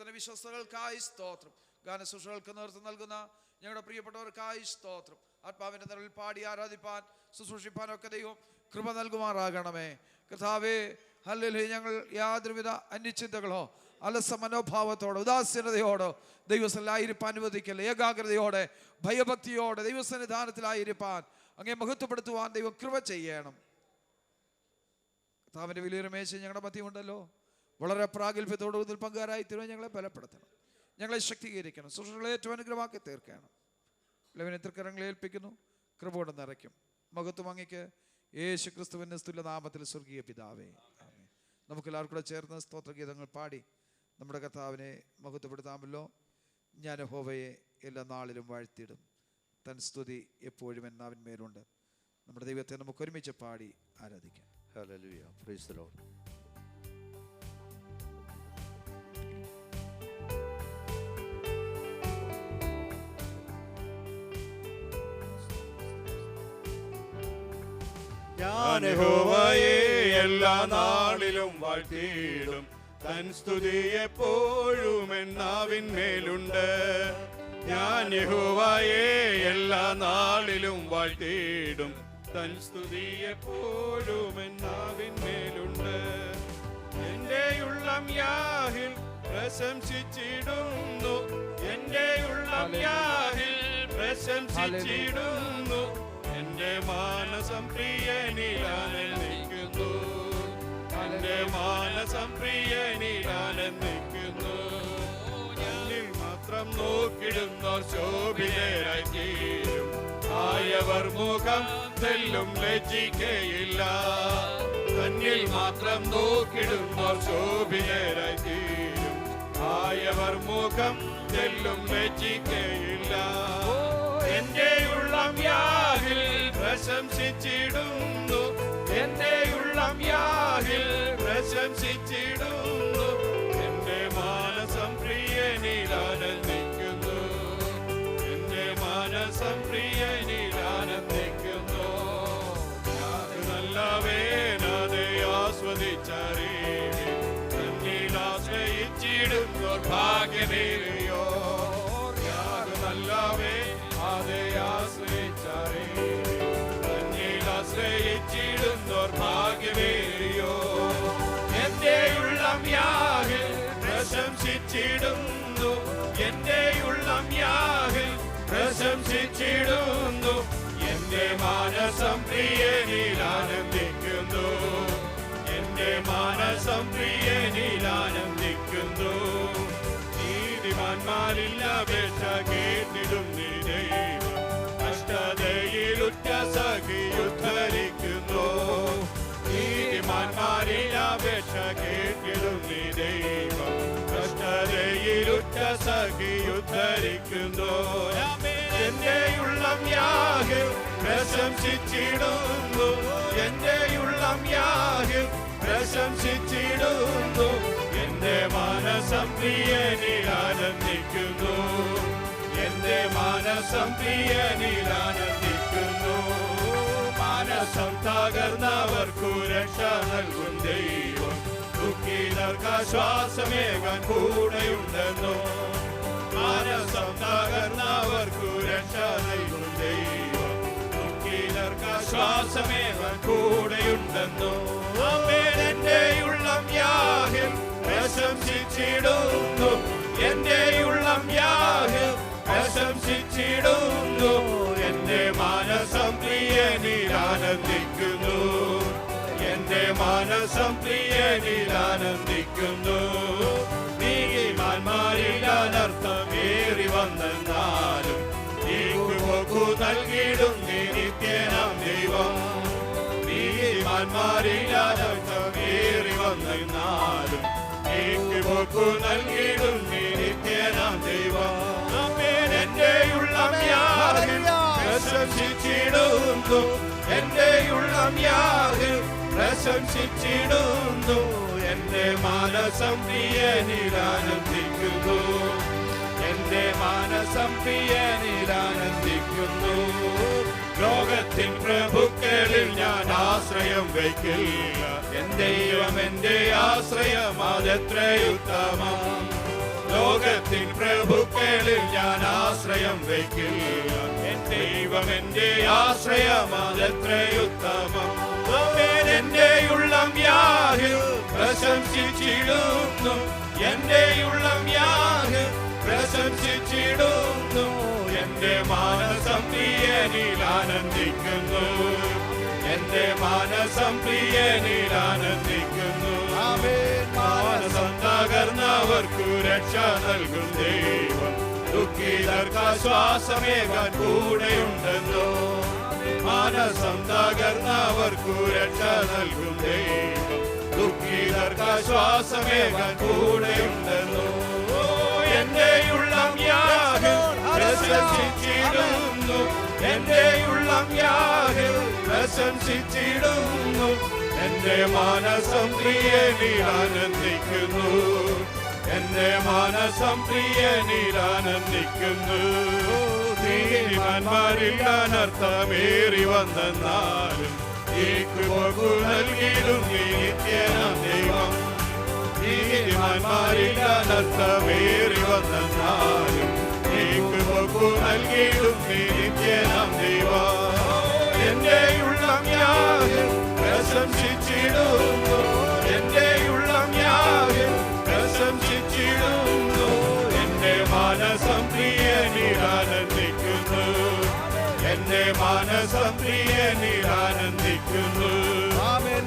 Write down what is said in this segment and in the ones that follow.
ദൈവത്തിന്റെ വിശ്വസ്തകൾക്കായി സ്തോത്രം. ഗാനശുശ്രൂഷകൾക്ക് നേതൃത്വം നൽകുന്ന ഞങ്ങളുടെ പ്രിയപ്പെട്ടവർക്കായി സ്തോത്രം. ആത്മാവിന്റെ നിറവിൽ പാടി ആരാധിപ്പാൻ ശുശ്രൂഷിപ്പാനൊക്കെ ദൈവം കൃപ നൽകുമാറാകണമേ. കർത്താവേ, ഹല്ലേലൂയ. ഞങ്ങൾ യാതൊരുവിധ അനിശ്ചിതകളോ അലസ മനോഭാവത്തോടെ ഉദാസീനതയോടെ ദൈവസന്നിധിയിലായിരിക്കാൻ അനുവദിക്കല്ലേ. ഏകാഗ്രതയോടെ ഭയഭക്തിയോടെ ദൈവസന്നിധാനത്തിലായിരിക്കാൻ അങ്ങേ മഹത്വപ്പെടുത്തുവാൻ ദൈവം കൃപ ചെയ്യണം. കർത്താവിന്റെ വലിയൊരു മേശ ഞങ്ങളുടെ മധ്യമുണ്ടല്ലോ. വളരെ പ്രാഗൽഭ്യത്തോടെ ഇതിൽ പങ്കുകാരായി തീരുവാൻ ഞങ്ങളെ ബലപ്പെടുത്തണം, ഞങ്ങളെ ശക്തീകരിക്കണം, ശുശ്രൂഷകളെ ഏറ്റവും അനുഗ്രഹമാക്കി തീർക്കണം. ഇളവിനെ തൃക്കരങ്ങളെ ഏൽപ്പിക്കുന്നു, കൃപ കൊണ്ട് നിറയ്ക്കും. മഹത്വം അങ്ങയ്ക്ക് യേശു ക്രിസ്തുവിന്റെ സ്തുല്യ നാമത്തിൽ സ്വർഗീയ പിതാവേ, ആമേൻ. നമുക്കെല്ലാവർക്കും കൂടെ ചേർന്ന് സ്തോത്രഗീതങ്ങൾ പാടി നമ്മുടെ കർത്താവിനെ മഹത്വപ്പെടുത്താമല്ലോ. ഞാൻ യഹോവയെ എല്ലാ നാളിലും വാഴ്ത്തിയിടും, തൻ സ്തുതി എപ്പോഴും എന്നാവിന്മേലുണ്ട്. നമ്മുടെ ദൈവത്തെ നമുക്ക് ഒരുമിച്ച് പാടി ആരാധിക്കാം. Hallelujah, praise the Lord. ഞാൻ യഹോവയെ എല്ലാ നാളിലും വാഴ്ത്തിയിടും, തൻ സ്തുതി എപ്പോഴും എന്നാവിന്മേലുണ്ട്. ഞാൻ യഹോവയെ എല്ലാ നാളിലും വാഴ്ത്തിയിടും, തൻ സ്തുതി എപ്പോഴും എന്നാവിന്മേലുണ്ട്. എന്റെ ഉള്ളം യാഹിൽ പ്രശംസിച്ചിടുന്നു, എന്റെ ഉള്ളം യാഹിൽ പ്രശംസിച്ചിടുന്നു. എന്റെ മാനസം പ്രിയനിലാനന്ദിക്കുന്നു, എന്റെ മാനസം പ്രിയനിലാനന്ദിക്കുന്നു. എന്നിൽ മാത്രം നോക്കിടുന്നോർ ശോഭിതരായി തീരും, ആയവർ മുഖം തെല്ലും ലജ്ജിക്കയില്ല. തന്നിൽ മാത്രം നോക്കിടുന്നോർ ശോഭിതരായി തീരും, ആയവർ മുഖം തെല്ലും ലജ്ജിക്കയില്ല. എന്റെ ഉള്ളം യാഹിൽ പ്രശംസിച്ചിടുന്നു, എന്റെ ഉള്ളം യാഹിൽ പ്രശംസിച്ചിടുന്നു. എന്റെ മാനസം പ്രിയനിലാനന്ദിക്കുന്നു, എന്റെ മാനസം പ്രിയനിലാനന്ദിക്കുന്നു. നല്ലവേനതെ ആസ്വദിച്ചറിവി, തന്നിൽ ആശ്രയിച്ചിടുന്നോർ ഭാഗ്യനേറിയോ. നല്ലവേ അതെ ആശ്രയിച്ചറിവി, തന്നിൽ ആശ്രയിച്ചിടുന്നോർ ഭാഗ്യമേറിയോ. എന്റെ ഉള്ളം യാഹിൽ പ്രശംസിച്ചിടുന്നു, എന്റെ ഉള്ളം യാഹിൽ പ്രശംസിച്ചിടുന്നു. എന്റെ മാനസം പ്രിയനിലാനന്ദിക്കുന്നു, എന്റെ മാനസം പ്രിയനിലാനന്ദിക്കുന്നു. നീതിമാന്മാരിൽ അപേക്ഷ കേട്ടിടും നീ ദൈവം, കഷ്ടതയിലുറ്റ സഖിയുദ്ധരിക്കുന്നു. നീതിമാന്മാരിൽ അപേക്ഷ കേട്ടിടും നീ ദൈവം, കഷ്ടതയിലുറ്റ സഖിയുദ്ധരിക്കുന്നു. എന്റെ ഉള്ളം യാഹിൽ പ്രശംസിച്ചിടുന്നു, എന്റെ ഉള്ളം യാഹിൽ പ്രശംസിച്ചിടുന്നു. എന്റെ മാനസം പ്രിയനിലാനന്ദിക്കുന്നു, എന്റെ മാനസം പ്രിയനിലാനന്ദിക്കുന്നു. മാനസം തകർന്നവർക്കു രക്ഷ നൽകും ദൈവം, ദുഃഖിതർക്ക് ആശ്വാസമേകാൻ കൂടെയുണ്ടെന്നോ. മാനസം തകർന്നവർക്കു രക്ഷ നൽകും ദൈവം, ദുഃഖിതർക്ക് ആശ്വാസമേകാൻ കൂടെയുണ്ടെന്നോ. എന്റെ ഉള്ളം യാഹിൽ പ്രശംസിച്ചിടുന്നു, എന്റെ ഉള്ളം യാഹിൽ പ്രശംസിച്ചിടുന്നു. എന്റെ മാനസം പ്രിയനിലാനന്ദിക്കുന്നു, എന്റെ മാനസം പ്രിയനിലാനന്ദിക്കുന്നു. നീതിമാന്മാരിൽ അനർത്ഥമേറി വന്നെന്നാലും നീക്കുപോക്കു നൽകിയിടും നീ നിത്യനാം ദൈവം. നീതിമാന്മാരിൽ അനർത്ഥമേറി വന്നെന്നാലും നീക്കുപോക്കു നൽകിയിടും നീ നിത്യനാം ദൈവം. എന്റെ ഉള്ളം യാഹിൽ പ്രശംസിച്ചിടുന്നു, എന്റെ ഉള്ളം യാഹിൽ പ്രശംസിച്ചിടുന്നു. എന്റെ മാനസം പ്രിയനിലാനന്ദിക്കുന്നു, എന്റെ മാനസം പ്രിയനിലാനന്ദിക്കുന്നു. ലോകത്തിൻ പ്രഭുക്കളിൽ ഞാൻ ആശ്രയം വയ്ക്കില്ല, എന്റെ ദൈവം എന്റെ ആശ്രയം അതെത്രയുത്തമം. ലോകത്തിൻ പ്രഭുക്കളിൽ ഞാൻ ആശ്രയം വയ്ക്കില്ല. എന്റെ ദൈവം എന്റെ ആശ്രയം, അതെത്രയുത്തമം. എന്റെ ഉള്ളം യാഹിൽ പ്രശംസിച്ചിടുന്നു, എന്റെ ഉള്ളം യാഹിൽ പ്രശംസിച്ചിടുന്നു. എന്റെ മാനസം പ്രിയനിൽ ആനന്ദിക്കുന്നു, എന്റെ മാനസം പ്രിയനിൽ ആനന്ദിക്കുന്നു. മാനസം തകർന്നവർക്കു രക്ഷ നൽകും ദൈവം, ദുഃഖിതർക്ക് ആശ്വാസമേകാൻ കൂടെയുണ്ടെന്നോ. മാനസം തകർന്നവർക്കു രക്ഷ നൽകും ദൈവം, ദുഃഖിതർക്ക് ആശ്വാസമേകാൻ കൂടെയുണ്ടെന്നോ. എന്റെ ഉള്ളം യാഹിൽ പ്രശംസിച്ചിടുന്നു, എന്റെ ഉള്ളം യാഹിൽ പ്രശംസിച്ചിടുന്നു. എന്റെ മാനസം പ്രിയനിൽ ആനന്ദിക്കുന്നു, എന്റെ മാനസം പ്രിയനിൽ ആനന്ദിക്കുന്നു. നീതിമാന്മാരിൽ അനർത്ഥമേറി വന്നെന്നാലും നീക്കുപോക്കു നൽകിയിടും നിത്യനാം ദൈവം. നീതിമാന്മാരിൽ അനർത്ഥമേറി വന്നെന്നാലും നീക്കുപോക്കു നൽകിയിടും നിത്യനാം ദൈവം. എന്റെ ഉള്ളം യാഹിൽ പ്രശംസിച്ചിടുന്നു, എന്റെ ഉള്ളം യാഹിൽ പ്രശംസിച്ചിടുന്നു. എന്റെ മാനസം പ്രിയനിൽ ആനന്ദിക്കുന്നു, എന്റെ മാനസം പ്രിയനിൽ ആനന്ദിക്കുന്നു.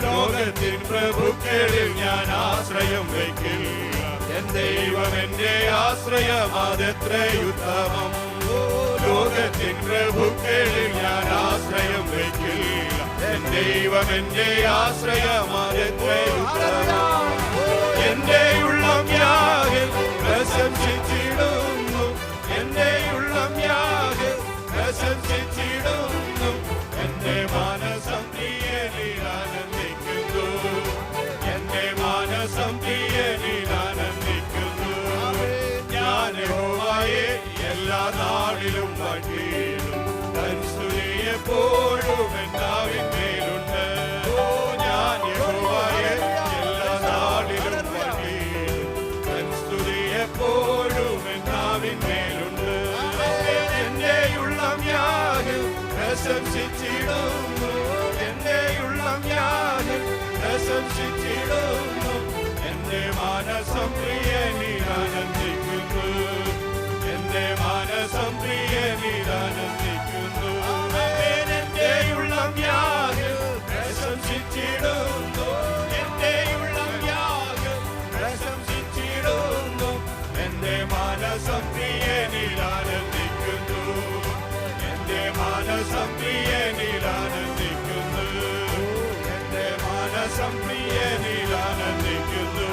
ലോകത്തിൻ പ്രഭുക്കളിൽ ഞാൻ ആശ്രയം വയ്ക്കില്ല, എൻ ദൈവം എന്റെ ആശ്രയം, അതെത്രയുത്തമം. ലോകത്തിൻ പ്രഭുക്കളിൽ ഞാൻ ആശ്രയം വയ്ക്കില്ല, എൻ ദൈവം എന്റെ ആശ്രയം, അതെത്രയുത്തമം. എന്റെ ഉള്ളം യാഹിൽ പ്രശംസിച്ചിടുന്നു, എന്റെ ഉള്ളം യാഹിൽ പ്രശംസിച്ചിടുന്നു. എന്റെ മാനസം പ്രിയനിൽ ആനന്ദിക്കുന്നു, എന്റെ മാനസം പ്രിയനിൽ ആനന്ദിക്കുന്നു. ഞാൻ യഹോവയെ എല്ലാ നാളിലും വാഴ്ത്തിയിടും, തൻ സ്തുതി എപ്പോഴും എന്നാവിന്മേലുണ്ട്. ഞാൻ യഹോവയെ എല്ലാ നാളിലും വാഴ്ത്തിയിടും, തൻ സ്തുതി എപ്പോഴും എന്നാവിന്മേലുണ്ട്. എന്റെ ഉള്ളം യാഹിൽ പ്രശംസിച്ചിടുന്നു, എന്റെ ഉള്ളം യാഹിൽ പ്രശംസിച്ചിടുന്നു. എന്റെ മാനസം പ്രിയനിൽ ആനന്ദിക്കുന്നു, എന്റെ മാനസം പ്രിയനിൽ ആനന്ദിക്കുന്നു. എന്റെ ഉള്ളം യാഹിൽ പ്രശംസിച്ചിടുന്നു, എന്റെ ഉള്ളം യാഹിൽ പ്രശംസിച്ചിടുന്നു. എന്റെ മാനസം പ്രിയനിൽ ആനന്ദിക്കുന്നു, എന്റെ മാനസം പ്രിയനിൽ ആനന്ദിക്കുന്നു. എന്റെ മാനസം പ്രിയനിൽ ആനന്ദിക്കുന്നു,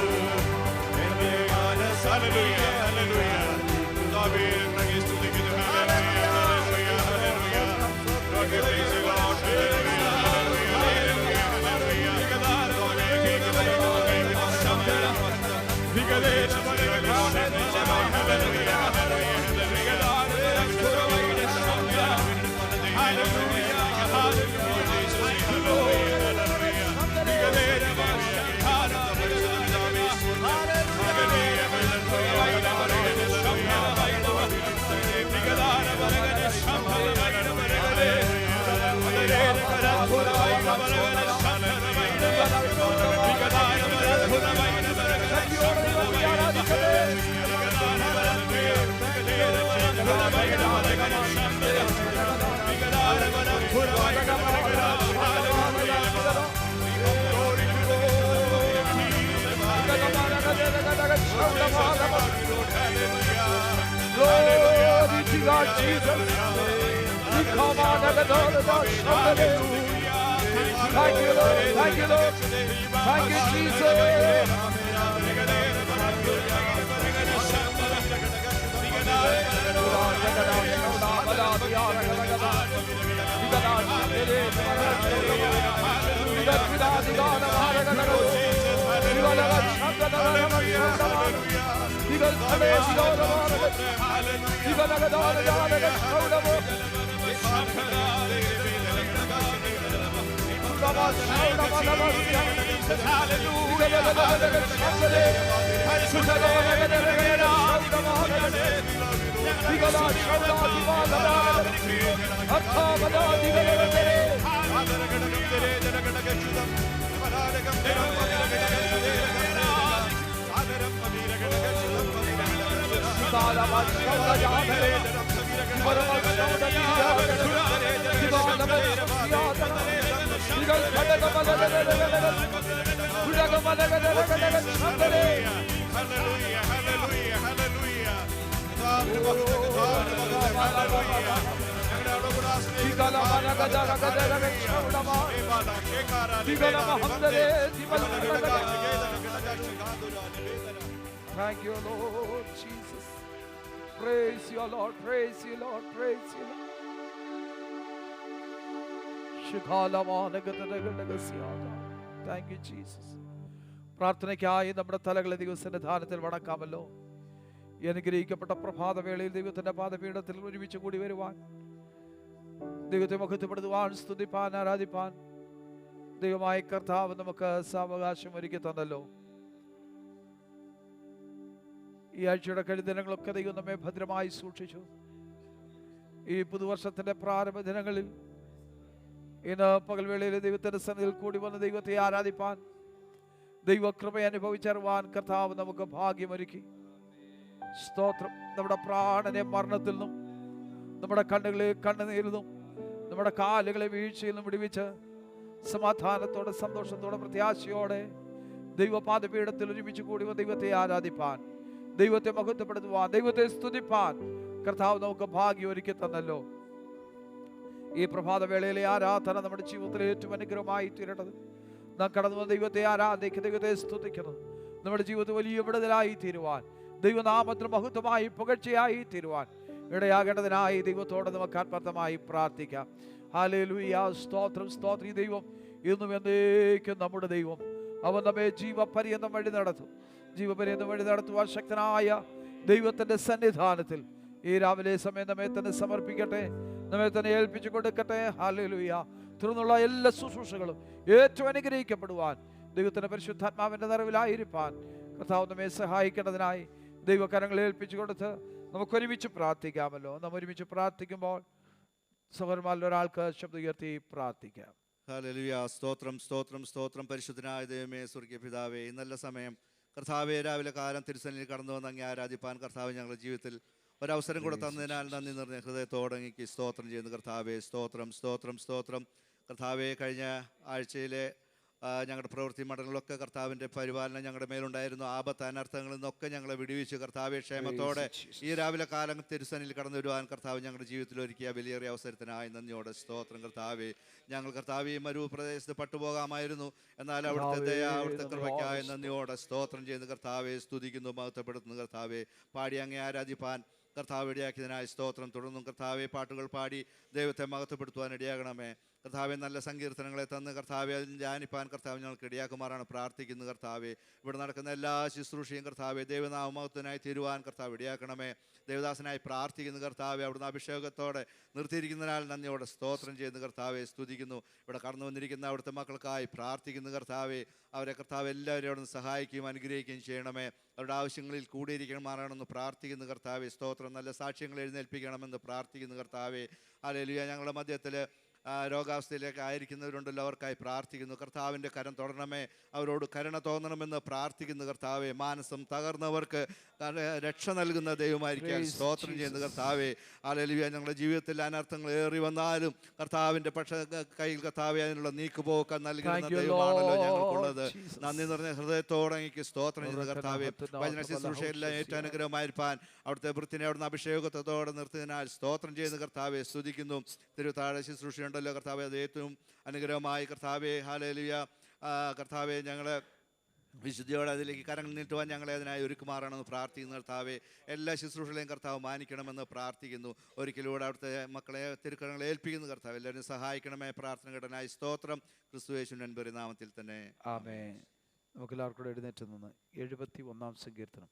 എന്റെ മാനസം. Hallelujah, hallelujah. കർത്താവേ, അങ്ങയെ സ്തുതിക്കുന്നു. Hallelujah, hallelujah, hallelujah. Lord, we praise you, Lord. Hallelujah, hallelujah, hallelujah, hallelujah. Glory to God, Jesus. We come on and adore God. Hallelujah. Thank you, Lord. Thank you, Lord. Thank you, Jesus. Hallelujah. Thank you, Lord Jesus. Praise you, Lord. Praise you, Lord. Praise you, Lord. Thank you, Jesus. പ്രാർത്ഥനയ്ക്കായി നമ്മുടെ തലകളെ ദൈവത്തിന്റെ ധാനത്തിൽ വണക്കാമല്ലോ. ഈ അനുഗ്രഹിക്കപ്പെട്ട പ്രഭാതവേളയിൽ ദൈവത്തിന്റെ പാദപീഠത്തിൽ ഒരുമിച്ച് കൂടി വരുവാൻ, ദൈവത്തെ മഹത്വപ്പെടുത്തുവാൻ, സ്തുതിപ്പാൻ, ആരാധിപ്പാൻ ദൈവമായ കർത്താവ് നമുക്ക് സാവകാശം ഒരുക്കി തന്നല്ലോ. ഈ ആഴ്ചയുടെ കഴിഞ്ഞ ദൈവം നമ്മെ ഭദ്രമായി സൂക്ഷിച്ചു. ഈ പുതുവർഷത്തിന്റെ പ്രാരംഭ ദിനങ്ങളിൽ ഇന്ന് പകൽവേളയിൽ ദൈവത്തിന്റെ സന്നിധിയിൽ കൂടി വന്ന് ദൈവത്തെ ആരാധിപ്പാൻ, ദൈവകൃപയെ അനുഭവിച്ചറിവാൻ കർത്താവ് നമുക്ക് ഭാഗ്യമൊരുക്കി. സ്തോത്രം. നമ്മുടെ പ്രാണനെ മരണത്തിൽ നിന്നും, നമ്മുടെ കണ്ണുകളെ കണ്ണുനീരിൽ നിന്നും, നമ്മുടെ കാലുകളെ വീഴ്ചയിൽ നിന്നും വിടുവിച്ച് സമാധാനത്തോടെ, സന്തോഷത്തോടെ, പ്രത്യാശയോടെ ദൈവപാദപീഠത്തിൽ ഒരുമിച്ച് കൂടി ദൈവത്തെ ആരാധിപ്പാൻ, ദൈവത്തെ മഹത്വപ്പെടുത്തുവാൻ, ദൈവത്തെ സ്തുതിപ്പാൻ കർത്താവ് നമുക്ക് ഭാഗ്യം ഒരുക്കി തന്നല്ലോ. ഈ പ്രഭാതവേളയിലെ ആരാധന നമ്മുടെ ജീവിതത്തിൽ ഏറ്റവും അനുഗ്രഹമായി തീരേണ്ടത്, നാം കടന്നു വന്ന ദൈവത്തെ ആരാധിക്കുക, ദൈവത്തെ സ്തുതിക്കുന്നത് നമ്മുടെ ജീവിതത്തിൽ വലിയ വിടുതലായി തീരുവാൻ, ദൈവനാമത്തിന് മഹത്വമായി പുകഴ്ചയായി തീരുവാൻ ഇടയാകേണ്ടതിനായി ദൈവത്തോട് നമുക്ക് ആത്മാർത്ഥമായി പ്രാർത്ഥിക്കാം. ഹല്ലേലൂയ. സ്തോത്രം, സ്തോത്രം. ഈ ദൈവം ഇന്നും എന്നേക്കും നമ്മുടെ ദൈവം. അവൻ നമ്മെ ജീവപര്യന്തം വഴി നടത്തും. ജീവപര്യന്തം വഴി നടത്തുവാൻ ശക്തനായ ദൈവത്തിന്റെ സന്നിധാനത്തിൽ ഈ രാവിലെ സമയം നമ്മെ തന്നെ സമർപ്പിക്കട്ടെ, നമ്മെ തന്നെ ഏൽപ്പിച്ചു കൊടുക്കട്ടെ. ഹല്ലേലൂയ. തുടർന്നുള്ള എല്ലാ ശുശ്രൂഷകളും ഏറ്റവും അനുഗ്രഹിക്കപ്പെടുവാൻ, ദൈവത്തിന്റെ പരിശുദ്ധാത്മാവിന്റെ നിറവിലായിരിക്കാൻ കർത്താവ് നമ്മെ സഹായിക്കേണ്ടതിനായി ദൈവകരങ്ങളെ ഏൽപ്പിച്ചു കൊടുത്ത് നമുക്ക് ഒരുമിച്ച് പ്രാർത്ഥിക്കാമല്ലോ. നാം ഒരുമിച്ച് പ്രാർത്ഥിക്കുമ്പോൾ സഹോദരന്മാരിൽ ഒരാൾക്ക് ശബ്ദം ഉയർത്തി പ്രാർത്ഥിക്കാം. ഹല്ലേലൂയ. സ്തോത്രം, സ്തോത്രം, സ്തോത്രം. പരിശുദ്ധനായ ദൈവമേ, സ്വർഗീയ പിതാവേ, ഈ നല്ല സമയം കർത്താവേ, രാവിലെ കാലം തിരുസന്നിധിയിൽ കടന്നു വന്ന് അങ്ങേ ആരാധിപ്പാൻ കർത്താവ് ഞങ്ങളുടെ ജീവിതത്തിൽ ഒരവസരം കൂടെ തന്നതിനാൽ നന്ദി നിറഞ്ഞ ഹൃദയത്തോടെ അങ്ങേക്ക് സ്തോത്രം ചെയ്യുന്നു കർത്താവേ. സ്തോത്രം, സ്തോത്രം, സ്തോത്രം. കർത്താവേ, കഴിഞ്ഞ ആഴ്ചയിലെ ഞങ്ങളുടെ പ്രവൃത്തി മണ്ഡലങ്ങളൊക്കെ കർത്താവിൻ്റെ പരിപാലനം ഞങ്ങളുടെ മേലുണ്ടായിരുന്നു. ആപത്ത് അനർത്ഥങ്ങളിൽ നിന്നൊക്കെ ഞങ്ങളെ വിടുവിച്ച് കർത്താവെ ക്ഷേമത്തോടെ ഈ രാവിലെ കാലം തിരുസന്നിധിയിൽ കടന്നു വരുവാൻ കർത്താവ് ഞങ്ങളുടെ ജീവിതത്തിൽ ഒരുക്കിയ വലിയേറിയ അവസരത്തിനായി നന്ദിയോടെ സ്തോത്രം കർത്താവെ. ഞങ്ങൾ കർത്താവ് ഈ മരുപ്രദേശത്ത് പട്ടുപോകാമായിരുന്നു, എന്നാൽ അവിടുത്തെ ദയ, അവിടുത്തെ കൃപയ്ക്കായി നന്ദിയോടെ സ്തോത്രം ചെയ്യുന്ന കർത്താവെ സ്തുതിക്കുന്നു, മഹത്വപ്പെടുത്തുന്നു കർത്താവെ. പാടി അങ്ങേ ആരാധിപ്പാൻ കർത്താവ് ഇടയാക്കിയതിനായി സ്തോത്രം. തുടർന്നും കർത്താവെ പാട്ടുകൾ പാടി ദൈവത്തെ മഹത്വപ്പെടുത്തുവാൻ ഇടയാകണമേ. കർത്താവെ, നല്ല സങ്കീർത്തനങ്ങളെ തന്ന് കർത്താവെ അതിന് ധ്യാനിപ്പാൻ കർത്താവ് ഞങ്ങൾക്ക് ഇടയാക്കുമാറാണ് പ്രാർത്ഥിക്കുന്നു കർത്താവെ. ഇവിടെ നടക്കുന്ന എല്ലാ ശുശ്രൂഷയും കർത്താവെ ദൈവനാമമഹത്വത്തിനായി തീരുവാൻ കർത്താവ് ഇടയാക്കണമേ. ദേവദാസനായി പ്രാർത്ഥിക്കുന്നു കർത്താവെ. അവിടുന്ന് അഭിഷേകത്തോടെ നിർത്തിയിരിക്കുന്നതിനാൽ നന്ദിയോടെ സ്തോത്രം ചെയ്യുന്ന കർത്താവെ സ്തുതിക്കുന്നു. ഇവിടെ കടന്നു വന്നിരിക്കുന്ന അവിടുത്തെ മക്കൾക്കായി പ്രാർത്ഥിക്കുന്നു കർത്താവെ. അവരെ കർത്താവ് എല്ലാവരും അവിടുന്ന് സഹായിക്കുകയും അനുഗ്രഹിക്കുകയും ചെയ്യണമേ. അവരുടെ ആവശ്യങ്ങളിൽ കൂടിയിരിക്കണമാറാണെന്ന് പ്രാർത്ഥിക്കുന്നു കർത്താവെ സ്തോത്രം. നല്ല സാക്ഷ്യങ്ങൾ എഴുന്നേൽപ്പിക്കണമെന്ന് പ്രാർത്ഥിക്കുന്നു കർത്താവെ. ഹല്ലേലൂയ. ഞങ്ങളുടെ മധ്യത്തിൽ രോഗാവസ്ഥയിലേക്ക് ആയിരിക്കുന്നവരുണ്ടല്ലോ, അവർക്കായി പ്രാർത്ഥിക്കുന്നു. കർത്താവിൻ്റെ കരം തുടരണമേ, അവരോട് കരുണ തോന്നണമെന്ന് പ്രാർത്ഥിക്കുന്നു കർത്താവെ. മാനസം തകർന്നവർക്ക് രക്ഷ നൽകുന്ന ദൈവമായിരിക്കാൻ സ്തോത്രം ചെയ്യുന്ന കർത്താവെ. ഹല്ലേലൂയ. ഞങ്ങളുടെ ജീവിതത്തിൽ അനർത്ഥങ്ങൾ ഏറി വന്നാലും കർത്താവിൻ്റെ കയ്യിൽ കർത്താവെ അതിനുള്ള നീക്കുപോക്ക് നൽകുന്ന ദൈവമാണല്ലോ ഞങ്ങൾക്കുള്ളത്. നന്ദി നിറഞ്ഞ ഹൃദയത്തോടെ എനിക്ക് സ്തോത്രം ചെയ്യുന്ന കർത്താവെ. വചന ശുശ്രൂഷയെല്ലാം ഏറ്റവും അനുഗ്രഹമായിരിക്കാൻ അവിടുത്തെ വൃത്തിനെ അവിടുന്ന് അഭിഷേകത്തോടെ നിർത്തിയതിനാൽ സ്തോത്രം ചെയ്യുന്ന കർത്താവെ സ്തുതിക്കുന്നു. തിരുത്താഴ ശുശ്രൂഷയുണ്ടല്ലോ കർത്താവെ, അത് ഏറ്റവും അനുഗ്രഹമായി കർത്താവെ. ഹല്ലേലൂയ. കർത്താവെ, ഞങ്ങളെ വിശുദ്ധിയോടെ അതിലേക്ക് കരങ്ങൾ നീട്ടുവാൻ ഞങ്ങളെ അതിനായി ഒരുക്കുമാറാണെന്ന് പ്രാർത്ഥിക്കുന്നു കർത്താവെ. എല്ലാ ശുശ്രൂഷകളെയും കർത്താവ് മാനിക്കണമെന്ന് പ്രാർത്ഥിക്കുന്നു. ഒരിക്കലൂടെ അവിടുത്തെ മക്കളെ തിരുക്കരങ്ങളെ ഏൽപ്പിക്കുന്നു കർത്താവ്. എല്ലാവരും സഹായിക്കണമേ. പ്രാർത്ഥന ഘടനായി സ്തോത്രം. ക്രിസ്തുയേശുവിൻ അൻപൊരു നാമത്തിൽ തന്നെ ആമേൻ. നമുക്കെല്ലാവർക്കും എഴുന്നേറ്റ് നിന്ന് 71 സങ്കീർത്തനം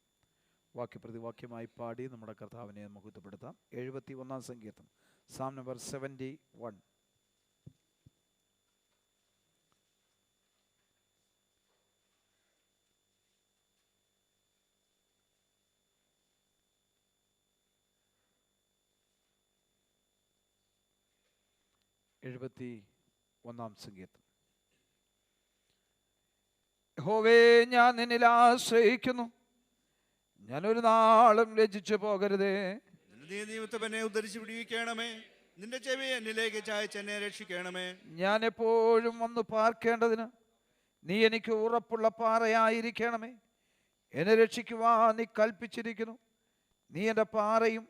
വാക്യപ്രതിവാക്യമായി പാടി നമ്മുടെ കർത്താവിനെ മഹത്വപ്പെടുത്താം. 71 സങ്കീർത്തനം, സാം നമ്പർ 71. 71 സംഗീതം. യഹോവേ, ഞാൻ നിന്നിൽ ആശ്രയിക്കുന്നു, ഞാൻ ഒരു നാളും ലജ്ജിച്ചു പോകരുതേ. നീ നിമിത്തം എന്നെ ഉദ്ധരിച്ച് വിടുവിക്കണമേ, നിന്റെ ചെവി എന്നിലേക്ക് ചായച്ച് എന്നെ രക്ഷിക്കണമേ. ഞാൻ എപ്പോഴും വന്ന് പാർക്കേണ്ടതിന് നീ എനിക്ക് ഉറപ്പുള്ള പാറയായിരിക്കണമേ. എന്നെ രക്ഷിക്കുവാൻ നീ കൽപ്പിച്ചിരിക്കുന്നു. നീ എൻ്റെ പാറയും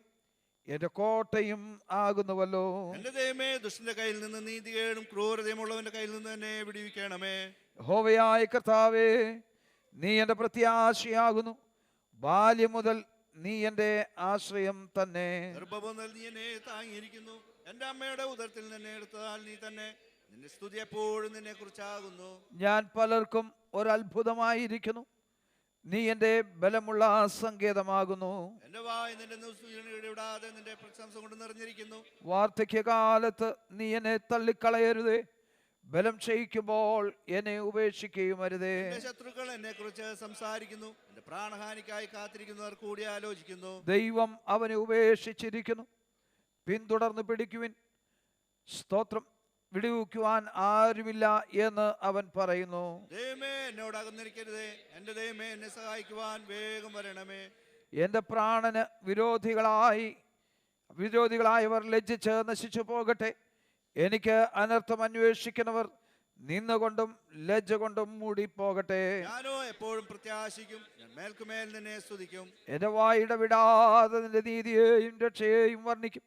എൻ്റെ കോട്ടയും ആകുന്നുവല്ലോ. എന്റെ ദൈവമേ, ദുഷ്ടന്റെ കയ്യിൽ നിന്ന് നീതികേടും ക്രൂരതയുമുള്ളവന്റെ കയ്യിൽ നിന്ന് എന്നെ വിടുവിക്കണമേ. യഹോവയായ കർത്താവേ, നീ എൻ്റെ പ്രത്യാശയാകുന്നു. ബാല്യം മുതൽ നീ എൻ്റെ ആശ്രയം തന്നെ. ഗർഭം മുതൽ നീ എന്നെ താങ്ങിയിരിക്കുന്നു. എന്റെ അമ്മയുടെ ഉദരത്തിൽ നിന്നെ എടുത്താൽ നീ തന്നെ. നിന്റെ സ്തുതി എപ്പോഴും നിന്നെ കുറിച്ചാകുന്നു. ഞാൻ പലർക്കും ഒരത്ഭുതമായിരിക്കുന്നു. നീ എൻ്റെ ബലമുള്ള സങ്കേതമാകുന്നു. എന്റെ വായ് നിന്റെ ഇടവിടാതെ നിന്റെ പ്രശംസ കൊണ്ട് നിറഞ്ഞിരിക്കുന്നു. വാർദ്ധക്യകാലത്ത് നീ എന്നെ തള്ളിക്കളയരുതേ. ബലം ക്ഷയിക്കുമ്പോൾ എന്നെ ഉപേക്ഷിക്കുകയും അരുതേ. എന്റെ ശത്രുക്കൾ എന്നെ കുറിച്ച് സംസാരിക്കുന്നു. എന്റെ പ്രാണഹാനിക്കായി കാത്തിരിക്കുന്നവർ കൂടി ആലോചിക്കുന്നു. ദൈവം അവനെ ഉപേക്ഷിച്ചിരിക്കുന്നു, പിന്തുടർന്ന് പിടിക്കുവിൻ. സ്തോത്രം, വിടുവിക്കുവാൻ ആരുമില്ല എന്ന് അവൻ പറയുന്നു. ദൈവമേ, എന്നോട് അകന്നിരിക്കരുതേ. എന്റെ ദൈവമേ, എന്നെ സഹായിക്കുവാൻ വേഗം വരണമേ. എൻ്റെ പ്രാണന് വിരോധികളായവർ ലജ്ജിച്ച് നശിച്ചു പോകട്ടെ. എനിക്ക് അനർത്ഥം അന്വേഷിക്കുന്നവർ നിന്നുകൊണ്ടും ലജ്ജ കൊണ്ടും മൂടിപ്പോകട്ടെ. ഞാനോ എപ്പോഴും പ്രത്യാശിക്കും, ഞാൻ മേൽക്കുമേൽ നിന്നെ സ്തുതിക്കും. എൻ്റെ വായുടെ വിടാതെ നിന്റെ നീതിയെയും രക്ഷയെയും വർണ്ണിക്കും.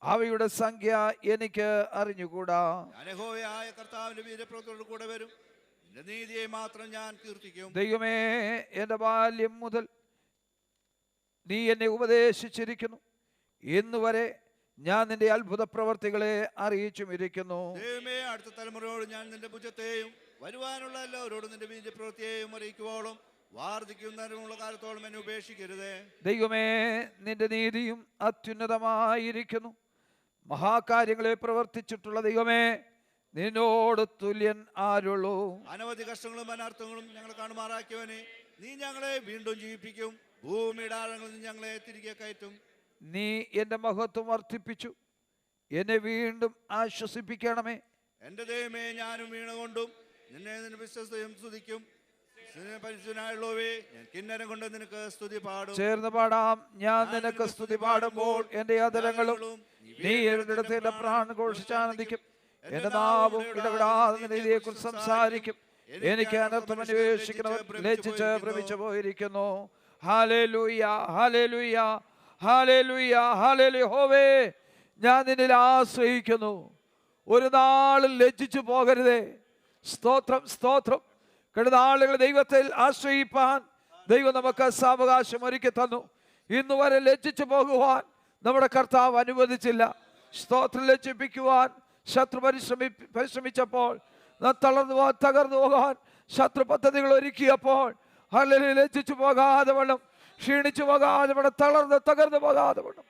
അവയുടെ സംഖ്യ എനിക്ക് അറിഞ്ഞുകൂടാ. ഞാൻ യഹോവയായ കർത്താവിന്റെ വീരപ്രവൃത്തിയോട് കൂടെ വരും. നിന്റെ നീതിയെ മാത്രം ഞാൻ കീർത്തിക്കും. ദൈവമേ, എൻ്റെ ബാല്യം മുതൽ നീ എന്നെ ഉപദേശിച്ചിരിക്കുന്നു. ഇന്നുവരെ ഞാൻ നിന്റെ അത്ഭുത പ്രവർത്തികളെ അറിയിച്ചും ഇരിക്കുന്നു. ദൈവമേ, അടുത്ത തലമുറയോട് ഞാൻ നിന്റെ ഭുജത്തെയും വരുവാനുള്ള എല്ലാവരോടും നിന്റെ വീര്യപ്രവൃത്തിയെയും അറിയിക്കുവോളം വാർദ്ധക്യമുള്ള കാലത്തോളം എന്നെ ഉപേക്ഷിക്കരുതേ. ദൈവമേ, നിന്റെ നീതിയും അത്യുന്നതമായിരിക്കുന്നു. മഹാകാര്യങ്ങളെ പ്രവർത്തിച്ചിട്ടുള്ള ദൈവമേ, നിന്നോട് തുല്യൻ ആരുള്ളൂ. അനവധി കഷ്ടങ്ങളും അനർത്ഥങ്ങളും ഞങ്ങൾ കാണുമാറാക്കിയവനെ, നീ ഞങ്ങളെ വീണ്ടും ജീവിപ്പിക്കും. ഭൂമിയുടെ ആഴങ്ങളിൽ നിന്ന് ഞങ്ങളെ തിരികെ കയറ്റും. നീ എൻ്റെ മഹത്വം വർദ്ധിപ്പിച്ചു, എന്നെ വീണ്ടും ആശ്വസിപ്പിക്കണമേ. എന്റെ ദൈവമേ, ഞാനും വീണുകൊണ്ടും നിന്നെ നിന്റെ വിശ്വസ്തയും സ്തുതിക്കും. പരിശുദ്ധനായുള്ളവേ, ഞാൻ കിന്നരം കൊണ്ട് നിനക്ക് സ്തുതി പാടും. ചേർന്ന് പാടാം. ഞാൻ നിനക്ക് സ്തുതി പാടുമ്പോൾ എൻ്റെ അധരങ്ങളും നീ എഴുന്നിടത്ത് എൻ്റെ പ്രാണൻ ഘോഷിച്ചാനന്ദിക്കും. എൻ്റെ നാവും ഇടപെടാതെ നിന്നെക്കുറിച്ച് സംസാരിക്കും. എനിക്ക് അനർത്ഥം അന്വേഷിക്കുന്നവർ ലജ്ജിച്ച് ഭ്രമിച്ചു പോയിരിക്കുന്നു. Hallelujah, hallelujah, hallelujah, hallelujah. യഹോവേ, ഞാൻ നിന്നിൽ ആശ്രയിക്കുന്നു, ഒരു നാളും ലജ്ജിച്ചു പോകരുതേ. സ്തോത്രം, സ്തോത്രം. കഴിഞ്ഞ ആളുകൾ ദൈവത്തിൽ ആശ്രയിപ്പാൻ ദൈവം നമുക്ക് സാവകാശം ഒരുക്കി തന്നു. ഇന്ന് വരെ ലജ്ജിച്ചു പോകുവാൻ നമ്മുടെ കർത്താവ് അനുവദിച്ചില്ല. സ്തോത്രം, ലജ്ജിപ്പിക്കുവാൻ ശത്രു പരിശ്രമിച്ചപ്പോൾ, തകർന്നു പോകാൻ ശത്രു പദ്ധതികൾ ഒരുക്കിയപ്പോൾ, ഹല്ലേലൂയ, ലജ്ജിച്ചു പോകാതെ വണ്ണം, ക്ഷീണിച്ചു പോകാതെ വണ്ണം, തകർന്നു പോകാതെ വണ്ണം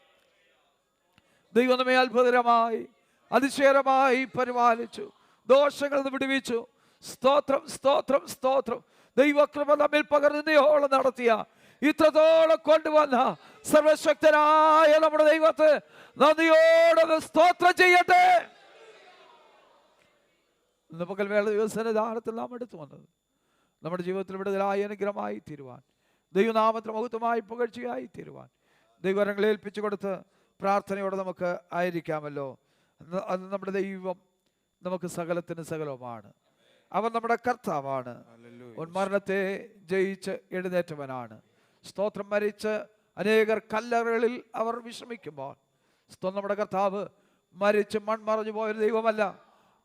ദൈവം നമ്മെ അത്ഭുതകരമായി അതിശയകരമായി പരിപാലിച്ചു. ദോഷങ്ങളിൽ നിന്ന് വിടുവിച്ചു. സ്തോത്രം, സ്തോത്രം, സ്തോത്രം. ദൈവകൃപ നമ്മിൽ പകർന്നയോളം നടത്തിയ, ഇത്രത്തോളം കൊണ്ടുവന്ന സർവശക്തനായ നമ്മുടെ ദൈവത്തെ നന്ദിയോടെ സ്തോത്രം ചെയ്യട്ടെ. ഇന്ന് പകൽവേള ദിവസത്തിൽ നാം എടുത്തു വന്നത് നമ്മുടെ ജീവിതത്തിൽ വിടുതലായി അനുഗ്രഹമായി തീരുവാൻ, ദൈവനാമത്തിൽ മഹത്വമായി പുകഴ്ചയായി തീരുവാൻ ദൈവകരങ്ങളെ ഏൽപ്പിച്ചു കൊടുത്ത് പ്രാർത്ഥനയോടെ നമുക്ക് ആയിരിക്കാമല്ലോ. അത് നമ്മുടെ ദൈവം നമുക്ക് സകലത്തിന് സകലവുമാണ്. അവൻ നമ്മുടെ കർത്താവാണ്. മരണത്തെ ജയിച്ച് എഴുന്നേറ്റവനാണ്. സ്തോത്രം. മരിച്ച് അനേകർ കല്ലറകളിൽ അവർ വിശ്രമിക്കുമ്പോൾ, നമ്മുടെ കർത്താവ് മരിച്ച് മൺമറഞ്ഞു പോയൊരു ദൈവമല്ല.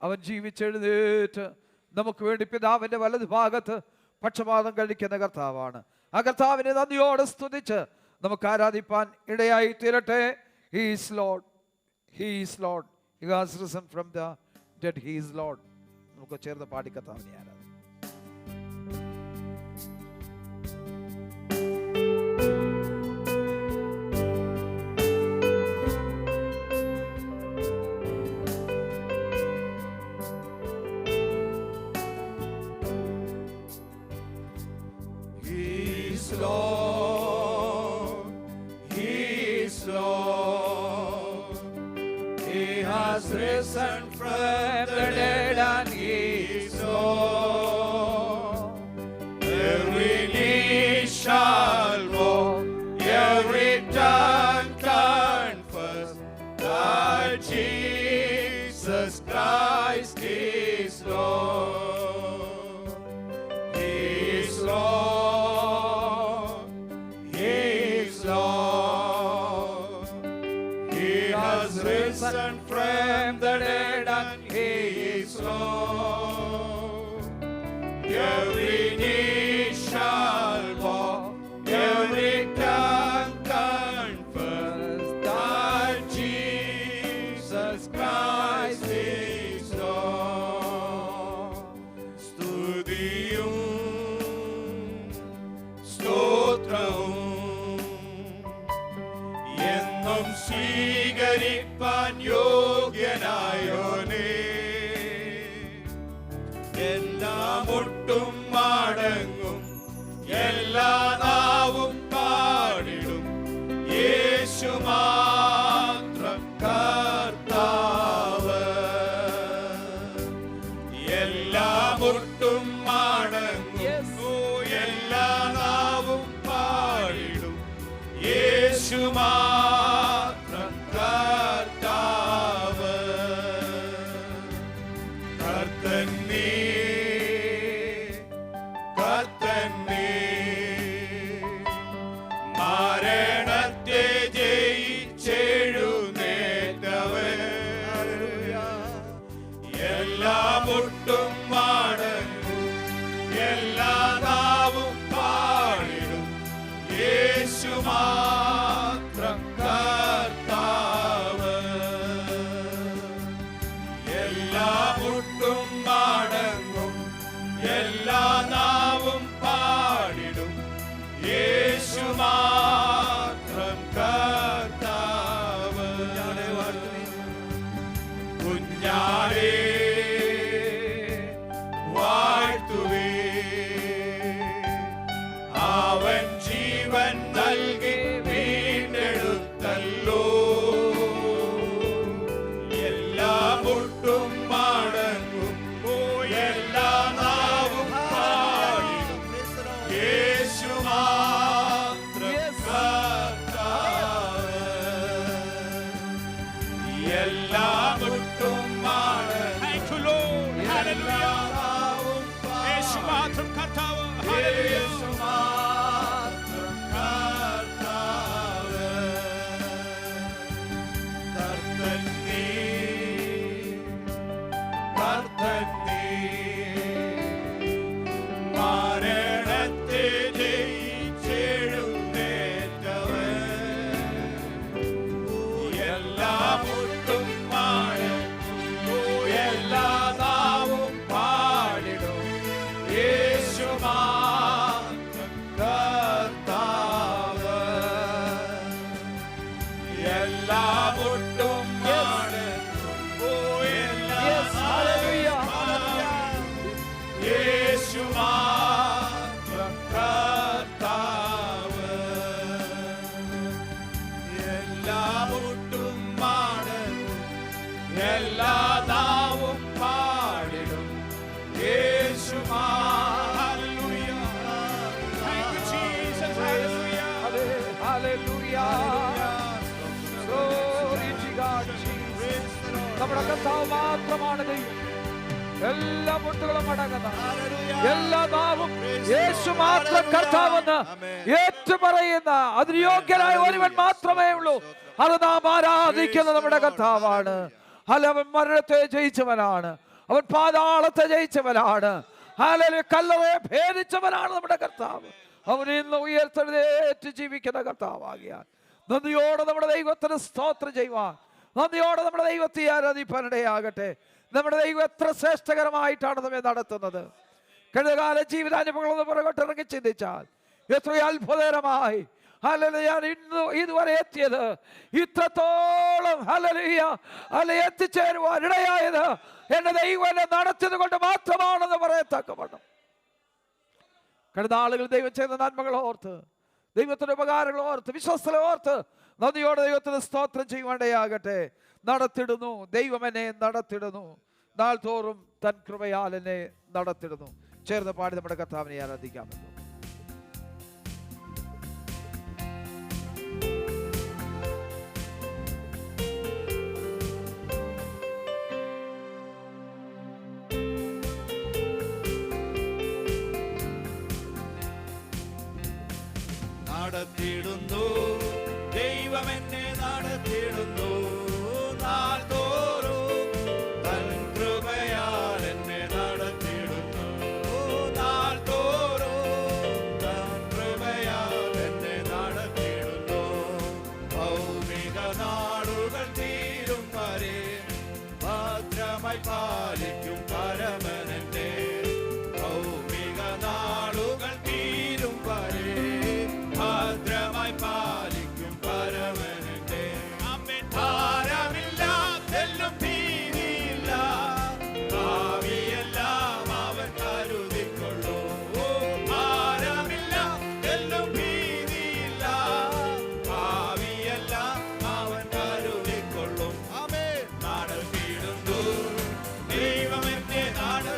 അവൻ ജീവിച്ചെഴുന്നേറ്റ് നമുക്ക് വേണ്ടി പിതാവിൻ്റെ വലതു ഭാഗത്ത് പക്ഷപാതം കഴിക്കുന്ന കർത്താവാണ്. ആ കർത്താവിനെ നന്ദിയോടെ സ്തുതിച്ച് നമുക്ക് ആരാധിപ്പാൻ ഇടയായി തീരട്ടെ. He is Lord. He is Lord. He has risen from the dead. He is Lord. നമുക്ക് ചേർന്ന് പാടി കർത്താവിനെ ആരാധിക്കാം. Risen from from the dead and He rose. Every knee shall bow, every tongue confess that Jesus Christ is Lord. He is Lord. He is Lord. He has risen from the dead and He is Lord. Every knee shall bow, every tongue confess that Jesus Christ is Lord. സ്തുതിയും സ്തോത്രവും എന്നും സ്വീകരിപ്പാൻ യോഗ്യനായോനേ, എല്ലാ മുട്ടും മടങ്ങും, എല്ലാ നാവും പാടിടും, യേശു മാത്രം കർത്താവ്. എല്ലാ മുട്ടും മടങ്ങും, എല്ലാ നാവും പാടിടും, യേശു മാത്രം കർത്താവ്. കർത്തൻ നീ, കർത്തൻ നീ, മരണത്തെ ജയിച്ചെഴുന്നേറ്റവൻ. എല്ലാ മുട്ടും മടങ്ങും, എല്ലാ നാവും പാടിടും, യേശു മാത്രം കർത്താവ്. എല്ലാ മുട്ടും മടങ്ങും, എല്ലാ നാവും പാടിടും, യേശു മാത്രം കർത്താവ്. കുഞ്ഞാടേ വാഴ്ത്തുവേ, അവൻ ജീവൻ നൽകി വീണ്ടെടുത്തല്ലോ. എല്ലാ മുട്ടും മടങ്ങും, എല്ലാ നാവും പാടിടും, യേശു മാത്രം കർത്താവ്. എല്ലാ മുട്ടും മടങ്ങും, എല്ലാ നാവും പാടിടും, യേശു മാത്രം കർത്താവ്. കർത്തൻ നീ, കർത്തൻ നീ, മരണത്തെ ജയിച്ചെഴുന്നേറ്റവൻ. എല്ലാ മുട്ടും മടങ്ങും, എല്ലാ നാവും പാടിടും, യേശു മാത്രം കർത്താവ്. എല്ലാ മുട്ടും മടങ്ങും, എല്ലാ നാവും പാടിടും, യേശു മാത്രം കർത്താവ്. എല്ലാ മുട്ടും മടങ്ങും, എല്ലാ നാവും പാടിടും, യേശു നമ്മുടെ കർത്താവ് മാത്രമാണ് ദൈവം. എല്ലാ മുട്ടുകളും അടങ്ങുന്ന, എല്ലാ നാവും യേശു മാത്രം കർത്താവെന്ന് ഏറ്റുപറയുന്ന അതിന് യോഗ്യനായ ഒരുവൻ മാത്രമേ ഉള്ളൂ. അത് നാം ആരാധിക്കുന്ന നമ്മുടെ കർത്താവാണ്. അവൻ മരണത്തെ ജയിച്ചവനാണ്, അവൻ പാതാളത്തെ ജയിച്ചവനാണ്, കല്ലറയെ ഭേദിച്ചവനാണ് നമ്മുടെ കർത്താവ്. അവൻ ഇന്ന് ഉയർത്തെഴുന്നേറ്റ് ജീവിക്കുന്ന കർത്താവാകിയാൽ നന്ദിയോടെ നമ്മുടെ ദൈവത്തിന് സ്തോത്രം ചെയ്യുവാൻ, നന്ദിയോടെ നമ്മുടെ ദൈവത്തെ ആരാധിപ്പാനിടയാകട്ടെ. നമ്മുടെ ദൈവം എത്ര ശ്രേഷ്ഠകരമായിട്ടാണ് നമ്മെ നടത്തുന്നത്. കഴിഞ്ഞകാല ജീവിതാനുഭവങ്ങളൊന്ന് പുറകോട്ടിറങ്ങി ചിന്തിച്ചാൽ എത്രയോ അത്ഭുതകരമായി ഞാൻ ഇതുവരെ എത്തിയത്, ഇത്രത്തോളം എത്തിച്ചേരുവാൻ ഇടയായത് എന്റെ ദൈവം എന്നെ നടത്തിയത് കൊണ്ട് മാത്രമാണെന്ന് പറയത്തക്കവണ്ണം കഴിഞ്ഞ ആളുകൾ ദൈവം ചെയ്ത നന്മകൾ ഓർത്ത്, ദൈവത്തിന്റെ ഉപകാരങ്ങൾ ഓർത്ത്, വിശ്വസ്തത ഓർത്ത് നന്ദിയോടെ ദൈവത്തിന് സ്തോത്രം ചെയ്യുവാനിടയാകട്ടെ. നടത്തിടുന്നു, ദൈവം എന്നെ നടത്തിടുന്നു. നാൾ തോറും തൻ കൃപയാൽ എന്നെ നടത്തിടുന്നു. ചേർന്ന് പാടി നമ്മുടെ കർത്താവിനെ ആരാധിക്കാമല്ലോ. നടത്തിടുന്നു ദൈവം എന്നെ നടത്തിടുന്നു നാൾ തോറും തൻ കൃപയാൽ എന്നെ നടത്തിടുന്നു നാൾ തോറും തൻ കൃപയാൽ എന്നെ നടത്തിടുന്നു ഭൗമിക നാടുകൾ തീരും വരെ ഭദ്രമായി പാലിക്കും പരമനന്റെ ഭൗമിക നാടുകൾ തീരും വരെ ഭദ്രമായി പാലിക്കും പരമനന്റെ ഭാരമില്ല തെല്ലും ഭീതിയില്ല ഭാവിയെല്ലാം അവൻ കരുതിക്കൊള്ളൂ ഭാരമില്ല തെല്ലും ഭീതിയില്ല ഭാവിയെല്ലാം അവൻ കരുതിക്കൊള്ളും ആമേൻ നടത്തിയിടുന്നു ദൈവം എന്നെ നടത്തിയിടുന്നു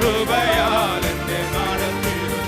കൃപയാൽ എന്നെ നടത്തിയിരുന്നു.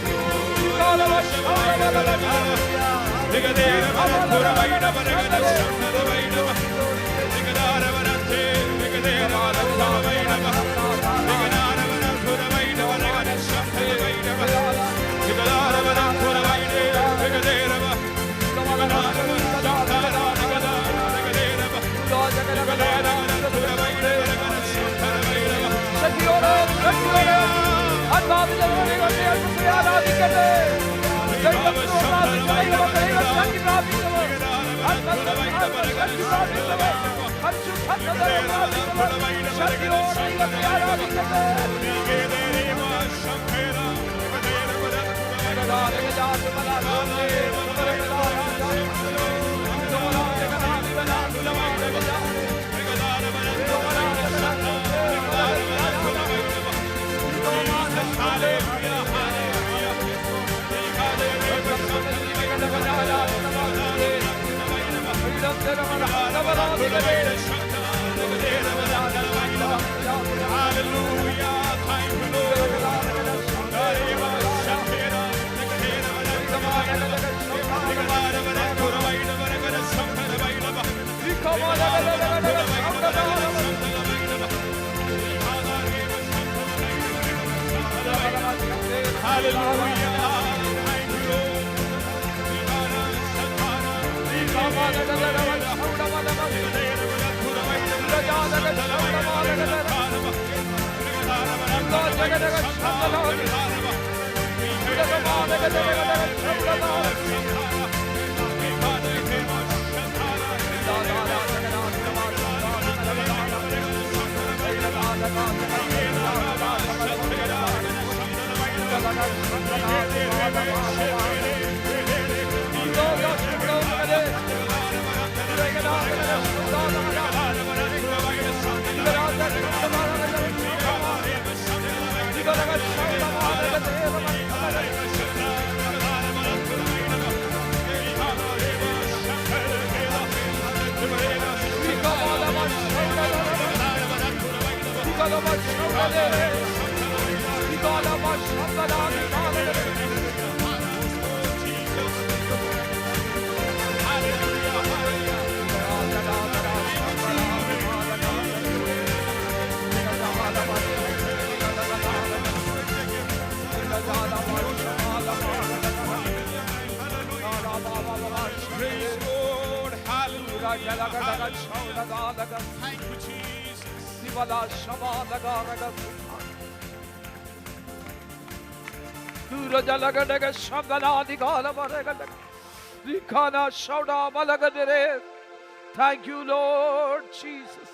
Thank you, Thank you, Lord Jesus.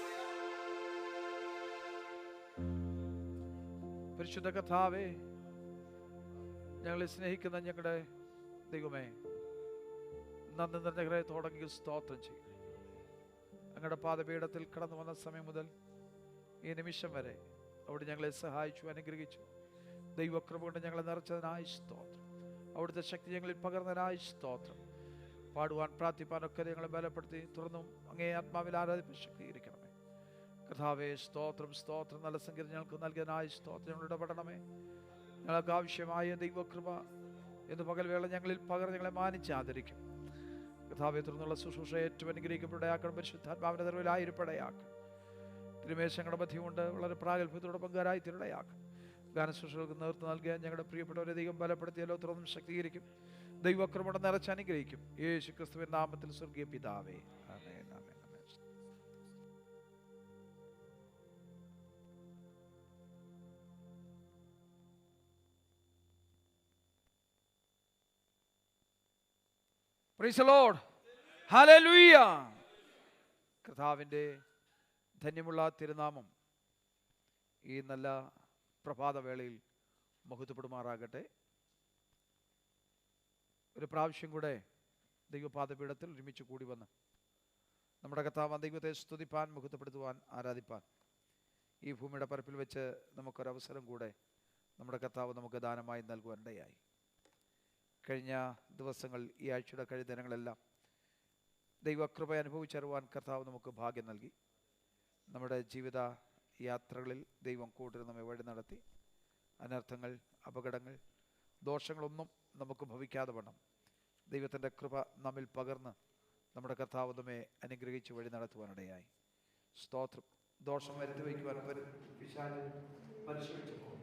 പരിശുദ്ധ കർത്താവേ, ഞങ്ങളെ സ്നേഹിക്കുന്ന ഞങ്ങളുടെ ദൈവമേ, നന്ദി നിറഞ്ഞ ഹൃദയത്തോടെ സ്തോത്രം ചെയ്യും. ഞങ്ങളുടെ പാദപീഠത്തിൽ കടന്നു വന്ന സമയം മുതൽ ഈ നിമിഷം വരെ അവിടെ ഞങ്ങളെ സഹായിച്ചു, അനുഗ്രഹിച്ചു. ദൈവകൃപ കൊണ്ട് ഞങ്ങളെ നിറച്ചതിനായി സ്തോത്രം. അവിടുത്തെ ശക്തി ഞങ്ങളിൽ പകർന്നതിനായി സ്തോത്രം. പാടുവാൻ പ്രാർത്ഥിപ്പാനൊക്കെ ഞങ്ങളെ ബലപ്പെടുത്തി തുറന്നും അങ്ങേ ആത്മാവിൽ ആരാധിപ്പ് ശക്തീകരിക്കണമേ. കർത്താവേ, സ്തോത്രം സ്തോത്രം. നല്ല സംഗീതം ഞങ്ങൾക്ക് നൽകിയതിനായി സ്തോത്രം. ഞങ്ങളുടെ ഇടപെടണമേ. ഞങ്ങൾക്ക് ആവശ്യമായ ദൈവകൃപ എന്ന് പകൽവേള ഞങ്ങളിൽ പകർന്ന് ഞങ്ങളെ മാനിച്ച് ആദരിക്കും. കർത്താവേ, തുടർന്നുള്ള ശുശ്രൂഷ ഏറ്റവും അനുഗ്രഹിക്കപ്പെടയാക്കണം. പരിശുദ്ധാത്മാവിന്റെ നിറവിലായിരിപ്പടയാക്കണം. തിരുമേശങ്ങളുടെ മധ്യമുണ്ട് വളരെ പ്രാഗൽഭ്യത്തോടെ പങ്കാരായി തിരുടയാക്കണം. ഗാനശുശ്രൂഷകൾക്ക് നേതൃത്വം നൽകിയ ഞങ്ങളുടെ പ്രിയപ്പെട്ടവരെ ദൈവം ബലപ്പെടുത്തിയല്ലോ തുറന്നും ശക്തീകരിക്കും. ദൈവക്രമം നിറച്ച് അനുഗ്രഹിക്കും. യേശു ക്രിസ്തുവിന്റെ നാമത്തിൽ സ്വർഗീയ പിതാവേ, ആമേൻ, ആമേൻ, ആമേൻ. Praise the Lord. Hallelujah. കർത്താവിൻ്റെ ധന്യമുള്ള തിരുനാമം ഈ നല്ല പ്രഭാതവേളയിൽ മഹത്വപ്പെടുമാറാകട്ടെ. ഒരു പ്രാവശ്യം കൂടെ ദൈവപാദപീഠത്തിൽ ഒരുമിച്ച് കൂടി വന്ന് നമ്മുടെ കർത്താവ് ദൈവത്തെ സ്തുതിപ്പാൻ, മഹത്വപ്പെടുത്തുവാൻ, ആരാധിപ്പാൻ ഈ ഭൂമിയുടെ പരപ്പിൽ വെച്ച് നമുക്കൊരവസരം കൂടെ നമ്മുടെ കർത്താവ് നമുക്ക് ദാനമായി നൽകുവാനിടയായി. കഴിഞ്ഞ ദിവസങ്ങൾ, ഈ ആഴ്ചയുടെ കഴിഞ്ഞ ദിനങ്ങളെല്ലാം ദൈവകൃപ അനുഭവിച്ചറിവാൻ കർത്താവ് നമുക്ക് ഭാഗ്യം നൽകി. നമ്മുടെ ജീവിത യാത്രകളിൽ ദൈവം കൂട്ടി നമ്മെ വഴി നടത്തി അനർത്ഥങ്ങൾ, അപകടങ്ങൾ, ദോഷങ്ങളൊന്നും നമുക്ക് ഭവിക്കാതെ വണ്ണം ദൈവത്തിൻ്റെ കൃപ നമ്മിൽ പകർന്ന് നമ്മുടെ കർത്താവ് നമ്മെ അനുഗ്രഹിച്ച് വഴി നടത്തുവാനിടയായി. സ്തോത്രം. ദോഷം വരുത്തി വയ്ക്കുവാൻ പിശാച് പരിശ്രമിച്ചപ്പോൾ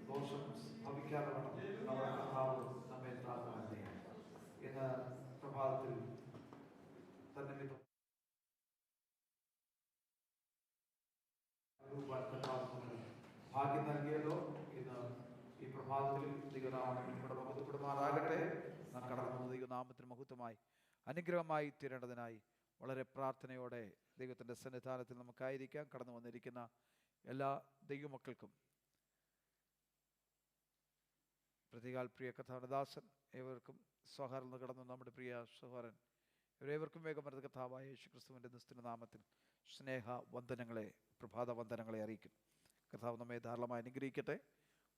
ദോഷം ഭവിക്കാതെ വണ്ണം നമ്മുടെ കർത്താവ് നമ്മെ താഴ്ത്തുവാനിടയായി. ഇന്ന് പ്രഭാതത്തിൽ തന്നെ ഭാഗ്യം നൽകിയല്ലോ. ഇന്ന് ഈ പ്രഭാതത്തിൽ ദൈവനാമത്തിലൂടെ മഹത്വപ്പെടുമാറാകട്ടെ. നാം കടന്നു ദൈവനാമത്തിന് മഹത്വമായി അനുഗ്രഹമായി തീരേണ്ടതിനായി വളരെ പ്രാർത്ഥനയോടെ ദൈവത്തിൻ്റെ സന്നിധാനത്തിൽ നമുക്കായിരിക്കാം. കടന്നു വന്നിരിക്കുന്ന എല്ലാ ദൈവമക്കൾക്കും പ്രതികാൽ പ്രിയ കഥാനദാസൻ ഏവർക്കും സ്വഹാർന്ന് കടന്നു നമ്മുടെ പ്രിയ സഹോദരൻ ഇവരേവർക്കും വേഗം വരുന്ന കഥാവായ യേശു ക്രിസ്തുവിൻ്റെ നിസ്തുല നാമത്തിൽ സ്നേഹ വന്ദനങ്ങളെ, പ്രഭാത വന്ദനങ്ങളെ അറിയിക്കുന്നു. കർത്താവ് നമ്മെ ധാരാളമായി അനുഗ്രഹിക്കട്ടെ.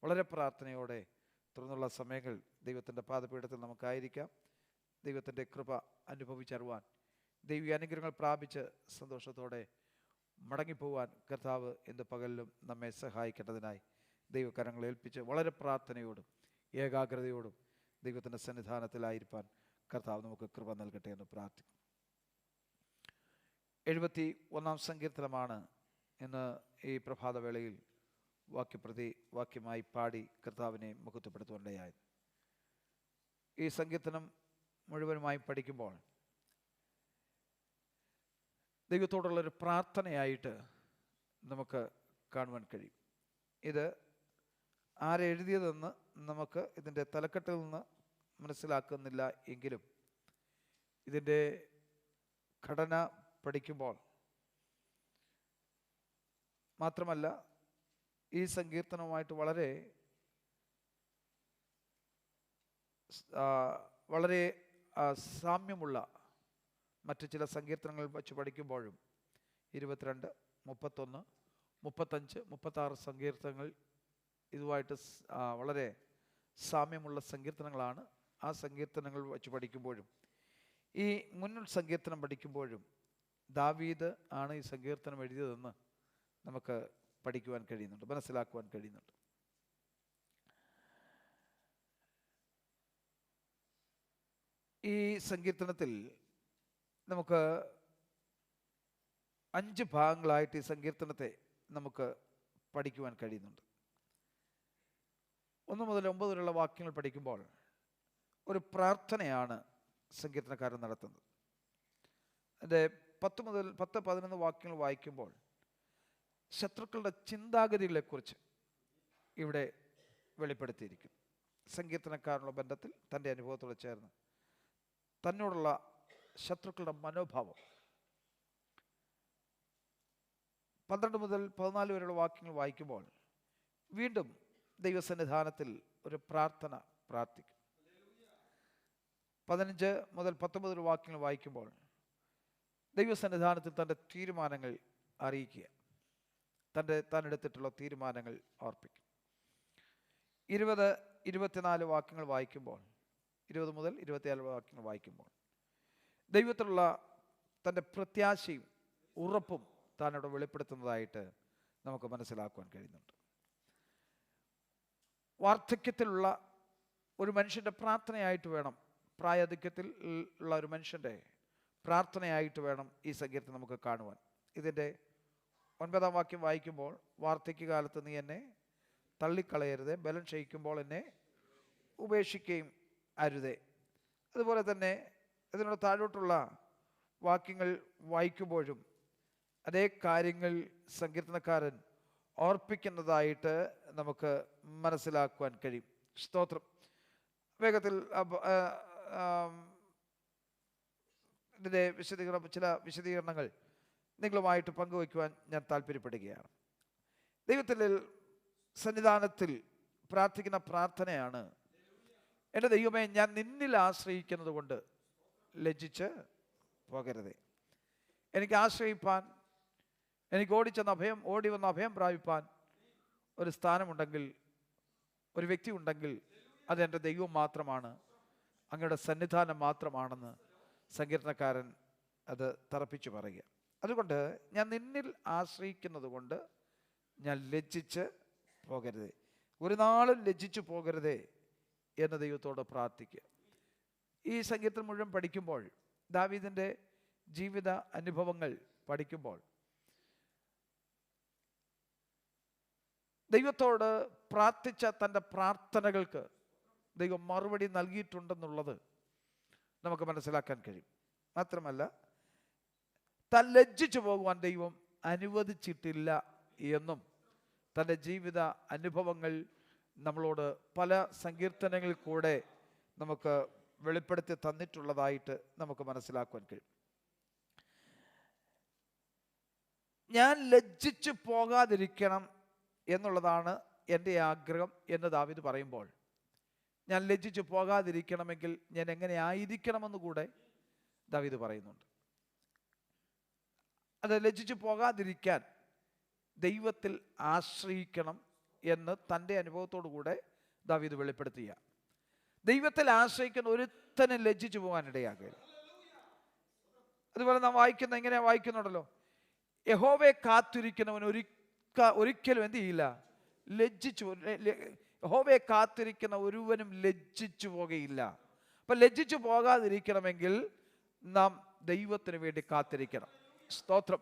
വളരെ പ്രാർത്ഥനയോടെ തുടർന്നുള്ള സമയങ്ങൾ ദൈവത്തിൻ്റെ പാദപീഠത്തിൽ നമുക്കായിരിക്കാം. ദൈവത്തിൻ്റെ കൃപ അനുഭവിച്ചറിവാൻ, ദൈവിക അനുഗ്രഹങ്ങൾ പ്രാപിച്ച് സന്തോഷത്തോടെ മടങ്ങിപ്പോവാൻ കർത്താവ് എന്ത് പകലിലും നമ്മെ സഹായിക്കേണ്ടതിനായി ദൈവകരങ്ങൾ ഏൽപ്പിച്ച് വളരെ പ്രാർത്ഥനയോടും ഏകാഗ്രതയോടും ദൈവത്തിൻ്റെ സന്നിധാനത്തിലായിരിക്കാൻ കർത്താവ് നമുക്ക് കൃപ നൽകട്ടെ എന്ന് പ്രാർത്ഥിക്കും. 71 സങ്കീർത്തനമാണ് ഇന്ന് ഈ പ്രഭാതവേളയിൽ വാക്യമായി പാടി കർത്താവിനെ മഹത്വപ്പെടുത്തുവാനിടയായത്. ഈ സങ്കീർത്തനം മുഴുവനുമായി പഠിക്കുമ്പോൾ ദൈവത്തോടുള്ളൊരു പ്രാർത്ഥനയായിട്ട് നമുക്ക് കാണുവാൻ കഴിയും. ഇത് ആരെഴുതിയതെന്ന് നമുക്ക് ഇതിൻ്റെ തലക്കെട്ടിൽ നിന്ന് മനസ്സിലാക്കുന്നില്ല എങ്കിലും ഇതിൻ്റെ ഘടന പഠിക്കുമ്പോൾ മാത്രമല്ല ഈ സങ്കീർത്തനവുമായിട്ട് വളരെ സാമ്യമുള്ള മറ്റു ചില സങ്കീർത്തനങ്ങൾ വച്ച് പഠിക്കുമ്പോഴും 22, 31, 35, 36 സങ്കീർത്തനങ്ങൾ ഇതുമായിട്ട് വളരെ സാമ്യമുള്ള സങ്കീർത്തനങ്ങളാണ്. ആ സങ്കീർത്തനങ്ങൾ വച്ച് പഠിക്കുമ്പോഴും ഈ മുന്നിൽ സങ്കീർത്തനം പഠിക്കുമ്പോഴും ദാവീദ് ആണ് ഈ സങ്കീർത്തനം എഴുതിയതെന്ന് നമുക്ക് പഠിക്കുവാൻ കഴിയുന്നുണ്ട്, മനസ്സിലാക്കുവാൻ കഴിയുന്നുണ്ട്. ഈ സങ്കീർത്തനത്തിൽ നമുക്ക് 5 ഭാഗങ്ങളായിട്ട് ഈ സങ്കീർത്തനത്തെ നമുക്ക് പഠിക്കുവാൻ കഴിയുന്നുണ്ട്. 1 മുതൽ 9 വരെയുള്ള വാക്യങ്ങൾ പഠിക്കുമ്പോൾ ഒരു പ്രാർത്ഥനയാണ് സങ്കീർത്തനക്കാരൻ നടത്തുന്നത്. അതിൻ്റെ 10-11 വാക്യങ്ങൾ വായിക്കുമ്പോൾ ശത്രുക്കളുടെ ചിന്താഗതികളെക്കുറിച്ച് ഇവിടെ വെളിപ്പെടുത്തിയിരിക്കുന്നു. സങ്കീർത്തനക്കാരനുള്ള ബന്ധത്തിൽ തൻ്റെ അനുഭവത്തോടെ ചേർന്ന് തന്നോടുള്ള ശത്രുക്കളുടെ മനോഭാവം. 12 മുതൽ 14 വരെയുള്ള വാക്യങ്ങൾ വായിക്കുമ്പോൾ വീണ്ടും ദൈവസന്നിധാനത്തിൽ ഒരു പ്രാർത്ഥിക്കും. 15 മുതൽ 19 വാക്യങ്ങൾ വായിക്കുമ്പോൾ ദൈവസന്നിധാനത്തിൽ തൻ്റെ തീരുമാനങ്ങൾ അറിയിക്കുക, താൻ എടുത്തിട്ടുള്ള തീരുമാനങ്ങൾ ഓർപ്പിക്കും. 20-24 വാക്യങ്ങൾ വായിക്കുമ്പോൾ 20 മുതൽ 24 വാക്യങ്ങൾ വായിക്കുമ്പോൾ ദൈവത്തിലുള്ള തൻ്റെ പ്രത്യാശയും ഉറപ്പും താനവിടെ വെളിപ്പെടുത്തുന്നതായിട്ട് നമുക്ക് മനസ്സിലാക്കുവാൻ കഴിയുന്നുണ്ട്. വാർദ്ധക്യത്തിലുള്ള ഒരു മനുഷ്യൻ്റെ പ്രാർത്ഥനയായിട്ട് വേണം, പ്രായാധിക്യത്തിൽ ഉള്ള ഒരു മനുഷ്യൻ്റെ പ്രാർത്ഥനയായിട്ട് വേണം ഈ സങ്കീർത്തനം നമുക്ക് കാണുവാൻ. ഇതിൻ്റെ 9 വാക്യം വായിക്കുമ്പോൾ വാർദ്ധക്യകാലത്ത് നീ എന്നെ തള്ളിക്കളയരുതേ, ബലം ക്ഷയിക്കുമ്പോൾ എന്നെ ഉപേക്ഷിക്കുകയും അരുതേ. അതുപോലെ തന്നെ ഇതിനോട് താഴോട്ടുള്ള വാക്യങ്ങൾ വായിക്കുമ്പോഴും അതേ കാര്യങ്ങൾ സങ്കീർത്തനക്കാരൻ ഓർപ്പിക്കുന്നതായിട്ട് നമുക്ക് മനസ്സിലാക്കുവാൻ കഴിയും. സ്തോത്രം. വേഗത്തിൽ ഇതിൻ്റെ ചില വിശദീകരണങ്ങൾ നിങ്ങളുമായിട്ട് പങ്കുവയ്ക്കുവാൻ ഞാൻ താല്പര്യപ്പെടുകയാണ്. ദൈവത്തിൻ്റെ സന്നിധാനത്തിൽ പ്രാർത്ഥിക്കുന്ന പ്രാർത്ഥനയാണ്, എൻ്റെ ദൈവമേ, ഞാൻ നിന്നിൽ ആശ്രയിക്കുന്നത് കൊണ്ട് ലജ്ജിച്ച് പോകരുതേ. എനിക്ക് ആശ്രയിപ്പാൻ, എനിക്ക് ഓടി വന്ന അഭയം പ്രാപിപ്പാൻ ഒരു സ്ഥാനമുണ്ടെങ്കിൽ, ഒരു വ്യക്തി ഉണ്ടെങ്കിൽ അത് എൻ്റെ ദൈവം മാത്രമാണ്, അങ്ങയുടെ സന്നിധാനം മാത്രമാണെന്ന് സങ്കീർത്തനക്കാരൻ അത് തറപ്പിച്ചു പറയുക. അതുകൊണ്ട് ഞാൻ നിന്നിൽ ആശ്രയിക്കുന്നത് കൊണ്ട് ഞാൻ ലജ്ജിച്ച് പോകരുത്. ഒരു നാളും ലജ്ജിച്ചു പോകരുതേ എന്ന് ദൈവത്തോട് പ്രാർത്ഥിക്കുക. ഈ സംഗീതത്തിൽ മുഴുവൻ പഠിക്കുമ്പോൾ, ദാവീദിൻ്റെ ജീവിത അനുഭവങ്ങൾ പഠിക്കുമ്പോൾ, ദൈവത്തോട് പ്രാർത്ഥിച്ച തൻ്റെ പ്രാർത്ഥനകൾക്ക് ദൈവം മറുപടി നൽകിയിട്ടുണ്ടെന്നുള്ളത് നമുക്ക് മനസ്സിലാക്കാൻ കഴിയും. മാത്രമല്ല, താൻ ലജ്ജിച്ചു പോകുവാൻ ദൈവം അനുവദിച്ചിട്ടില്ല എന്നും തൻ്റെ ജീവിത അനുഭവങ്ങൾ നമ്മളോട് പല സങ്കീർത്തനങ്ങളിൽ കൂടെ നമുക്ക് വെളിപ്പെടുത്തി തന്നിട്ടുള്ളതായിട്ട് നമുക്ക് മനസ്സിലാക്കുവാൻ കഴിയും. ഞാൻ ലജ്ജിച്ചു പോകാതിരിക്കണം എന്നുള്ളതാണ് എൻ്റെ ആഗ്രഹം എന്ന് ദാവീദ് പറയുമ്പോൾ, ഞാൻ ലജ്ജിച്ചു പോകാതിരിക്കണമെങ്കിൽ ഞാൻ എങ്ങനെ ആയിരിക്കണമെന്ന് കൂടെ ദാവീദ് പറയുന്നുണ്ട്. അത് ലജ്ജിച്ചു പോകാതിരിക്കാൻ ദൈവത്തിൽ ആശ്രയിക്കണം എന്ന് തൻ്റെ അനുഭവത്തോടു കൂടെ ദാവീദ് വെളിപ്പെടുത്തിയ, ദൈവത്തിൽ ആശ്രയിക്കുന്ന ഒരുത്തനും ലജ്ജിച്ചു പോകാനിടയാകരുത്. അതുപോലെ നാം ഇങ്ങനെ വായിക്കുന്നുണ്ടല്ലോ, യഹോവയെ കാത്തിരിക്കുന്നവൻ ഒരിക്കലും എന്ത് ചെയ്യില്ല, യഹോവയെ കാത്തിരിക്കുന്ന ഒരുവനും ലജ്ജിച്ചു പോകുകയില്ല. അപ്പൊ ലജ്ജിച്ചു പോകാതിരിക്കണമെങ്കിൽ നാം ദൈവത്തിന് വേണ്ടി കാത്തിരിക്കണം. സ്തോത്രം.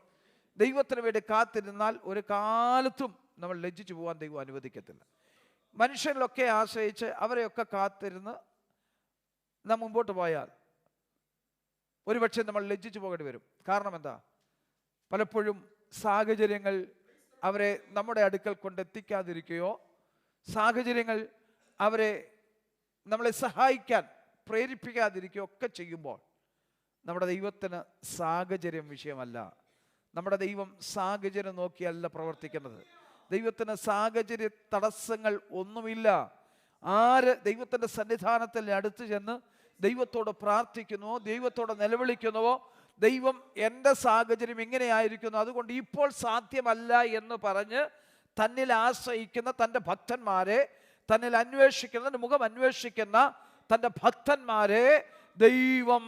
ദൈവത്തിന് വേണ്ടി കാത്തിരുന്നാൽ ഒരു കാലത്തും നമ്മൾ ലജ്ജിച്ചു പോകാൻ ദൈവം അനുവദിക്കത്തില്ല. മനുഷ്യരിലൊക്കെ ആശ്രയിച്ച് അവരെയൊക്കെ കാത്തിരുന്ന് നാം മുമ്പോട്ട് പോയാൽ ഒരുപക്ഷെ നമ്മൾ ലജ്ജിച്ചു പോകേണ്ടി വരും. കാരണം എന്താ? പലപ്പോഴും സാഹചര്യങ്ങൾ അവരെ നമ്മുടെ അടുക്കൽ കൊണ്ടെത്തിക്കാതിരിക്കുകയോ, സാഹചര്യങ്ങൾ നമ്മളെ സഹായിക്കാൻ പ്രേരിപ്പിക്കാതിരിക്കുകയോ ഒക്കെ ചെയ്യുമ്പോൾ, നമ്മുടെ ദൈവത്തിന് സാഹചര്യം വിഷയമല്ല. നമ്മുടെ ദൈവം സാഹചര്യം നോക്കിയല്ല പ്രവർത്തിക്കുന്നത്. ദൈവത്തിന് സാഹചര്യ തടസ്സങ്ങൾ ഒന്നുമില്ല. ആര് ദൈവത്തിൻ്റെ സന്നിധാനത്തിൽ അടുത്ത് ചെന്ന് ദൈവത്തോട് പ്രാർത്ഥിക്കുന്നുവോ, ദൈവത്തോട് നിലവിളിക്കുന്നുവോ, ദൈവം എൻ്റെ സാഹചര്യം ഇങ്ങനെയായിരിക്കുന്നു, അതുകൊണ്ട് ഇപ്പോൾ സാധ്യമല്ല എന്ന് പറഞ്ഞ് തന്നിൽ ആശ്രയിക്കുന്ന തൻ്റെ ഭക്തന്മാരെ, തന്നിൽ അന്വേഷിക്കുന്ന, മുഖം അന്വേഷിക്കുന്ന തൻ്റെ ഭക്തന്മാരെ ദൈവം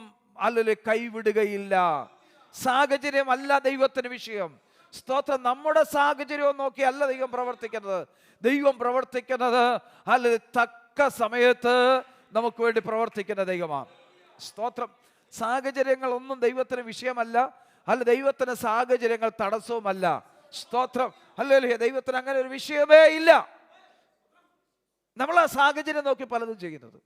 കൈവിടുകയില്ല. സാഹചര്യമല്ല ദൈവത്തിന് വിഷയം. സ്തോത്രം. നമ്മുടെ സാഹചര്യവും നോക്കി അല്ല ദൈവം പ്രവർത്തിക്കുന്നത്. ദൈവം പ്രവർത്തിക്കുന്നത് തക്ക സമയത്ത് നമുക്ക് വേണ്ടി പ്രവർത്തിക്കുന്ന ദൈവമാണ്. സ്തോത്രം. സാഹചര്യങ്ങളൊന്നും ദൈവത്തിന് വിഷയമല്ല. ദൈവത്തിന് സാഹചര്യങ്ങൾ തടസ്സവുമല്ല. സ്തോത്രം. ഹല്ലേലൂയ. ദൈവത്തിന് അങ്ങനെ ഒരു വിഷയമേ ഇല്ല. നമ്മൾ ആ സാഹചര്യം നോക്കി പലതും ചെയ്യുന്നത്.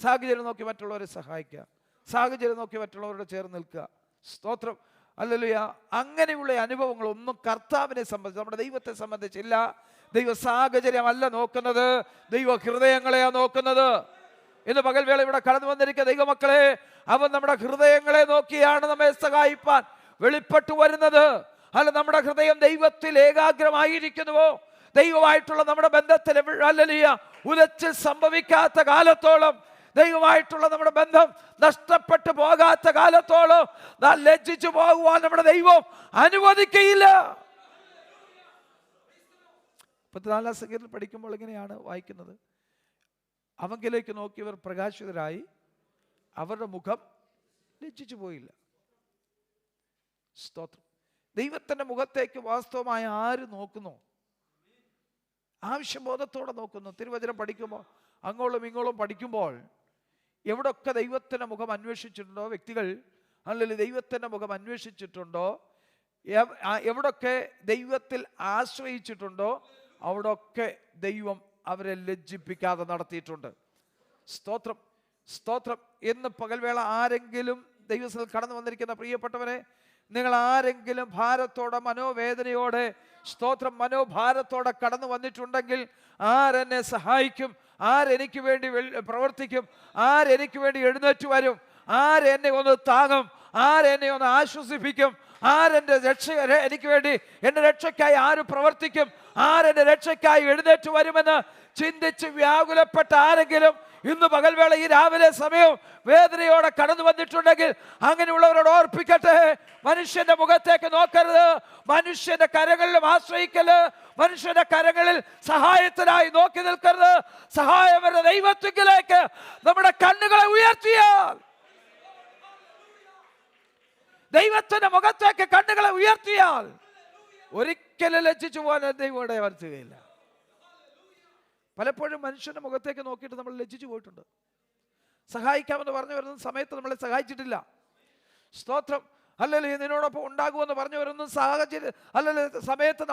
സാഹചര്യം നോക്കി മറ്റുള്ളവരെ സഹായിക്കുക, സാഹചര്യം നോക്കി മറ്റുള്ളവരോട് ചേർന്ന് നിൽക്കുക. സ്തോത്രം. ഹല്ലേലൂയ. അങ്ങനെയുള്ള അനുഭവങ്ങളൊന്നും കർത്താവിനെ സംബന്ധിച്ച്, നമ്മുടെ ദൈവത്തെ സംബന്ധിച്ചില്ല. ദൈവ സാഹചര്യമല്ല നോക്കുന്നത്, ദൈവ ഹൃദയങ്ങളെയാണ് നോക്കുന്നത്. ഇന്ന് പകൽവേള ഇവിടെ കടന്നു വന്നിരിക്കുന്ന ദൈവമക്കളെ, അവൻ നമ്മുടെ ഹൃദയങ്ങളെ നോക്കിയാണ് നമ്മെ സഹായിപ്പാൻ വെളിപ്പെട്ടു വരുന്നത്. നമ്മുടെ ഹൃദയം ദൈവത്തിൽ ഏകാഗ്രമായിരിക്കുന്നുവോ, ദൈവമായിട്ടുള്ള നമ്മുടെ ബന്ധത്തിൽ ഉലച്ചിൽ സംഭവിക്കാത്ത കാലത്തോളം, ദൈവമായിട്ടുള്ള നമ്മുടെ ബന്ധം നഷ്ടപ്പെട്ടു പോകാത്ത കാലത്തോളം നാം ലജ്ജിച്ചു പോകുവാൻ നമ്മുടെ ദൈവം അനുവദിക്കയില്ല. 14 സംഗീതത്തിൽ പഠിക്കുമ്പോൾ ഇങ്ങനെയാണ് വായിക്കുന്നത്, അവങ്കിലേക്ക് നോക്കിയവർ പ്രകാശിതരായി, അവരുടെ മുഖം ലജ്ജിച്ചു പോയില്ല. സ്തോത്രം. ദൈവത്തിന്റെ മുഖത്തേക്ക് വാസ്തവമായ ആര് നോക്കുന്നു? ആവശ്യബോധത്തോടെ നോക്കുന്നു. തിരുവചനം പഠിക്കുമ്പോൾ, അങ്ങോളം ഇങ്ങോളം പഠിക്കുമ്പോൾ, എവിടൊക്കെ ദൈവത്തിന്റെ മുഖം അന്വേഷിച്ചിട്ടുണ്ടോ വ്യക്തികൾ, അല്ലെങ്കിൽ ദൈവത്തിന്റെ മുഖം അന്വേഷിച്ചിട്ടുണ്ടോ, എവിടൊക്കെ ദൈവത്തിൽ ആശ്രയിച്ചിട്ടുണ്ടോ, അവിടൊക്കെ ദൈവം അവരെ ലജ്ജിപ്പിക്കാതെ നടത്തിയിട്ടുണ്ട്. സ്തോത്രം. സ്തോത്രം. എന്ന് പകൽവേള ആരെങ്കിലും ദൈവത്തിൽ കടന്നു വന്നിരിക്കുന്ന പ്രിയപ്പെട്ടവരെ, നിങ്ങൾ ആരെങ്കിലും ഭാരത്തോടെ, മനോവേദനയോടെ, സ്തോത്രം, മനോഭാരത്തോടെ കടന്നു വന്നിട്ടുണ്ടെങ്കിൽ, ആരെന്നെ സഹായിക്കും, ആരെനിക്ക് വേണ്ടി പ്രവർത്തിക്കും, ആരെനിക്ക് വേണ്ടി എഴുന്നേറ്റ് വരും, ആരെന്നെ ഒന്ന് താങ്ങും, ആരെന്നെ ഒന്ന് ആശ്വസിപ്പിക്കും, ആരെൻ്റെ എനിക്ക് വേണ്ടി എൻ്റെ രക്ഷയ്ക്കായി ആര് പ്രവർത്തിക്കും, ആരെൻ്റെ രക്ഷയ്ക്കായി എഴുന്നേറ്റ് വരുമെന്ന് ചിന്തിച്ച് വ്യാകുലപ്പെട്ട ആരെങ്കിലും ഇന്ന് പകൽവേള ഈ രാവിലെ സമയം വേദനയോടെ കടന്നു വന്നിട്ടുണ്ടെങ്കിൽ, അങ്ങനെയുള്ളവരോട് ഓർപ്പിക്കട്ടെ, മനുഷ്യന്റെ മുഖത്തേക്ക് നോക്കരുത്, മനുഷ്യന്റെ കരങ്ങളിലും ആശ്രയിക്കല്, മനുഷ്യന്റെ കരങ്ങളിൽ സഹായത്തിനായി നോക്കി നിൽക്കരുത്. സഹായവരുടെ ദൈവത്തിലേക്ക് നമ്മുടെ കണ്ണുകളെ ഉയർത്തിയാൽ, ദൈവത്തിന്റെ മുഖത്തേക്ക് കണ്ണുകളെ ഉയർത്തിയാൽ ഒരിക്കലും ലജ്ജിച്ചു പോകാൻ ദൈവം വരുത്തുകയില്ല. പലപ്പോഴും മനുഷ്യന്റെ മുഖത്തേക്ക് നോക്കിയിട്ട് നമ്മൾ ലജ്ജിച്ചു പോയിട്ടുണ്ട്. സഹായിക്കാമെന്ന് പറഞ്ഞു വരുന്ന സമയത്ത് നമ്മളെ സഹായിച്ചിട്ടില്ല. സ്തോത്രം. അല്ലല്ലേ, നിന്നോടൊപ്പം ഉണ്ടാകുമെന്ന് പറഞ്ഞു വരുന്ന സാഹചര്യം അല്ലല്ലേ സമയത്ത്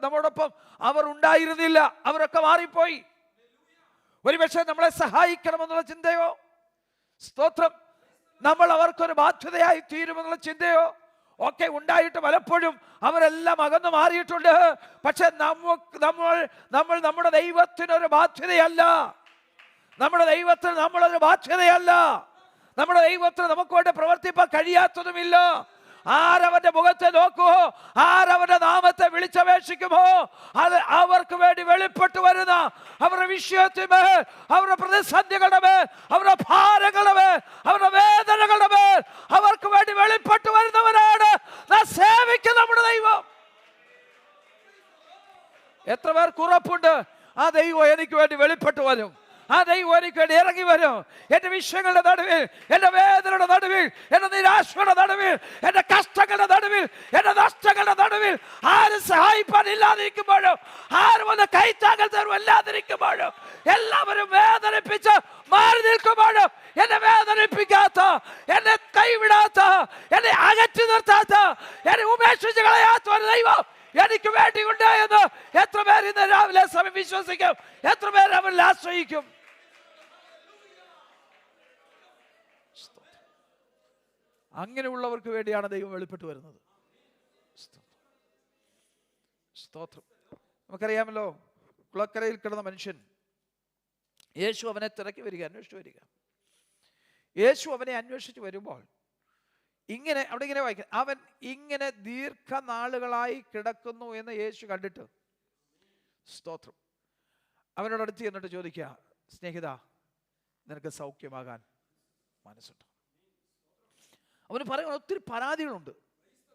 നമ്മോടൊപ്പം അവർ ഉണ്ടായിരുന്നില്ല, അവരൊക്കെ മാറിപ്പോയി. ഒരുപക്ഷെ നമ്മളെ സഹായിക്കണമെന്നുള്ള ചിന്തയോ, സ്തോത്രം, നമ്മൾ അവർക്കൊരു ബാധ്യതയായി തീരുമെന്നുള്ള ചിന്തയോ ഒക്കെ ഉണ്ടായിട്ട് പലപ്പോഴും അവരെല്ലാം അകന്നു മാറിയിട്ടുണ്ട്. പക്ഷെ നമ്മൾ നമ്മുടെ ദൈവത്തിനൊരു ബാധ്യതയല്ല. നമ്മുടെ ദൈവത്തിന് നമ്മളൊരു ബാധ്യതയല്ല. നമ്മുടെ ദൈവത്തിന് നമുക്ക് വേണ്ടി പ്രവർത്തിപ്പാൻ കഴിയാത്തതുമില്ല. ആരവന്റെ മുഖത്തെ നോക്കുമോ, ആരവന്റെ നാമത്തെ വിളിച്ചപേക്ഷിക്കുമോ, അത് അവർക്ക് വേണ്ടി വെളിപ്പെട്ടു വരുന്ന അവരുടെ വിഷയത്തിന്മേൽ, അവരുടെ പ്രതിസന്ധികളുടെ മേൽ, അവരുടെ ഭാരങ്ങളുടെ മേൽ, അവരുടെ വേദനകളുടെ മേൽ അവർക്ക് വേണ്ടി വെളിപ്പെട്ടു വരുന്നവനാണ് നാം സേവിക്കുന്ന നമ്മുടെ ദൈവം. എത്ര പേർക്ക് ഉറപ്പുണ്ട് ആ ദൈവം എനിക്ക് വേണ്ടി വെളിപ്പെട്ടു വരും, ആ ദൈവം എനിക്ക് വേണ്ടി ഇറങ്ങി വരും? എന്റെ വിഷയങ്ങളുടെ നടുവിൽ, എന്റെ വേദനയുടെ നടുവിൽ, എന്റെ നിരാശയുടെ നടുവിൽ, എന്റെ കഷ്ടങ്ങളുടെ നടുവിൽ, എന്റെ നഷ്ടങ്ങളുടെ നടുവിൽ ആരും സഹായിപ്പാൻ ഇല്ലാതിരിക്കുമ്പോഴും, ആരും ഒന്ന് കൈത്താങ്ങൽ തരുമല്ലാതിരിക്കുമ്പോഴും, എല്ലാവരും വേദനിപ്പിച്ച് മാറി നിൽക്കുമ്പോഴും എന്നെ വേദനിപ്പിക്കാത്ത, എന്നെ കൈവിടാത്ത, എന്നെ അകറ്റി നിർത്താത്ത, എന്നെ ഉപേക്ഷിച്ച് കളയാത്ത ഒരു ദൈവം എനിക്ക് വേണ്ടിയുണ്ട് എന്ന് എത്ര പേർ ഇന്ന് രാവിലെ സമയം വിശ്വസിക്കും? എത്ര പേർ അവരിൽ ആശ്രയിക്കും? അങ്ങനെയുള്ളവർക്ക് വേണ്ടിയാണ് ദൈവം വെളിപ്പെട്ടു വരുന്നത്. സ്തോത്രം. നമുക്കറിയാമല്ലോ, കുളക്കരയിൽ കിടന്ന മനുഷ്യൻ, യേശു അവനെ തിരക്കി വരിക, അന്വേഷിച്ചു വരിക. യേശു അവനെ അന്വേഷിച്ച് വരുമ്പോൾ ഇങ്ങനെ അവിടെ ഇങ്ങനെ വായിക്കാം, അവൻ ഇങ്ങനെ ദീർഘനാളുകളായി കിടക്കുന്നു എന്ന് യേശു കണ്ടിട്ട്, സ്തോത്രം, അവനോട് അടുത്ത് ചെന്നിട്ട് ചോദിക്കുക, സ്നേഹിത, നിനക്ക് സൗഖ്യമാകാൻ മനസ്സുണ്ട്? അവന് പറയാൻ ഒത്തിരി പരാതികളുണ്ട്,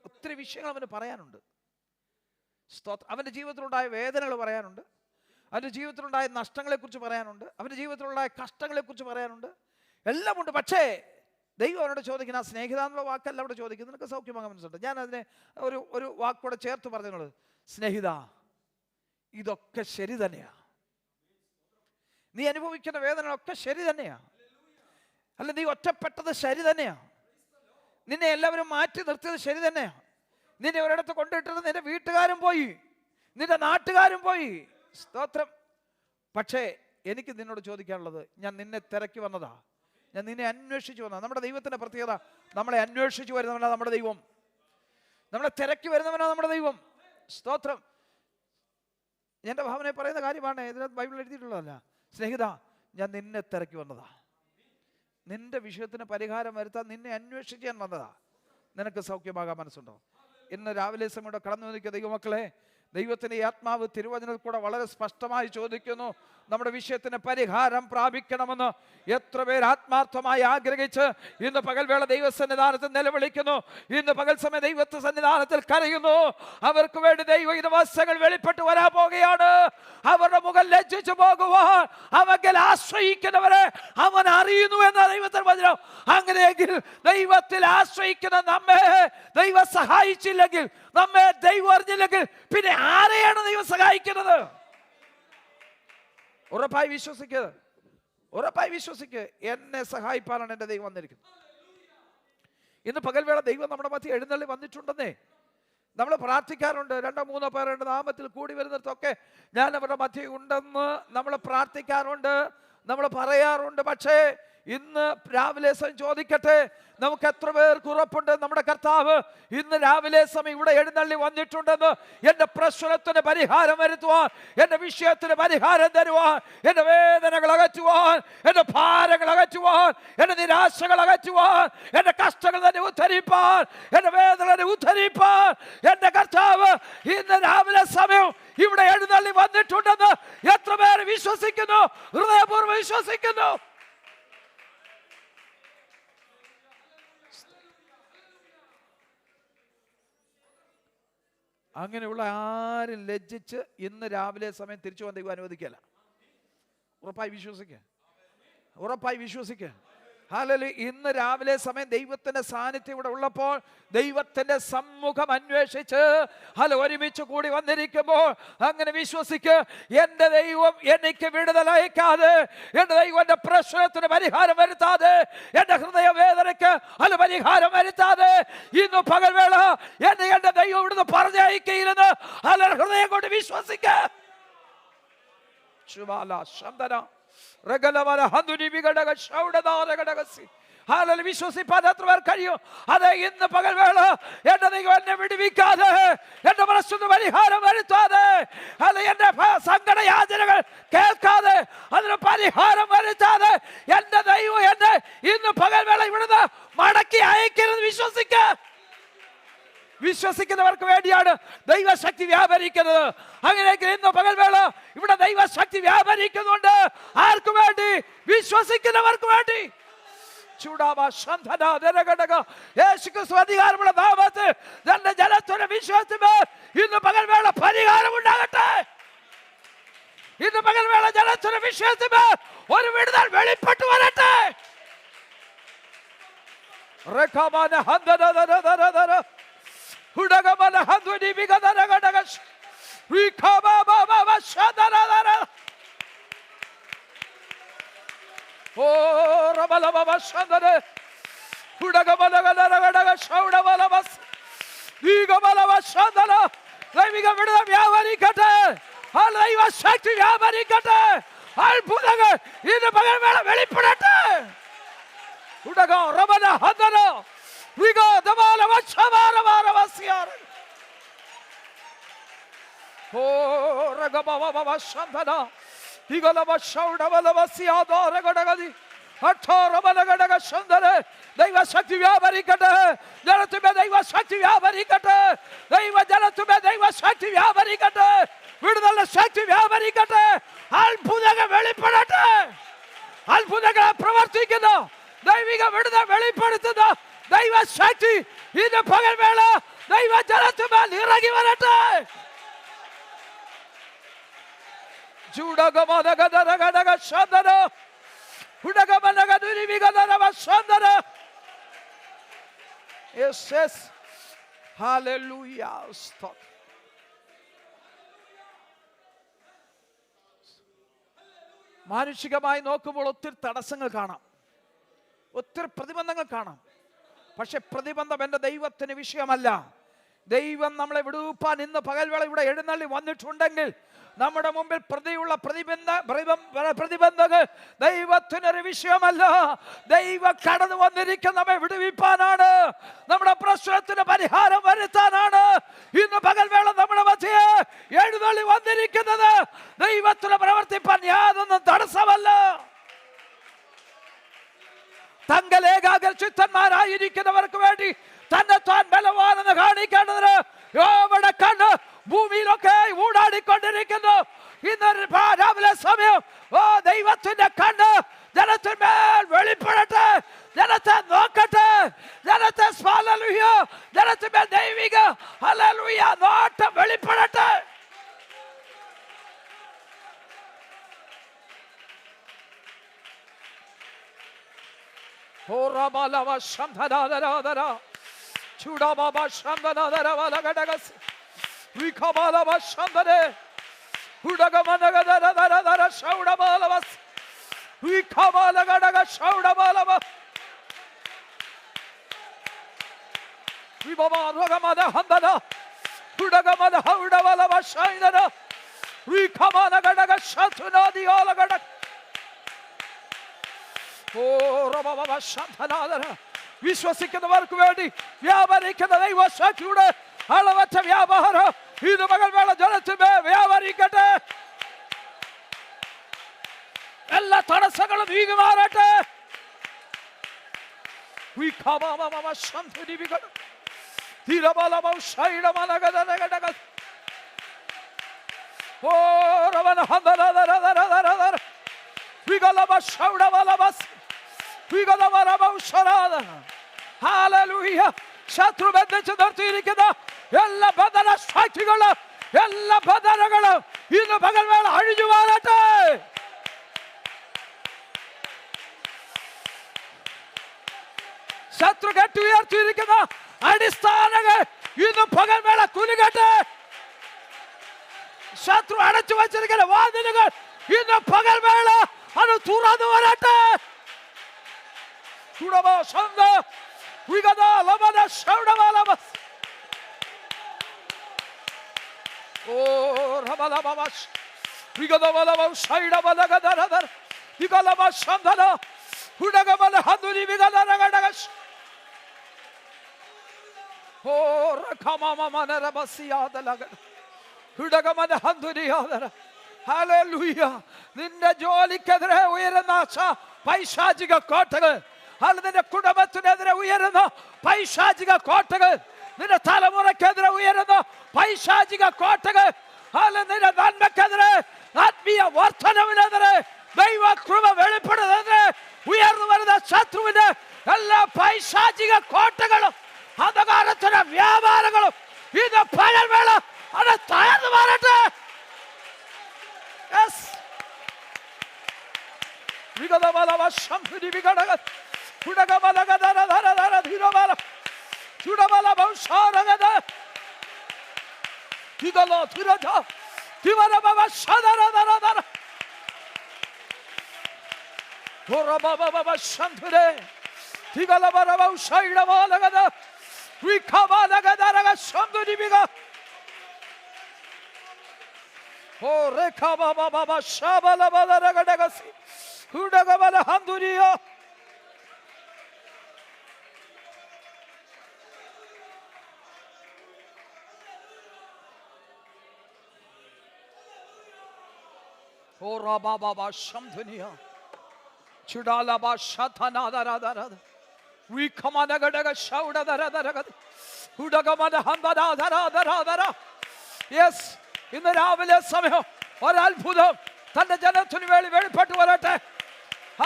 ഒത്തിരി വിഷയങ്ങൾ അവന് പറയാനുണ്ട്. സ്തോത്രം. അവൻ്റെ ജീവിതത്തിലുണ്ടായ വേദനകൾ പറയാനുണ്ട്, അവൻ്റെ ജീവിതത്തിലുണ്ടായ നഷ്ടങ്ങളെക്കുറിച്ച് പറയാനുണ്ട്, അവൻ്റെ ജീവിതത്തിലുണ്ടായ കഷ്ടങ്ങളെക്കുറിച്ച് പറയാനുണ്ട്, എല്ലാം ഉണ്ട്. പക്ഷേ ദൈവം അവനോട് ചോദിക്കുന്ന ആ സ്നേഹിത എന്നുള്ള വാക്കല്ല അവിടെ ചോദിക്കുന്നത്, നിനക്ക് സൗഖ്യമാകാൻ മനസ്സുണ്ട്. ഞാൻ അതിനെ ഒരു വാക്കോടെ ചേർത്ത് പറഞ്ഞോളൂ, സ്നേഹിത, ഇതൊക്കെ ശരി തന്നെയാ, നീ അനുഭവിക്കുന്ന വേദനകളൊക്കെ ശരി തന്നെയാ, അല്ല നീ ഒറ്റപ്പെട്ടത് ശരി തന്നെയാ, നിന്നെ എല്ലാവരും മാറ്റി നിർത്തിയത് ശരി തന്നെയാ, നിന്നെ ഒരിടത്ത് കൊണ്ടിട്ടത് നിന്റെ വീട്ടുകാരും പോയി, നിന്റെ നാട്ടുകാരും പോയി. സ്തോത്രം. പക്ഷേ എനിക്ക് നിന്നോട് ചോദിക്കാനുള്ളത്, ഞാൻ നിന്നെ തിരക്കി വന്നതാ, ഞാൻ നിന്നെ അന്വേഷിച്ചു വന്നതാ. നമ്മുടെ ദൈവത്തിന്റെ പ്രത്യേകത, നമ്മളെ അന്വേഷിച്ചു വരുന്നവനാ നമ്മുടെ ദൈവം, നമ്മളെ തിരക്കി വരുന്നവനാ നമ്മുടെ ദൈവം. സ്തോത്രം. എൻ്റെ ഭാവനയെ പറയുന്ന കാര്യമാണ്, ഇതിനകത്ത് ബൈബിളിൽ എഴുതിയിട്ടുള്ളതല്ല. സ്നേഹിത, ഞാൻ നിന്നെ തിരക്കി വന്നതാ, നിന്റെ വിഷയത്തിന് പരിഹാരം വരുത്താൻ നിന്നെ അന്വേഷിക്കാൻ വന്നതാ, നിനക്ക് സൗഖ്യമാകാൻ മനസ്സുണ്ടോ? ഇന്ന് രാവിലെ സമയം കടന്നു വന്നിരിക്കുക ദൈവമക്കളെ, ദൈവത്തിന്റെ ആത്മാവ് തിരുവചനത്തിൽ കൂടെ വളരെ സ്പഷ്ടമായി ചോദിക്കുന്നു, നമ്മുടെ വിഷയത്തിന് പരിഹാരം പ്രാപിക്കണമെന്ന് എത്ര പേർ ആത്മാർത്ഥമായി ആഗ്രഹിച്ച് ഇന്ന് പകൽവേള ദൈവസന്നിധാനത്തിൽ നിലവിളിക്കുന്നു, ഇന്ന് പകൽ സമയം ദൈവത്തെ സന്നിധാനത്തിൽ കരയുന്നു. അവർക്ക് വേണ്ടി ദൈവ ദിവസങ്ങൾ വെളിപ്പെട്ടു വരാൻ പോകുകയാണ്. അവരുടെ മുഖം ലജ്ജിച്ചു പോകുവാൻ അവങ്കിൽ ആശ്രയിക്കുന്നവരെ അവൻ അറിയുന്നു എന്ന ദൈവത്തിന് വചനം. അങ്ങനെയെങ്കിൽ ദൈവത്തിൽ ആശ്രയിക്കുന്ന നമ്മെ ദൈവം സഹായിച്ചില്ലെങ്കിൽ, നമ്മെ ദൈവം അറിഞ്ഞില്ലെങ്കിൽ, പിന്നെ ആരെയാണ് ദൈവം സഹായിക്കുന്നത്? ഉറപ്പായി വിശ്വസിക്കുക, ഉറപ്പായി വിശ്വസിക്കുക, എന്നെ സഹായിപ്പാനാണ് എൻ്റെ ദൈവം വന്നിരിക്കുന്നത്. ഇന്ന് പകൽവേള ദൈവം നമ്മുടെ മധ്യ എഴുന്നള്ളി വന്നിട്ടുണ്ടെന്നേ. നമ്മൾ പ്രാർത്ഥിക്കാറുണ്ട്, 2-3 പേർ എൻ്റെ നാമത്തിൽ കൂടി വരുന്നിടത്തൊക്കെ ഞാൻ അവരുടെ മധ്യ ഉണ്ടെന്ന് നമ്മൾ പ്രാർത്ഥിക്കാറുണ്ട്, നമ്മൾ പറയാറുണ്ട്. പക്ഷേ ഇന്ന് രാവിലെ സമയം ചോദിക്കട്ടെ, നമുക്ക് എത്ര പേർക്ക് ഉറപ്പുണ്ട് നമ്മുടെ കർത്താവ് ഇന്ന് രാവിലെ സമയം ഇവിടെ എഴുന്നള്ളി വന്നിട്ടുണ്ടെന്ന്? എൻ്റെ പ്രശ്നത്തിന് പരിഹാരം വരുത്തുവാൻ, എൻ്റെ വിഷയത്തിന് പരിഹാരം തരുവാൻ, എൻ്റെ വേദനകൾ അകറ്റുവാൻ, എൻ്റെ ഭാരങ്ങൾ അകറ്റുവാൻ, എൻ്റെ നിരാശകൾ അകറ്റുവാൻ, എൻ്റെ കഷ്ടങ്ങൾ തന്നെ ഉദ്ധരിപ്പാൻ, എൻ്റെ വേദനകളെ ഉദ്ധരിപ്പാൻ എൻ്റെ കർത്താവ് ഇന്ന് രാവിലെ സമയം ഇവിടെ എഴുന്നള്ളി വന്നിട്ടുണ്ടെന്ന് എത്ര പേര് വിശ്വസിക്കുന്നു? ഹൃദയപൂർവ്വം വിശ്വസിക്കുന്നു. അങ്ങനെയുള്ള ആരും ലജ്ജിച്ച് ഇന്ന് രാവിലെ സമയം തിരിച്ചു വന്ന് ദൈവം അനുവദിക്കല. ഉറപ്പായി വിശ്വസിക്കുക, ഉറപ്പായി വിശ്വസിക്കുക. ഹല്ലേലൂയ. ഇന്ന് രാവിലെ സമയം ദൈവത്തിന്റെ സാന്നിധ്യം ഇവിടെ ഉള്ളപ്പോൾ ദൈവത്തിന്റെ സമ്മുഖം അന്വേഷിച്ച് ഒരുമിച്ച് കൂടി വന്നിരിക്കുമ്പോൾ അങ്ങനെ വിശ്വസിക്ക്, എൻ്റെ ദൈവം എനിക്ക് വിടുതലയക്കാതെ, എൻ്റെ ദൈവം എൻ്റെ പ്രശ്നത്തിന് പരിഹാരം വരുത്താതെ, എൻ്റെ ഹൃദയവേദനയ്ക്ക് പരിഹാരം വരുത്താതെ ഇന്ന് പകൽവേള എൻ്റെ ദൈവം ഇവിടുന്ന് പറഞ്ഞയക്കയില്ലെന്ന് ഹൃദയം കൊണ്ട് വിശ്വസിക്ക. വിശ്വസിപ്പാൻ എത്ര പേർ കഴിയും? അതെ, ഇന്ന് പകൽവേള എന്റെ ദൈവം എന്നെ വിടുവിക്കാതെ, എന്റെ പ്രശ്നത്തിന് പരിഹാരം വരുത്താതെ, എന്റെ സങ്കടയാചനകൾ കേൾക്കാതെ, അതിന് പരിഹാരം വരുത്താതെ എന്റെ ദൈവം എന്നെ ഇന്ന് പകൽവേള ഇവിടുന്ന് മടക്കി അയക്കരുത്. വിശ്വസിക്കുന്നവർക്ക് വേണ്ടിയാണ് ദൈവശക്തി വ്യാപരിക്കുന്നത്. അങ്ങനെയെങ്കിൽ ഇന്ന് പകൽവേള ഇവിടെ ദൈവശക്തി വ്യാപരിക്കുന്നുണ്ട്. ആർക്കു വേണ്ടി? വിശ്വസിക്കുന്നവർക്ക് വേണ്ടി. യേശുക്രിസ്തു അധികാരമുള്ള നാമത്തിൽ തന്റെ ജനത്തിന്റെ വിശ്വാസമേ ഇന്ന് പകൽവേള പരിഹാരം ഉണ്ടാകട്ടെ. ഇന്ന് പകൽവേള ജനത്തിന്റെ വിശ്വാസമേ ഒരു വിടുതൽ വെളിപ്പെട്ടു വരട്ടെ. ശക്തി വ്യാപരിക്കട്ടെ. അത്ഭുതങ്ങൾ ഇന്ന് പകൽവേള വെളിപ്പെടട്ടെ. ദൈവശക്തി വ്യാപരിക്കട്ടെ. ജനത്തുമേ ദൈവശക്തി വ്യാപരിക്കട്ടെ. ജനത്തുമേ ദൈവശക്തി വ്യാപരിക്കട്ടെ. വിടുതലിന്റെ ശക്തി വ്യാപരിക്കട്ടെ. അത്ഭുതങ്ങൾ വെളിപ്പെടട്ടെ. അത്ഭുതങ്ങളെ പ്രവർത്തിക്കുന്ന ദൈവിക വിടുതൽ വെളിപ്പെടുത്തുന്ന ദൈവശക്തി ഇന്ന് പകൽവേള ദൈവജനത്തുമേൽ ഇറങ്ങി വരട്ടെ. മാനുഷികമായി നോക്കുമ്പോൾ ഒത്തിരി തടസ്സങ്ങൾ കാണാം, ഒത്തിരി പ്രതിബന്ധങ്ങൾ കാണാം. പക്ഷെ പ്രതിബന്ധം എൻ്റെ ദൈവത്തിന് വിഷയമല്ല. ദൈവം നമ്മളെ വിടുവിപ്പാൻ ഇന്ന് പകൽവേള ഇവിടെ എഴുന്നള്ളി വന്നിട്ടുണ്ടെങ്കിൽ നമ്മുടെ മുമ്പിൽ പ്രതിബന്ധങ്ങൾ ദൈവത്തിനൊരു വിഷയമല്ല. ദൈവം കടന്നു വന്നിരിക്കുന്ന നമ്മെ വിടുവിപ്പാനാണ്, നമ്മുടെ പ്രശ്നത്തിന് പരിഹാരം വരുത്താനാണ് ഇന്ന് പകൽവേള നമ്മുടെ മധ്യേ എഴുന്നള്ളി വന്നിരിക്കുന്നത്. ദൈവത്തിന് പ്രവർത്തിപ്പാൻ യാതൊന്നും തടസ്സമല്ല. തങ്കലേകാഗ്രചിത്തന്മാരായിരിക്കുന്നവർക്ക് വേണ്ടി തന്നെ താൻ ബലവാനെന്ന് കാണിക്കേണ്ടതിന് യോവയുടെ കണ്ണ് ഭൂമിയിലൊക്കെ ഊടാടിക്കൊണ്ടിരിക്കുന്നു. ഇന്ന് രാവിലെ സമയം ദൈവത്തിന്റെ കണ്ണ് ജനത്തിന്മേൽ വെളിപ്പെടട്ടെ. ജനത്തെ നോക്കട്ടെ. ജനത്തെ ജനത്തിന്മേൽ ദൈവിക ഹല്ലേലൂയ നോട്ടം വെളിപ്പെടട്ടെ. വിശ്വസിക്കുന്നവർക്ക് വേണ്ടി വ്യാപരിക്കുന്ന ദൈവശക്തിയുടെ അളവറ്റ വ്യാപാരം ഇത് പകൽവേള ജനത്തിന്മേ വ്യാപരിക്കട്ടെ. എല്ലാ തടസ്സങ്ങളും നീങ്ങിമാറട്ടെ. ശത്രു ബന്ധിച്ച് നിർത്തിയിരിക്കുന്ന എല്ലാ ബന്ധന സാക്ഷികളും എല്ലാ ബന്ധനങ്ങളും ഇന്ന് പകൽവേള അഴിഞ്ഞു മാറട്ടെ. ശത്രു കെട്ടുയർത്തിയിരിക്കുന്ന അടിസ്ഥാനങ്ങൾ ഇന്ന് പകൽവേള കുലുങ്ങട്ടെ. ശത്രു അടച്ചു വച്ചിരിക്കുന്ന വാതിലുകൾ ഇന്ന് പകൽവേള അത് തുറന്നു വരട്ടെ. നിന്റെ ജോലിക്കെതിരെ ഉയരുന്ന പൈശാചിക കോട്ടകൾ, നിന്റെ കുടുംബത്തിനെതിരെ ഉയരുന്ന പൈശാചിക കോട്ടകൾ, നിന്റെ തലമുറക്കെതിരെ ഉയരുന്ന പൈശാചിക കോട്ടകൾ, നിന്റെ നന്മക്കെതിരെ, ആത്മീയ വർധനവിനെതിരെ, ദൈവ കൃപ വെളിപ്പെടുന്നതിന് ഉയർന്നു വരുന്ന ശത്രുവിന്റെ എല്ലാ പൈശാചിക കോട്ടകളും അന്ധകാരത്തിന്റെ വ്യാപാരങ്ങളും ഇത് പകൽവേള അത് തകർന്നു മാറട്ടെ. ഇന്ന് രാവിലെ സമയം ഒരത്ഭുതം തന്റെ ജനത്തിന് വേണ്ടി വെളിപ്പെട്ടു വരട്ടെ.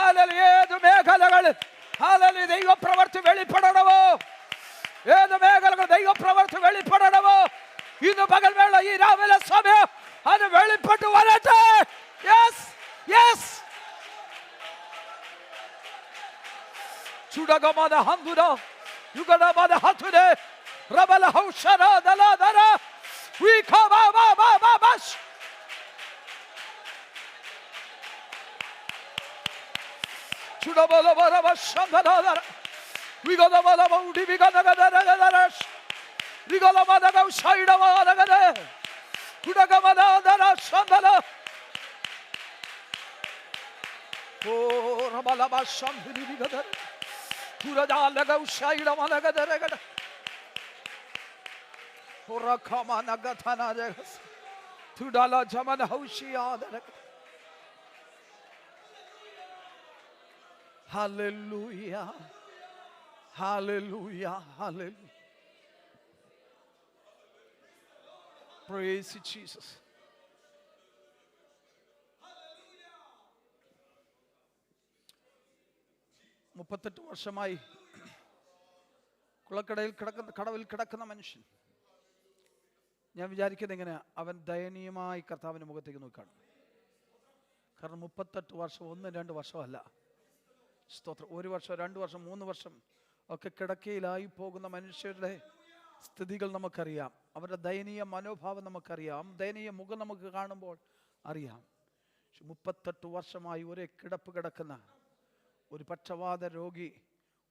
ഏത് മേഖലകളിൽ ദൈവപ്രവർത്തി വെളിപ്പെടണമോ, ഏത് മേഖലകൾ ദൈവപ്രവർത്തി വെളിപ്പെടണമോ, ഇന്ന് പകൽവേള ഈ രാവിലെ സമയം അത് വെളിപ്പെട്ടു വരട്ടെ. Yes yes ചുടകമന ഹന്തുര യുഗടമന ഹതുരെ റബല ഹൗഷര ദലദര വിഖബബബബബസ് ചുടബലബരബശന്തദര വിഗദബലബൗഡി വിഗദഗദരഗദരസ് വിഗലമദഗ ശൈഡവദഗദ കുടകമദദര ശന്തല oh റബലബശന്തരി വിഗദര തുരജാലഗ ശൈഡവദഗദരഗദ ഓറഖമനഗഥനജസ് തുഡല ജമന ഹൗഷിയാദര. Hallelujah. Hallelujah. Hallelujah. Praise you, Jesus. മുപ്പത്തെട്ട് വർഷമായി കുളക്കടയിൽ കടവിൽ കിടക്കുന്ന മനുഷ്യൻ, ഞാൻ വിചാരിക്കുന്നത് എങ്ങനെയാ, അവൻ ദയനീയമായി കർത്താവിന്റെ മുഖത്തേക്ക് നോക്കുകയാണ്. കാരണം 38 വർഷം 1-2 വർഷമല്ല, സ്തോത്രം, 1 വർഷം 2 വർഷം 3 വർഷം ഒക്കെ കിടക്കയിലായി പോകുന്ന മനുഷ്യരുടെ സ്ഥിതികൾ നമുക്കറിയാം. അവരുടെ ദയനീയ മനോഭാവം നമുക്കറിയാം. ദയനീയ മുഖം നമുക്ക് കാണുമ്പോൾ അറിയാം. 38 വർഷമായി ഒരേ കിടപ്പ് കിടക്കുന്ന ഒരു പക്ഷവാത രോഗി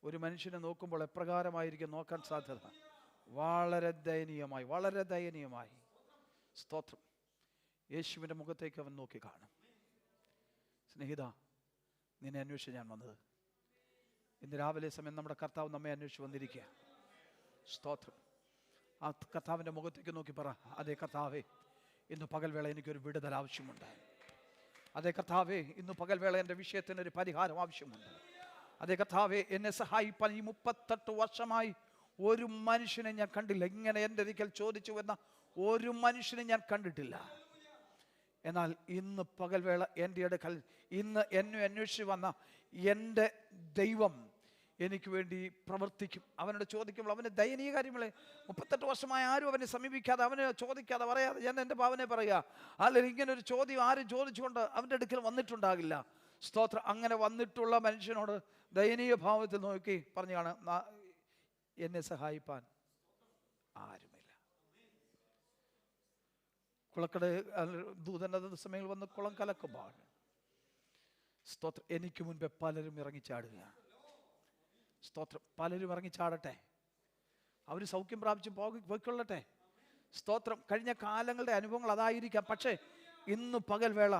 ഒരു മനുഷ്യനെ നോക്കുമ്പോൾ എപ്രകാരമായിരിക്കും നോക്കാൻ സാധ്യത? വളരെ ദയനീയമായി, വളരെ ദയനീയമായി. സ്തോത്രം. യേശുവിൻ്റെ മുഖത്തേക്ക് അവൻ നോക്കി കാണും. സ്നേഹിത, നിന്നെ അന്വേഷിച്ച് ഞാൻ വന്നത്. ഇന്ന് രാവിലെ സമയം നമ്മുടെ കർത്താവ് നമ്മെ അന്വേഷിച്ച് വന്നിരിക്കുക. സ്തോത്രം. ആ കർത്താവിൻ്റെ മുഖത്തേക്ക് നോക്കി പറ, അതേ കർത്താവേ, ഇന്ന് പകൽവേള എനിക്കൊരു വിടുതൽ ആവശ്യമുണ്ട്. അതേ കർത്താവേ, ഇന്ന് പകൽവേള എൻ്റെ വിഷയത്തിനൊരു പരിഹാരം ആവശ്യമുണ്ട്. അതേ കർത്താവേ, എന്നെ സഹായിപ്പാൻ ഈ 38 വർഷമായി ഒരു മനുഷ്യനെ ഞാൻ കണ്ടില്ല. ഇങ്ങനെ എൻ്റെ ഒരിക്കൽ ചോദിച്ചു വന്ന ഒരു മനുഷ്യനെ ഞാൻ കണ്ടിട്ടില്ല. എന്നാൽ ഇന്ന് പകൽവേള എൻ്റെ അടുക്കൽ ഇന്ന് എന്നെ അന്വേഷിച്ച് വന്ന എൻ്റെ ദൈവം എനിക്ക് വേണ്ടി പ്രവർത്തിക്കും. അവനോട് ചോദിക്കുമ്പോൾ അവന് ദയനീയ കാര്യങ്ങളെ 38 വർഷമായി ആരും അവനെ സമീപിക്കാതെ, അവനെ ചോദിക്കാതെ, പറയാതെ ഞാൻ എൻ്റെ ഭാവനെ പറയുക, അല്ലെങ്കിൽ ഇങ്ങനൊരു ചോദ്യം ആരും ചോദിച്ചുകൊണ്ട് അവൻ്റെ അടുക്കൽ വന്നിട്ടുണ്ടാകില്ല. സ്തോത്രം. അങ്ങനെ വന്നിട്ടുള്ള മനുഷ്യനോട് ദയനീയ ഭാവത്തിൽ നോക്കി പറഞ്ഞാണ് എന്നെ സഹായിപ്പാൻ ആരുമില്ല. കുളക്കട ദൂതന്റെ സമയങ്ങളിൽ വന്ന് കുളം കലക്കുമ്പോൾ സ്തോത്രം, എനിക്ക് മുൻപേ പലരും ഇറങ്ങിച്ചാടുക. സ്തോത്രം, പലരും ഇറങ്ങിച്ചാടട്ടെ, അവർ സൗഖ്യം പ്രാപിച്ച് പോയിക്കൊള്ളട്ടെ. സ്തോത്രം, കഴിഞ്ഞ കാലങ്ങളുടെ അനുഭവങ്ങൾ അതായിരിക്കാം. പക്ഷേ ഇന്ന് പകൽവേള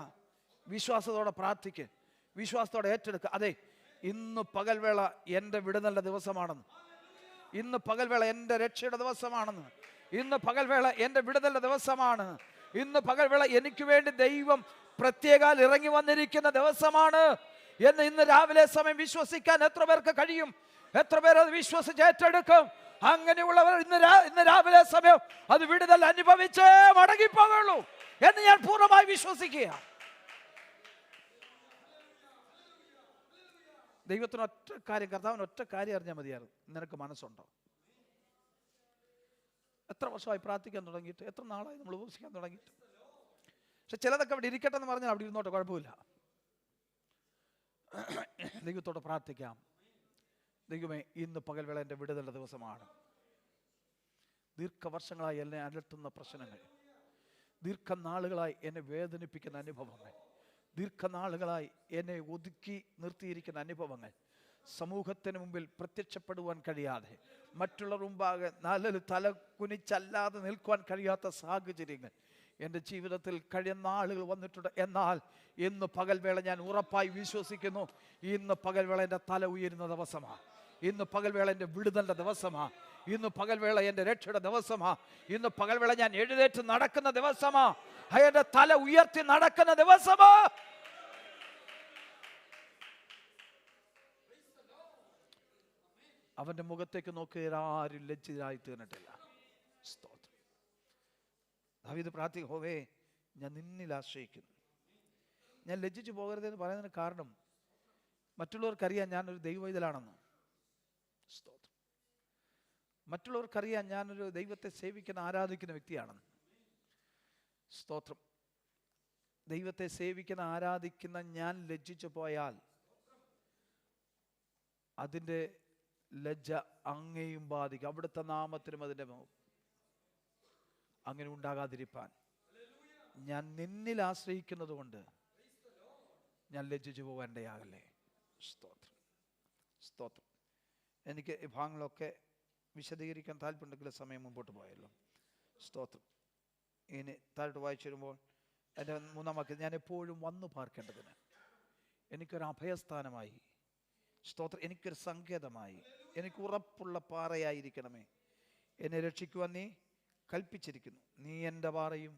വിശ്വാസത്തോടെ പ്രാർത്ഥിക്ക്, വിശ്വാസത്തോടെ ഏറ്റെടുക്കുക. അതെ, ഇന്ന് പകൽവേള എൻ്റെ വിടുതലിൻ്റെ ദിവസമാണെന്ന്, ഇന്ന് പകൽവേള എൻ്റെ രക്ഷയുടെ ദിവസമാണെന്ന്, ഇന്ന് പകൽവേള എൻ്റെ വിടുതലിൻ്റെ ദിവസമാണ്, ഇന്ന് പകൽവേള എനിക്ക് വേണ്ടി ദൈവം പ്രത്യേകാൽ ഇറങ്ങി വന്നിരിക്കുന്ന ദിവസമാണ് എന്ന് ഇന്ന് രാവിലെ സമയം വിശ്വസിക്കാൻ എത്ര പേർക്ക് കഴിയും? എത്ര പേർ അത് വിശ്വസിച്ച് ഏറ്റെടുക്കും? അങ്ങനെയുള്ളവർ ഇന്ന് രാവിലെ സമയം അത് വിടുതൽ അനുഭവിച്ചേ മടങ്ങിപ്പോകുള്ളൂ എന്ന് ഞാൻ പൂർണ്ണമായി വിശ്വസിക്കുക. ദൈവത്തിന് ഒറ്റ കാര്യം, കർത്താവിന് ഒറ്റ കാര്യം അറിഞ്ഞാൽ മതിയായിരുന്നു. നിനക്ക് മനസ്സുണ്ടോ? എത്ര വർഷമായി പ്രാർത്ഥിക്കാൻ തുടങ്ങിയിട്ട്? എത്ര നാളായി നമ്മൾ ഉപസിക്കാൻ തുടങ്ങിയിട്ട്? പക്ഷെ ചിലതൊക്കെ അവിടെ ഇരിക്കട്ടെ എന്ന് പറഞ്ഞാൽ അവിടെ ഇരുന്നോട്ടെ, കുഴപ്പമില്ല. ദൈവത്തോട് പ്രാർത്ഥിക്കാം. ദൈവമേ, ഇന്ന് പകൽവേള എൻ്റെ വിടുതലിൻ്റെ ദിവസമാണ്. ദീർഘവർഷങ്ങളായി എന്നെ അലട്ടുന്ന പ്രശ്നങ്ങൾ, ദീർഘനാളുകളായി എന്നെ വേദനിപ്പിക്കുന്ന അനുഭവങ്ങൾ, ദീർഘനാളുകളായി എന്നെ ഒതുക്കി നിർത്തിയിരിക്കുന്ന അനുഭവങ്ങൾ, സമൂഹത്തിന് മുമ്പിൽ പ്രത്യക്ഷപ്പെടുവാൻ കഴിയാതെ, മറ്റുള്ളവർ മുമ്പാകെ നല്ലൊരു തല കുനിച്ചല്ലാതെ നിൽക്കുവാൻ കഴിയാത്ത സാഹചര്യങ്ങൾ എൻ്റെ ജീവിതത്തിൽ കഴിയുന്ന ആളുകൾ വന്നിട്ടുണ്ട്. എന്നാൽ ഇന്ന് പകൽവേള ഞാൻ ഉറപ്പായി വിശ്വസിക്കുന്നു, ഇന്ന് പകൽവേള എൻ്റെ തല ഉയരുന്ന ദിവസമാണ്, ഇന്ന് പകൽവേള എൻ്റെ വിടുതലിൻ്റെ ദിവസമാണ്, ഇന്ന് പകൽവേള എൻ്റെ രക്ഷയുടെ ദിവസമാണ്, ഇന്ന് പകൽവേള ഞാൻ എഴുന്നേറ്റ് നടക്കുന്ന ദിവസമാണ്, എൻ്റെ തല ഉയർത്തി നടക്കുന്ന ദിവസമാണ്. അവൻ്റെ മുഖത്തേക്ക് നോക്കി ആരും ലജ്ജിതരായി തീർന്നിട്ടില്ല. സ്തോത്രം. ദാവീദ് പ്രാർത്ഥിക്കും, ഹോവേ, ഞാൻ നിന്നിൽ ആശ്രയിക്കുന്നു. ഞാൻ ലജ്ജിച്ചു പോകരുതെന്ന് പറയുന്നതിന് കാരണം മറ്റുള്ളവർക്കറിയാം ഞാനൊരു ദൈവവൈതലാണെന്ന്. സ്തോത്രം. മറ്റുള്ളവർക്കറിയാം ഞാനൊരു ദൈവത്തെ സേവിക്കുന്ന ആരാധിക്കുന്ന വ്യക്തിയാണെന്ന്. സ്തോത്രം. ദൈവത്തെ സേവിക്കുന്ന ആരാധിക്കുന്ന ഞാൻ ലജ്ജിച്ചു പോയാൽ അതിൻ്റെ ലജ്ജ അങ്ങേയും ബാധിക്കും, അവിടുത്തെ നാമത്തിനും അതിൻ്റെ അങ്ങനെ ഉണ്ടാകാതിരിപ്പാൻ ഞാൻ നിന്നിൽ ആശ്രയിക്കുന്നത് കൊണ്ട് ഞാൻ ലജ്ജിച്ചു പോകേണ്ടയാകല്ലേ. സ്തോത്രം. സ്തോത്രം. എനിക്ക് ഈ ഭാഗങ്ങളൊക്കെ വിശദീകരിക്കാൻ താല്പര്യമുണ്ടെങ്കിൽ സമയം മുമ്പോട്ട് പോയല്ലോ. സ്തോത്രം. ഇനി താഴോട്ട് വായിച്ചു വരുമ്പോൾ എൻ്റെ 3-ാം വാക്യം, ഞാൻ എപ്പോഴും വന്നു പാർക്കേണ്ടതിന് എനിക്കൊരു അഭയസ്ഥാനമായി, സ്തോത്രം, എനിക്കൊരു സങ്കേതമായി, എനിക്ക് ഉറപ്പുള്ള പാറയായിരിക്കണമേ. എന്നെ രക്ഷിക്കുവാൻ നീ കൽപ്പിച്ചിരിക്കുന്നു, നീ എൻ്റെ പാറയും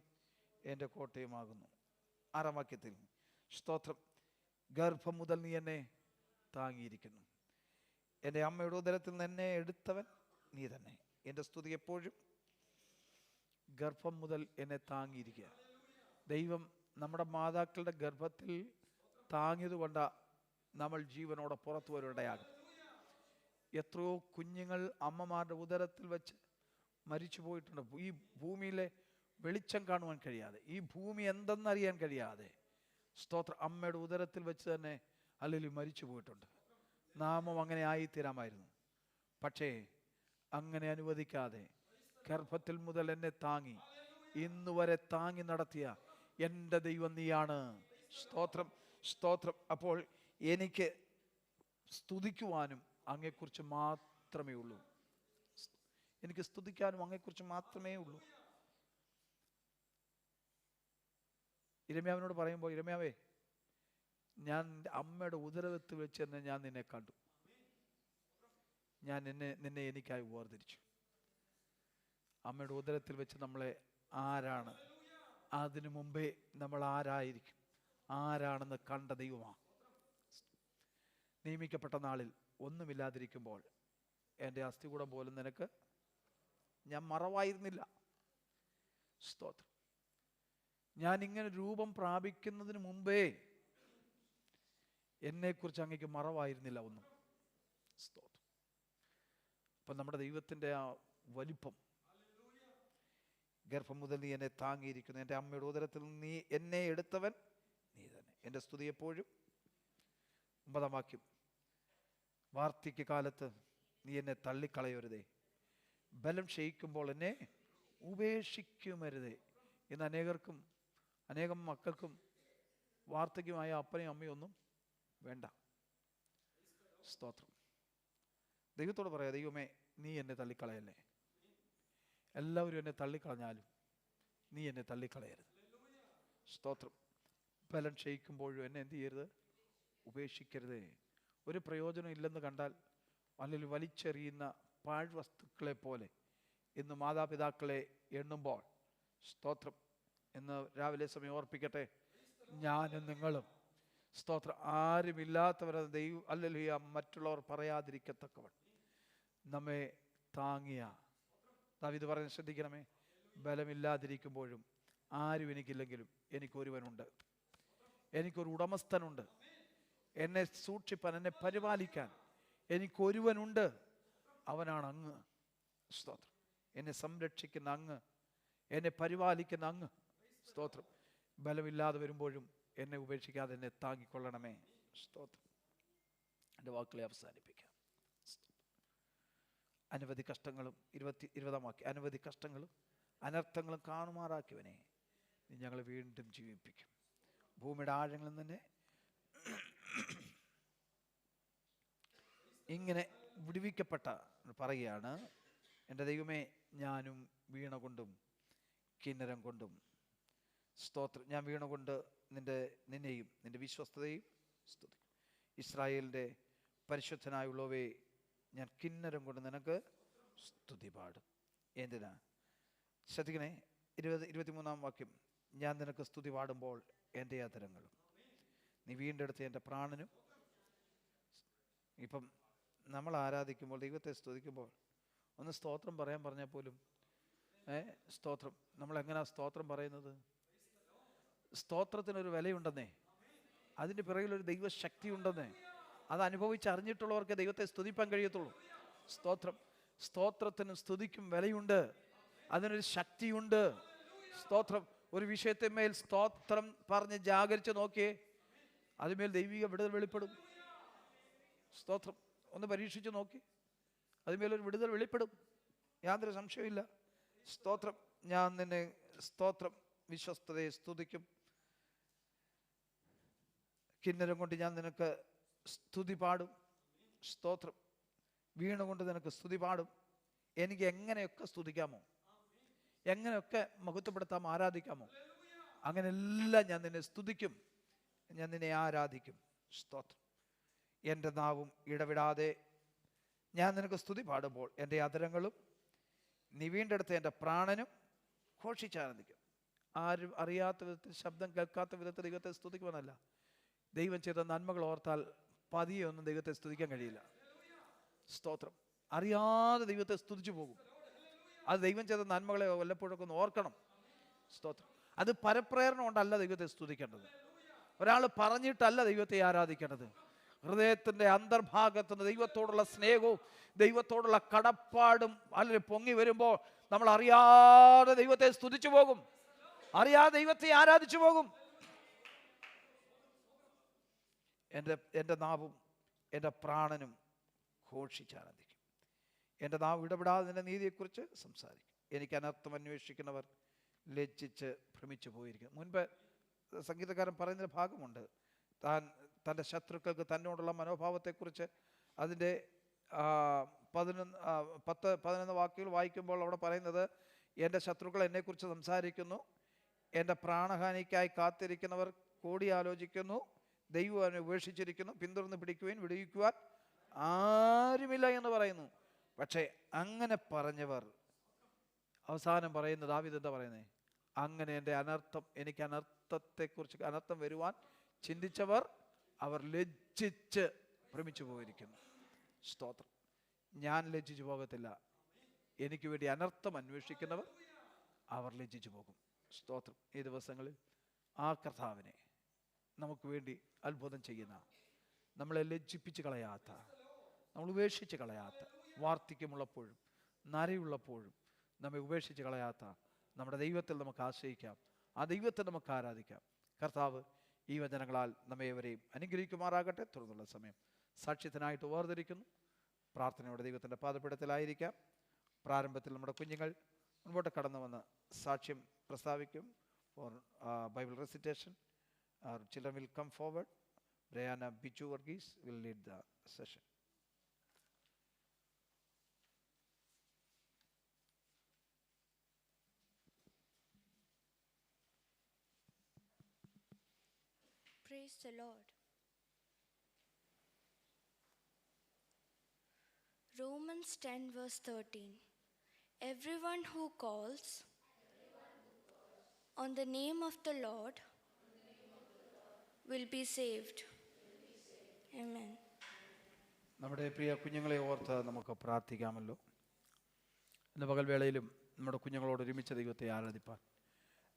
എൻ്റെ കോട്ടയുമാകുന്നു. 6-ാം വാക്യത്തിൽ, സ്തോത്രം, ഗർഭം മുതൽ നീ എന്നെ താങ്ങിയിരിക്കുന്നു, എൻ്റെ അമ്മയുടെ ഉദരത്തിൽ നിന്ന് എന്നെ എടുത്തവൻ നീ തന്നെ. എൻ്റെ സ്തുതി എപ്പോഴും ഗർഭം മുതൽ എന്നെ താങ്ങിയിരിക്കുക. ദൈവം നമ്മുടെ മാതാക്കളുടെ ഗർഭത്തിൽ താങ്ങിയതുകൊണ്ട് നമ്മൾ ജീവനോടെ പുറത്തു വരുവാനിടയാകും. എത്രയോ കുഞ്ഞുങ്ങൾ അമ്മമാരുടെ ഉദരത്തിൽ വെച്ച് മരിച്ചു പോയിട്ടുണ്ട്. ഈ ഭൂമിയിലെ വെളിച്ചം കാണുവാൻ കഴിയാതെ, ഈ ഭൂമി എന്തെന്നറിയാൻ കഴിയാതെ, സ്തോത്രം, അമ്മയുടെ ഉദരത്തിൽ വെച്ച് തന്നെ അല്ലെങ്കിൽ മരിച്ചു പോയിട്ടുണ്ട്. നാമം അങ്ങനെ ആയിത്തീരാമായിരുന്നു. പക്ഷേ അങ്ങനെ അനുവദിക്കാതെ ഗർഭത്തിൽ മുതൽ എന്നെ താങ്ങി ഇന്ന് വരെ താങ്ങി നടത്തിയ എൻ്റെ ദൈവം നീയാണ്. സ്തോത്രം. സ്തോത്രം. അപ്പോൾ എനിക്ക് സ്തുതിക്കുവാനും അങ്ങയെക്കുറിച്ച് മാത്രമേ ഉള്ളൂ. എനിക്ക് സ്തുതിക്കാനും അങ്ങയെക്കുറിച്ച് മാത്രമേ ഉള്ളൂ. ഇരമ്യാവിനോട് പറയുമ്പോൾ, ഇരമ്യാവേ, ഞാൻ അമ്മയുടെ ഉദരത്തിൽ വെച്ച് തന്നെ ഞാൻ നിന്നെ കണ്ടു, ഞാൻ നിന്നെ എനിക്കായി വേർതിരിച്ചു. അമ്മയുടെ ഉദരത്തിൽ വെച്ച് നമ്മളെ ആരാണ്, അതിനു മുമ്പേ നമ്മൾ ആരായിരിക്കും, ആരാണെന്ന് കണ്ട ദൈവമാണ്. നിയമിക്കപ്പെട്ട നാളിൽ ഒന്നുമില്ലാതിരിക്കുമ്പോൾ എൻ്റെ അസ്ഥികൂടം പോലും നിനക്ക് ഞാൻ മറവായിരുന്നില്ല. സ്തോത്രം. ഞാൻ ഇങ്ങനെ രൂപം പ്രാപിക്കുന്നതിന് മുമ്പേ എന്നെക്കുറിച്ച് അങ്ങേക്ക് മറവായിരുന്നില്ല ഒന്നും. സ്തോത്രം. അപ്പം നമ്മുടെ ദൈവത്തിൻ്റെ ആ വലിപ്പം, ഗർഭം മുതൽ നീ എന്നെ താങ്ങിയിരിക്കുന്നു, എൻ്റെ അമ്മയുടെ ഉദരത്തിൽ നീ എന്നെ എടുത്തവൻ നീ തന്നെ. എൻ്റെ സ്തുതി എപ്പോഴും. 9-ാം വാക്യം, വാർദ്ധക്യ കാലത്ത് നീ എന്നെ തള്ളിക്കളയരുതേ. ബലം ക്ഷയിക്കുമ്പോൾ എന്നെ ഉപേക്ഷിക്കുമരുതേ. ഇന്ന് അനേകം മക്കൾക്കും വാർദ്ധക്യമായ അപ്പനെയും അമ്മയും ഒന്നും വേണ്ട. സ്തോത്രം. ദൈവത്തോട് പറയാം, ദൈവമേ നീ എന്നെ തള്ളിക്കളയല്ലേ. എല്ലാവരും എന്നെ തള്ളിക്കളഞ്ഞാലും നീ എന്നെ തള്ളിക്കളയരുത്. സ്തോത്രം. ബലം ക്ഷയിക്കുമ്പോഴും എന്നെ എന്ത് ചെയ്യരുത്? ഉപേക്ഷിക്കരുതേ. ഒരു പ്രയോജനം ഇല്ലെന്ന് കണ്ടാൽ അല്ലെങ്കിൽ വലിച്ചെറിയുന്ന പാഴ്വസ്തുക്കളെ പോലെ ഇന്ന് മാതാപിതാക്കളെ എണ്ണുമ്പോൾ, സ്തോത്രം, ഇന്ന് രാവിലെ സമയം ഓർപ്പിക്കട്ടെ, ഞാനും നിങ്ങളും സ്തോത്രം ആരുമില്ലാത്തവരത് ദൈവം ഹല്ലേലൂയ മറ്റുള്ളവർ പറയാതിരിക്കത്തക്കവണ്ണം നമ്മെ താങ്ങിയ ദാവീദ് പറയുന്നത് ശ്രദ്ധിക്കണമേ. ബലമില്ലാതിരിക്കുമ്പോഴും ആരും എനിക്കില്ലെങ്കിലും എനിക്കൊരുവനുണ്ട്, എനിക്കൊരു ഉടമസ്ഥനുണ്ട്, എന്നെ സൂക്ഷിപ്പാൻ, എന്നെ പരിപാലിക്കാൻ എനിക്കൊരുവനുണ്ട്. അവനാണ് അങ്ങ്. സ്തോത്രം. എന്നെ സംരക്ഷിക്കുന്ന അങ്ങ്, എന്നെ പരിപാലിക്കുന്ന അങ്ങ്. സ്തോത്രം. ബലമില്ലാതെ വരുമ്പോഴും എന്നെ ഉപേക്ഷിക്കാതെ എന്നെ താങ്ങിക്കൊള്ളണമേ. സ്തോത്രം. എൻ്റെ വാക്കുകളെ അവസാനിപ്പിക്കാം. അനവധി കഷ്ടങ്ങളും 20-ാം വാക്യം, അനവധി കഷ്ടങ്ങളും അനർത്ഥങ്ങളും കാണുമാറാക്കിയവനെ നീ ഞങ്ങളെ വീണ്ടും ജീവിപ്പിക്കും. ഭൂമിയുടെ ആഴങ്ങളിൽ തന്നെ ഇങ്ങനെ വിടുവിക്കപ്പെട്ട പറയുകയാണ്, എൻ്റെ ദൈവമേ ഞാനും വീണ കൊണ്ടും കിന്നരം കൊണ്ടും, സ്തോത്രം, ഞാൻ വീണ കൊണ്ട് നിന്നെയും നിൻ്റെ വിശ്വസ്തതയും സ്തുതി. ഇസ്രായേലിൻ്റെ പരിശുദ്ധനായുള്ളവേ ഞാൻ കിന്നരം കൊണ്ട് നിനക്ക് സ്തുതി പാടും. എന്തിനാ? ശ്രദ്ധിക്കണേ. 23-ാം വാക്യം, ഞാൻ നിനക്ക് സ്തുതി പാടുമ്പോൾ എൻ്റെ അധരങ്ങളും നീ വീണ്ടെടുത്ത എൻ്റെ പ്രാണനും. ഇപ്പം നമ്മൾ ആരാധിക്കുമ്പോൾ, ദൈവത്തെ സ്തുതിക്കുമ്പോൾ ഒന്ന് സ്തോത്രം പറയാൻ പറഞ്ഞാൽ പോലും സ്തോത്രം, നമ്മളെങ്ങനെയാണ് സ്തോത്രം പറയുന്നത്? സ്തോത്രത്തിനൊരു വിലയുണ്ടെന്നേ, അതിൻ്റെ പിറകിലൊരു ദൈവശക്തി ഉണ്ടെന്നേ. അത് അനുഭവിച്ചറിഞ്ഞിട്ടുള്ളവർക്ക് ദൈവത്തെ സ്തുതിപ്പാൻ കഴിയത്തുള്ളൂ. സ്തോത്രം. സ്തോത്രത്തിനും സ്തുതിക്കും വിലയുണ്ട്, അതിനൊരു ശക്തിയുണ്ട്. സ്തോത്രം. ഒരു വിഷയത്തിന്മേൽ സ്തോത്രം പറഞ്ഞ് ജാഗരിച്ച് നോക്കിയേ, അതിന്മേൽ ദൈവിക വിടുതൽ വെളിപ്പെടും. സ്തോത്രം. ഒന്ന് പരീക്ഷിച്ച് നോക്കി, അതിന്മേലൊരു വിടുതൽ വെളിപ്പെടും, യാതൊരു സംശയമില്ല. സ്തോത്രം. ഞാൻ നിന്നെ സ്തോത്രം വിശ്വസ്തതയെ സ്തുതിക്കും. കിന്നരം കൊണ്ട് ഞാൻ നിനക്ക് സ്തുതി പാടും. സ്തോത്രം. വീണുകൊണ്ട് നിനക്ക് സ്തുതി പാടും. എനിക്ക് എങ്ങനെയൊക്കെ സ്തുതിക്കാമോ, എങ്ങനെയൊക്കെ മഹത്വപ്പെടുത്താമോ, ആരാധിക്കാമോ, അങ്ങനെയെല്ലാം ഞാൻ നിന്നെ സ്തുതിക്കും, ഞാൻ നിന്നെ ആരാധിക്കും. സ്തോത്രം. എൻ്റെ നാവും ഇടവിടാതെ ഞാൻ നിനക്ക് സ്തുതി പാടുമ്പോൾ എൻ്റെ അധരങ്ങളും നീ വീണ്ടെടുത്ത എൻ്റെ പ്രാണനും ഘോഷിച്ചാനന്ദിക്കും. ആരും അറിയാത്ത വിധത്തിൽ, ശബ്ദം കേൾക്കാത്ത വിധത്തിൽ ദൈവത്തെ സ്തുതിക്കുമെന്നല്ല, ദൈവം ചെയ്ത നന്മകൾ ഓർത്താൽ പതിയെ ഒന്നും ദൈവത്തെ സ്തുതിക്കാൻ കഴിയില്ല. സ്തോത്രം. അറിയാതെ ദൈവത്തെ സ്തുതിച്ചു പോകും. അത് ദൈവം ചെയ്ത നന്മകളെ വല്ലപ്പോഴൊക്കെ ഒന്ന് ഓർക്കണം. സ്തോത്രം. അത് പരപ്രേരണ കൊണ്ടല്ല ദൈവത്തെ സ്തുതിക്കേണ്ടത്, ഒരാൾ പറഞ്ഞിട്ടല്ല ദൈവത്തെ ആരാധിക്കേണ്ടത്. ഹൃദയത്തിൻ്റെ അന്തർഭാഗത്തുനിന്ന് ദൈവത്തോടുള്ള സ്നേഹവും ദൈവത്തോടുള്ള കടപ്പാടും അല്ലെങ്കിൽ പൊങ്ങി വരുമ്പോൾ നമ്മൾ അറിയാതെ ദൈവത്തെ സ്തുതിച്ചു പോകും, അറിയാതെ ദൈവത്തെ ആരാധിച്ചു പോകും. എൻ്റെ നാവും എൻ്റെ പ്രാണനും ഘോഷിച്ചാനന്ദിക്കും. എൻ്റെ നാവ് ഇടപെടാതെ നിന്റെ നീതിയെക്കുറിച്ച് സംസാരിക്കും. എനിക്ക് അനർത്ഥം അന്വേഷിക്കുന്നവർ ലജ്ജിച്ച് ഭ്രമിച്ചു പോയിരിക്കും. മുൻപ് സംഗീതക്കാരൻ പറയുന്നൊരു ഭാഗമുണ്ട്, തൻ്റെ ശത്രുക്കൾക്ക് തന്നോടുള്ള മനോഭാവത്തെക്കുറിച്ച്. അതിൻ്റെ 10-11 വാക്കുകൾ വായിക്കുമ്പോൾ അവിടെ പറയുന്നത്, എൻ്റെ ശത്രുക്കൾ എന്നെക്കുറിച്ച് സംസാരിക്കുന്നു, എൻ്റെ പ്രാണഹാനിക്കായി കാത്തിരിക്കുന്നവർ കൂടിയാലോചിക്കുന്നു, ദൈവം അവനെ ഉപേക്ഷിച്ചിരിക്കുന്നു, പിന്തുടർന്ന് പിടിക്കുവാൻ വിടുവിക്കുവാൻ ആരുമില്ല എന്ന് പറയുന്നു. പക്ഷേ അങ്ങനെ പറഞ്ഞവർ അവസാനം പറയുന്നത്, ദാവീദ് എന്താ പറയുന്നത്? അങ്ങനെ എൻ്റെ എനിക്ക് അനർത്ഥത്തെക്കുറിച്ച്, അനർത്ഥം വരുവാൻ ചിന്തിച്ചവർ അവർ ലജ്ജിച്ച് ഭ്രമിച്ചു പോയിരിക്കുന്നു. സ്തോത്രം. ഞാൻ ലജ്ജിച്ചു പോകത്തില്ല. എനിക്ക് വേണ്ടി അനർത്ഥം അന്വേഷിക്കുന്നവർ അവർ ലജ്ജിച്ചു പോകും. സ്തോത്രം. ഈ ദിവസങ്ങളിൽ ആ കർത്താവിനെ നമുക്ക് വേണ്ടി അത്ഭുതം ചെയ്യുന്ന, നമ്മളെ ലജ്ജിപ്പിച്ച് കളയാത്ത, നമ്മൾ ഉപേക്ഷിച്ച് കളയാത്ത, വാർദ്ധക്യമുള്ളപ്പോഴും നരയുള്ളപ്പോഴും നമ്മെ ഉപേക്ഷിച്ച് കളയാത്ത നമ്മുടെ ദൈവത്തിൽ നമുക്ക് ആശ്രയിക്കാം. ആ ദൈവത്തെ നമുക്ക് ആരാധിക്കാം. കർത്താവ് ഈ വചനങ്ങളാൽ നമ്മെ ഏവരെയും അനുഗ്രഹിക്കുമാറാകട്ടെ. തുടർന്നുള്ള സമയം സാക്ഷ്യത്തിനായിട്ട് വേർതിരിക്കുന്നു. പ്രാർത്ഥനയോടെ ദൈവത്തിൻ്റെ പാദപീഠത്തിലായിരിക്കാം. പ്രാരംഭത്തിൽ നമ്മുടെ കുഞ്ഞുങ്ങൾ മുൻപോട്ട് കടന്നു വന്ന് സാക്ഷ്യം പ്രസ്താവിക്കും. For Bible recitation our children will come forward. Brianna Bichu Varghese will lead the session. Praise the Lord. Romans 10 verse 13. Everyone who calls on the name of the Lord will be saved. Amen. നമ്മുടെ പ്രിയ കുഞ്ഞുങ്ങളെ ഓർത്ത് നമുക്ക് പ്രാർത്ഥിക്കാമല്ലോ. ഇന്ന് പകൽവേളയിലും നമ്മുടെ കുഞ്ഞുങ്ങളോട് ഒരുമിച്ച് ദൈവത്തെ ആരാധിപ്പാൻ,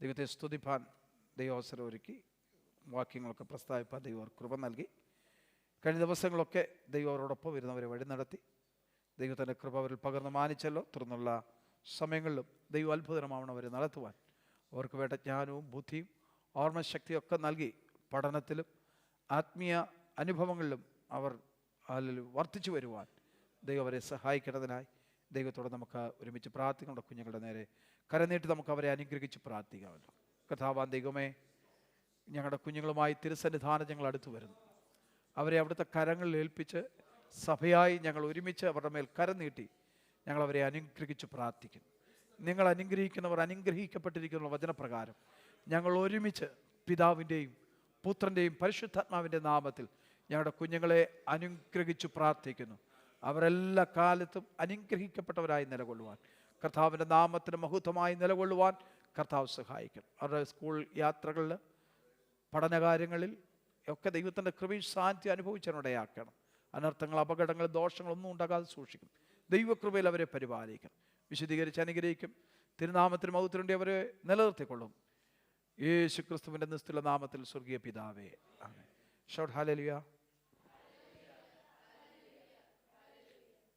ദൈവത്തെ സ്തുതിപ്പാൻ ദൈവം അവസരം ഒരുക്കി. വാക്യങ്ങളൊക്കെ പ്രസ്താവിപ്പാൻ ദൈവം കൃപ നൽകി. കഴിഞ്ഞ ദിവസങ്ങളൊക്കെ ദൈവം അവരോടൊപ്പം വരുന്നവരെ വഴി നടത്തി. ദൈവത്തിൻ്റെ കൃപ അവരിൽ പകർന്ന് മാനിച്ചല്ലോ. തുടർന്നുള്ള സമയങ്ങളിലും ദൈവം അത്ഭുതമാവണം അവരെ നടത്തുവാൻ. അവർക്ക് വേണ്ട ജ്ഞാനവും ബുദ്ധിയും ഓർമ്മശക്തിയൊക്കെ നൽകി പഠനത്തിലും ആത്മീയ അനുഭവങ്ങളിലും അവർ അതിൽ വർദ്ധിച്ചു വരുവാൻ ദൈവം അവരെ സഹായിക്കേണ്ടതിനായി ദൈവത്തോട് നമുക്ക് ഒരുമിച്ച് പ്രാർത്ഥിക്കേണ്ട. കുഞ്ഞുങ്ങളുടെ നേരെ കരനീട്ടി നമുക്ക് അവരെ അനുഗ്രഹിച്ച് പ്രാർത്ഥിക്കാമല്ലോ. കർത്താവാൻ ദൈവമേ, ഞങ്ങളുടെ കുഞ്ഞുങ്ങളുമായി തിരുസന്നിധാനം ഞങ്ങൾ അടുത്തു വരുന്നു. അവരെ അവിടുത്തെ കരങ്ങളിൽ ഏൽപ്പിച്ച് സഭയായി ഞങ്ങൾ ഒരുമിച്ച് അവരുടെ മേൽ കരം നീട്ടി ഞങ്ങൾ അവരെ അനുഗ്രഹിച്ച് പ്രാർത്ഥിക്കുന്നു. നിങ്ങൾ അനുഗ്രഹിക്കുന്നവർ അനുഗ്രഹിക്കപ്പെട്ടിരിക്കുന്ന വചനപ്രകാരം ഞങ്ങൾ ഒരുമിച്ച് പിതാവിൻ്റെയും പുത്രൻ്റെയും പരിശുദ്ധാത്മാവിൻ്റെ നാമത്തിൽ ഞങ്ങളുടെ കുഞ്ഞുങ്ങളെ അനുഗ്രഹിച്ചു പ്രാർത്ഥിക്കുന്നു. അവരെല്ലാ കാലത്തും അനുഗ്രഹിക്കപ്പെട്ടവരായി നിലകൊള്ളുവാൻ, കർത്താവിൻ്റെ നാമത്തിന് മഹത്വമായി നിലകൊള്ളുവാൻ കർത്താവ് സഹായിക്കണം. അവരുടെ സ്കൂൾ യാത്രകളിൽ, പഠനകാര്യങ്ങളിൽ ഒക്കെ ദൈവത്തിൻ്റെ കൃപയും സാന്നിധ്യം അനുഭവിച്ചതിനിടയാക്കണം. അനർത്ഥങ്ങൾ, അപകടങ്ങൾ, ദോഷങ്ങളൊന്നും ഉണ്ടാകാതെ സൂക്ഷിക്കും. ദൈവകൃപയിൽ അവരെ പരിപാലിക്കണം, വിശദീകരിച്ച് അനുഗ്രഹിക്കും. തിരുനാമത്തിന് മഹത്വത്തിനുവേണ്ടി അവരെ നിലനിർത്തിക്കൊള്ളും. യേശു ക്രിസ്തുവിൻ്റെ നിസ്തുല നാമത്തിൽ സ്വർഗീയ പിതാവേ, ആമേൻ. Shout hallelujah.